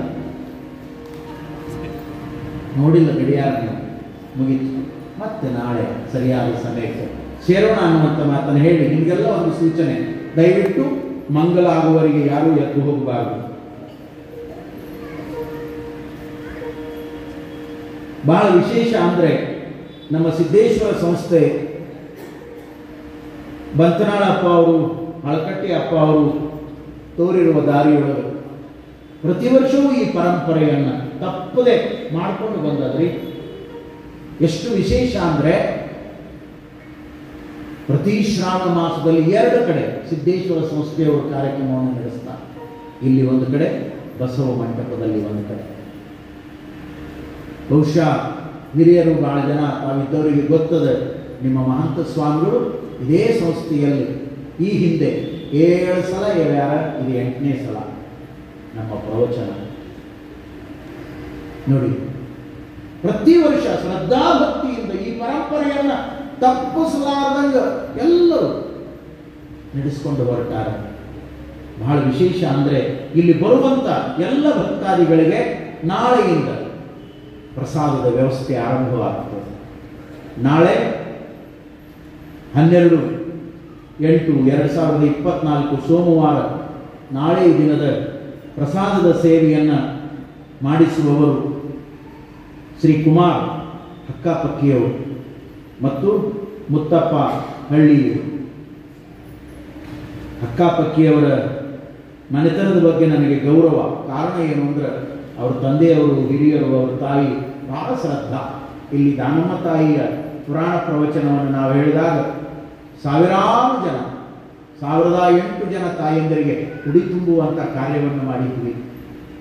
ನೋಡಿಲ್ಲ ಗಡಿಯಾರ ಮುಗಿತು, ಮತ್ತೆ ನಾಳೆ ಸರಿಯಾದ ಸಮಯಕ್ಕೆ ಸೇರೋಣ ಅನ್ನುವಂಥ ಮಾತನ್ನು ಹೇಳಿ ನಿಮಗೆಲ್ಲ ಒಂದು ಸೂಚನೆ. ದಯವಿಟ್ಟು ಮಂಗಲ ಆಗುವವರೆಗೆ ಯಾರೂ ಎದ್ದು ಹೋಗಬಾರದು. ಬಹಳ ವಿಶೇಷ ಅಂದರೆ ನಮ್ಮ ಸಿದ್ದೇಶ್ವರ ಸಂಸ್ಥೆ ಬಂತನಾಳ ಅಪ್ಪ ಅವರು, ಹಳಕಟ್ಟಿ ಅಪ್ಪ ಅವರು ತೋರಿರುವ ದಾರಿಯೊಳಗೆ ಪ್ರತಿ ವರ್ಷವೂ ಈ ಪರಂಪರೆಯನ್ನು ತಪ್ಪದೆ ಮಾಡಿಕೊಂಡು ಬಂದದ್ರಿ. ಎಷ್ಟು ವಿಶೇಷ ಅಂದರೆ ಪ್ರತಿ ಶ್ರಾವಣ ಮಾಸದಲ್ಲಿ 2 ಕಡೆ ಸಿದ್ದೇಶ್ವರ ಸಂಸ್ಥೆಯವರು ಕಾರ್ಯಕ್ರಮವನ್ನು ನಡೆಸ್ತಾರೆ. ಇಲ್ಲಿ ಒಂದು ಕಡೆ, ಬಸವ ಮಂಟಪದಲ್ಲಿ ಒಂದು ಕಡೆ. ಬಹುಶಃ ಹಿರಿಯರು ಬಹಳ ಜನ ತಾವಿದ್ದವರಿಗೆ ಗೊತ್ತದೆ. ನಿಮ್ಮ ಮಹಂತ ಸ್ವಾಮಿಗಳು ಇದೇ ಸಂಸ್ಥೆಯಲ್ಲಿ ಈ ಹಿಂದೆ 7 ಸಲ ಹೇಳ್ಯಾರ. ಇದು 8ನೇ ಸಲ ನಮ್ಮ ಪ್ರವಚನ. ನೋಡಿ, ಪ್ರತಿ ವರ್ಷ ಶ್ರದ್ಧಾಭಕ್ತಿಯಿಂದ ಈ ಪರಂಪರೆಯನ್ನು ತಪ್ಪಿಸಲಾರ್ದಂಗ ಎಲ್ಲರೂ ನಡೆಸಿಕೊಂಡು ಹೊರಟಾರೆ. ಬಹಳ ವಿಶೇಷ ಅಂದರೆ ಇಲ್ಲಿ ಬರುವಂತ ಎಲ್ಲ ಭಕ್ತಾದಿಗಳಿಗೆ ನಾಳೆಯಿಂದ ಪ್ರಸಾದದ ವ್ಯವಸ್ಥೆ ಆರಂಭವಾಗುತ್ತದೆ. ನಾಳೆ 12/8/2024 ಸೋಮವಾರ ನಾಳೆ ಈ ದಿನದ ಪ್ರಸಾದದ ಸೇವೆಯನ್ನು ಮಾಡಿಸುವವರು ಶ್ರೀ ಕುಮಾರ್ ಅಕ್ಕಪಕ್ಕಿಯವರು ಮತ್ತು ಮುತ್ತಪ್ಪ ಹಳ್ಳಿಯವರು. ಅಕ್ಕಪಕ್ಕಿಯವರ ಮನೆತನದ ಬಗ್ಗೆ ನನಗೆ ಗೌರವ. ಕಾರಣ ಏನು ಅಂದ್ರೆ ಅವ್ರ ತಂದೆಯವರು, ಹಿರಿಯರು, ಅವರ ತಾಯಿ ಬಹಳ ಶ್ರದ್ಧಾ. ಇಲ್ಲಿ ದಾನಮ್ಮ ತಾಯಿಯ ಪುರಾಣ ಪ್ರವಚನವನ್ನು ನಾವು ಹೇಳಿದಾಗ ಸಾವಿರಾರು ಜನ, 1008 ಜನ ತಾಯಂದರಿಗೆ ಉಡಿ ತುಂಬುವಂಥ ಕಾರ್ಯವನ್ನು ಮಾಡಿದ್ವಿ.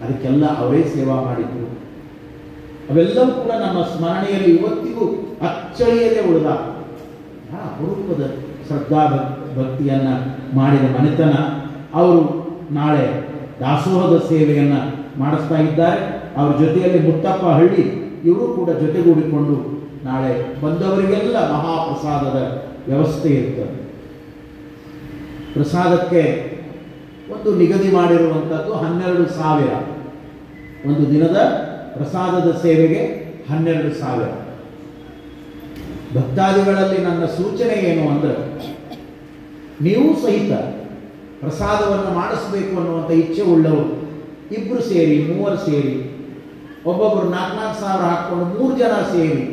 ಅದಕ್ಕೆಲ್ಲ ಅವರೇ ಸೇವಾ ಮಾಡಿದ್ರು. ಅವೆಲ್ಲವೂ ಕೂಡ ನಮ್ಮ ಸ್ಮರಣೆಯಲ್ಲಿ ಇವತ್ತಿಗೂ ಅಚ್ಚಳಿಯದೆ ಉಳಿದ ಅಪರೂಪದ ಶ್ರದ್ಧಾ ಭಕ್ತಿಯನ್ನು ಮಾಡಿದ ಮನೆತನ. ಅವರು ನಾಳೆ ದಾಸೋಹದ ಸೇವೆಯನ್ನು ಮಾಡಿಸ್ತಾ ಇದ್ದಾರೆ. ಅವ್ರ ಜೊತೆಯಲ್ಲಿ ಮುತ್ತಪ್ಪ ಹಳ್ಳಿ ಇವರು ಕೂಡ ಜೊತೆಗೂಡಿಕೊಂಡು ನಾಳೆ ಬಂದವರಿಗೆಲ್ಲ ಮಹಾಪ್ರಸಾದದ ವ್ಯವಸ್ಥೆ ಇರ್ತದೆ. ಪ್ರಸಾದಕ್ಕೆ ಒಂದು ನಿಗದಿ ಮಾಡಿರುವಂಥದ್ದು 12,000. ಒಂದು ದಿನದ ಪ್ರಸಾದದ ಸೇವೆಗೆ 12,000. ಭಕ್ತಾದಿಗಳಲ್ಲಿ ನನ್ನ ಸೂಚನೆ ಏನು ಅಂದರೆ, ನೀವು ಸಹಿತ ಪ್ರಸಾದವನ್ನು ಮಾಡಿಸಬೇಕು ಅನ್ನುವಂಥ ಇಚ್ಛೆ ಉಳ್ಳವರು 2 ಸೇರಿ, 3 ಸೇರಿ, ಒಬ್ಬೊಬ್ಬರು 4,4 ಸಾವಿರ ಹಾಕ್ಕೊಂಡು 3 ಜನ ಸೇರಿ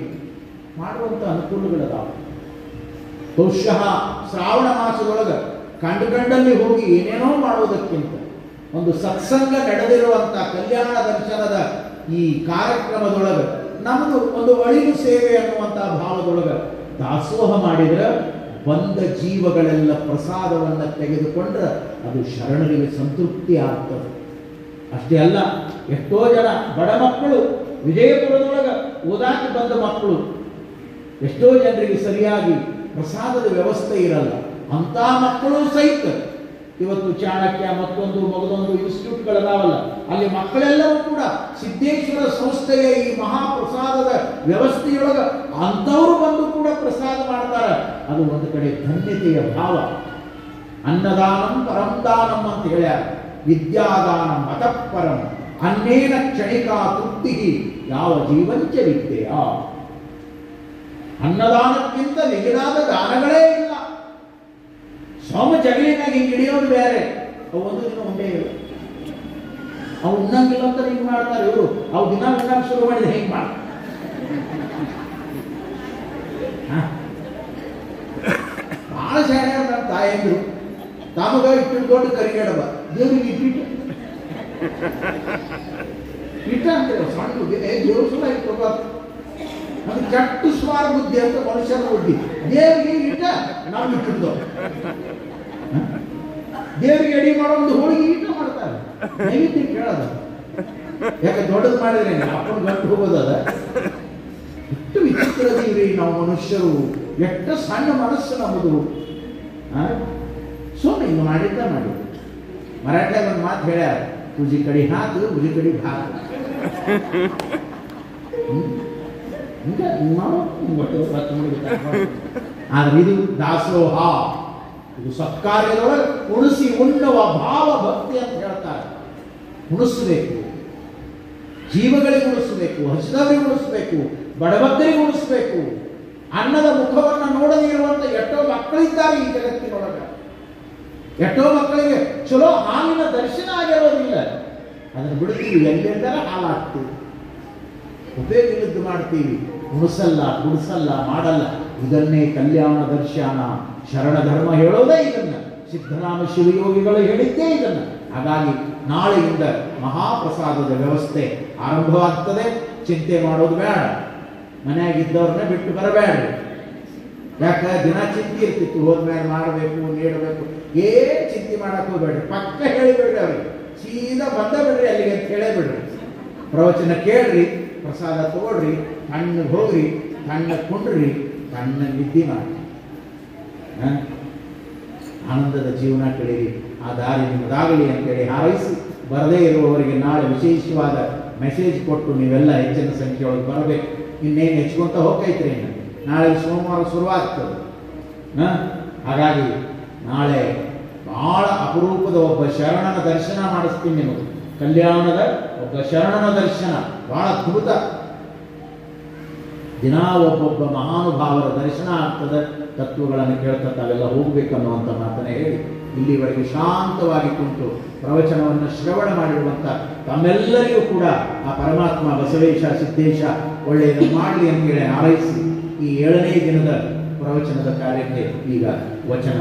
ಮಾಡುವಂಥ ಅನುಕೂಲಗಳದಾವೆ. ಬಹುಶಃ ಶ್ರಾವಣ ಮಾಸದೊಳಗೆ ಕಂಡಲ್ಲಿ ಹೋಗಿ ಏನೇನೋ ಮಾಡೋದಕ್ಕಿಂತ ಒಂದು ಸತ್ಸಂಗ ನಡೆದಿರುವಂಥ ಕಲ್ಯಾಣ ದರ್ಶನದ ಈ ಕಾರ್ಯಕ್ರಮದೊಳಗೆ ನಮ್ಮದು ಒಂದು ಅಳಿವು ಸೇವೆ ಅನ್ನುವಂಥ ಭಾವದೊಳಗೆ ದಾಸೋಹ ಮಾಡಿದರೆ ಬಂದ ಜೀವಗಳೆಲ್ಲ ಪ್ರಸಾದವನ್ನು ತೆಗೆದುಕೊಂಡ್ರೆ ಅದು ಶರಣರಿಗೆ ಸಂತೃಪ್ತಿ ಆಗ್ತದೆ. ಅಷ್ಟೇ ಅಲ್ಲ, ಎಷ್ಟೋ ಜನ ಬಡ ಮಕ್ಕಳು ವಿಜಯಪುರದೊಳಗೆ ಓದಾಕಿ ಬಂದ ಮಕ್ಕಳು, ಎಷ್ಟೋ ಜನರಿಗೆ ಸರಿಯಾಗಿ ಪ್ರಸಾದದ ವ್ಯವಸ್ಥೆ ಇರಲ್ಲ. ಅಂಥ ಮಕ್ಕಳು ಸಹಿತ ಇವತ್ತು ಚಾಣಕ್ಯ ಮತ್ತೊಂದು ಮಗದೊಂದು ಇನ್ಸ್ಟಿಟ್ಯೂಟ್ಗಳದಾವಲ್ಲ, ಅಲ್ಲಿ ಮಕ್ಕಳೆಲ್ಲರೂ ಕೂಡ ಸಿದ್ದೇಶ್ವರ ಸಂಸ್ಥೆಯ ಈ ಮಹಾಪ್ರಸಾದದ ವ್ಯವಸ್ಥೆಯೊಳಗೆ ಅಂಥವರು ಬಂದು ಕೂಡ ಪ್ರಸಾದ ಮಾಡ್ತಾರೆ. ಅದು ಒಂದು ಕಡೆ ಧನ್ಯತೆಯ ಭಾವ. ಅನ್ನದಾನಂ ಪರಂದಾನಂ ಅಂತ ಹೇಳ್ಯಾರ. ವಿದ್ಯಾದಾನಂ ಮತಃಪರಂ ಅನ್ನೇನ ಕ್ಷಣಿಕಾ ತೃಪ್ತಿ ಯಾವ ಜೀವಂಚ ವಿದ್ಯೆಯ. ಅನ್ನದಾನಕ್ಕಿಂತ ಮಿಗಿಲಾದ ದಾನಗಳೇ ಇಲ್ಲ. ಸೋಮ ಜಗಲಿನಾಗ ಹಿಂಗೆ ಹಿಡಿಯೋದು ಬೇರೆ, ಅವು ಒಂದು ದಿನ ಒಂದೇ ಇವೆ. ಅವು ಉಣ್ಣಂಗಿಲ್ಲ ಅಂತ ಹಿಂಗೆ ಮಾಡ್ತಾರೆ ಇವರು. ಅವು ದಿನ ಉಣ್ಣಕ್ಕೆ ಶುರು ಮಾಡಿದ್ರೆ ಹೆಂಗೆ ಮಾಡ್ತಾರೆ? ಭಾಳ ಶಾಣೆ ನನ್ನ ತಾಯಂದ್ರು ತಮಗ ಇಟ್ಟು ದೊಡ್ಡ ಕರಿಗಡಬ ದೇವ್ರಿಗೆ ಇಟ್ಟಿಟ್ಟು ಇಟ್ಟ ಅಂತೇಳಿ ಸಣ್ಣ ದೇವ್ರ ಸಲ ಇಟ್ಕೋಬಾರ್ದು. ಅದು ಕೆಟ್ಟ ಸ್ವಾರ ಬುದ್ಧಿ ಅಂತ ಮನುಷ್ಯನ ಬುದ್ಧಿ. ದೇವರಿಗೆ ಇಟ್ಟ ನಾವು ಇಟ್ಟಿದ್ದು, ದೇವರಿಗೆ ಅಡಿ ಮಾಡೋ ಒಂದು ಹೋಳಿಗೆ ಇಟ್ಟ ಮಾಡ್ತಾರೆ. ನೈವೇದ್ಯ ಕೇಳೋದು ಯಾಕೆ ದೊಡ್ಡದು ಮಾಡಿದ್ರೆ ಅಪ್ಪನ ಗಂಟು ಹೋಗೋದದ. ಎಷ್ಟು ವಿಚಿತ್ರದೀವ್ರಿ ನಾವು ಮನುಷ್ಯರು. ಎಷ್ಟು ಸಣ್ಣ ಮನಸ್ಸು ನಮ್ಮದು. ಸುಮ್ಮನೆ ಹಿಂಗೆ ಮಾಡಿದ್ದ ಮಾಡಿದ್ದು. ಮರಾಠಿಯಾಗ ಒಂದು ಮಾತು ಹೇಳ್ಯಾರ, ಉಜಿ ಕಡಿ ಹಾಕು ಉಜಿ ಕಡಿ ಭಾಗ. ಹಿಂಗೆ ನಾವು ಆದ್ರೆ ಇದು ದಾಸೋಹ, ಇದು ಸತ್ಕಾರ್ಯದೊಳಗೆ ಉಣಿಸಿ ಉಣ್ಣುವ ಭಾವ ಭಕ್ತಿ ಅಂತ ಹೇಳ್ತಾರೆ. ಉಣಿಸ್ಬೇಕು, ಜೀವಗಳಿಗೆ ಉಣಿಸ್ಬೇಕು, ಹಸಿದವರಿಗೆ ಉಣಿಸ್ಬೇಕು, ಬಡಬಗ್ಗರಿಗೆ ಉಣಿಸ್ಬೇಕು. ಅನ್ನದ ಮುಖವನ್ನು ನೋಡದೇ ಇರುವಂತ ಎಷ್ಟೋ ಮಕ್ಕಳಿದ್ದಾರೆ ಈ ಜಗತ್ತಿನೊಳಗೆ. ಎಷ್ಟೋ ಮಕ್ಕಳಿಗೆ ಚಲೋ ಹಾಲಿನ ದರ್ಶನ ಆಗಿರೋದಿಲ್ಲ. ಅದನ್ನು ಬಿಡ್ತೀವಿ, ಎಲ್ಲೆಂದರ ಹಾಲಾಗ್ತೀವಿ, ಉಪಯೋಗ ಇಲ್ಲದ್ದು ಮಾಡ್ತೀವಿ. ಉಣಿಸಲ್ಲ, ಕುಡಿಸಲ್ಲ, ಮಾಡಲ್ಲ. ಇದನ್ನೇ ಕಲ್ಯಾಣ ದರ್ಶನ ಶರಣ ಧರ್ಮ ಹೇಳೋದೇ ಇದನ್ನ. ಸಿದ್ಧರಾಮ ಶಿವಯೋಗಿಗಳು ಹೇಳಿದ್ದೇ ಇದನ್ನ. ಹಾಗಾಗಿ ನಾಳೆಯಿಂದ ಮಹಾಪ್ರಸಾದದ ವ್ಯವಸ್ಥೆ ಆರಂಭವಾಗ್ತದೆ. ಚಿಂತೆ ಮಾಡೋದು ಬೇಡ. ಮನೆಯಾಗಿದ್ದವ್ರನ್ನ ಬಿಟ್ಟು ಬರಬೇಡ್ರಿ. ಯಾಕೆ ದಿನ ಚಿಂತೆ ಇರ್ತಿತ್ತು, ಹೋದ್ಮೇಲೆ ಮಾಡಬೇಕು, ನೀಡಬೇಕು. ಚಿಂತೆ ಮಾಡಕ್ ಹೋಗ್ಬೇಡ್ರಿ. ಪಕ್ಕ ಹೇಳಿಬಿಡ್ರಿ ಅವ್ರಿಗೆ, ಸೀದಾ ಬಂದ ಬಿಡ್ರಿ ಅಲ್ಲಿಗೆ ಅಂತ ಹೇಳೇ ಬಿಡ್ರಿ. ಪ್ರವಚನ ಕೇಳ್ರಿ, ಪ್ರಸಾದ ತಗೊಳ್ರಿ, ತಣ್ಣಗೆ ಹೋಗ್ರಿ, ತಣ್ಣಗೆ ಕುಂಡ್ರಿ, ತಣ್ಣಗೆ ನಿದ್ದೆ ಮಾಡಿ ಆನಂದದ ಜೀವನ ಕಳೀರಿ. ಆ ದಾರಿ ನಿಮ್ಮದಾಗಲಿ ಅಂತೇಳಿ ಹಾರೈಸಿ, ಬರದೇ ಇರುವವರಿಗೆ ನಾಳೆ ವಿಶೇಷವಾದ ಮೆಸೇಜ್ ಕೊಟ್ಟು ನೀವೆಲ್ಲ ಹೆಚ್ಚಿನ ಸಂಖ್ಯೆಯೊಳಗೆ ಬರಬೇಕು. ಇನ್ನೇನು ಹೆಚ್ಚುಕೊಂತ ಹೋಗ್ತೈತ್ರಿ. ನಾಳೆ ಸೋಮವಾರ ಶುರುವಾಗ್ತದೆ. ಹಾಗಾಗಿ ನಾಳೆ ಬಹಳ ಅಪರೂಪದ ಒಬ್ಬ ಶರಣನ ದರ್ಶನ ಮಾಡಿಸ್ತೀನಿ ನಿಮಗೆ. ಕಲ್ಯಾಣದ ಒಬ್ಬ ಶರಣನ ದರ್ಶನ ಬಹಳ ಅದ್ಭುತ. ದಿನ ಒಬ್ಬೊಬ್ಬ ಮಹಾನುಭಾವರ ದರ್ಶನ ಆಗ್ತದೆ. ತತ್ವಗಳನ್ನು ಕೇಳ್ತಾ ತಾವೆಲ್ಲ ಹೋಗ್ಬೇಕನ್ನುವಂಥ ಮಾತನ್ನೇ ಹೇಳಿ ಇಲ್ಲಿವರೆಗೆ ಶಾಂತವಾಗಿ ಕುಂತು ಪ್ರವಚನವನ್ನು ಶ್ರವಣ ಮಾಡಿರುವಂಥ ತಮ್ಮೆಲ್ಲರಿಗೂ ಕೂಡ ಆ ಪರಮಾತ್ಮ ಬಸವೇಶ ಸಿದ್ದೇಶ ಒಳ್ಳೆಯದನ್ನು ಮಾಡಲಿ ಅಂತೇಳಿ ಹಾರೈಸಿ ಈ 7ನೇ ದಿನದ ಪ್ರವಚನದ ಕಾರ್ಯಕ್ಕೆ ಈಗ ವಚನ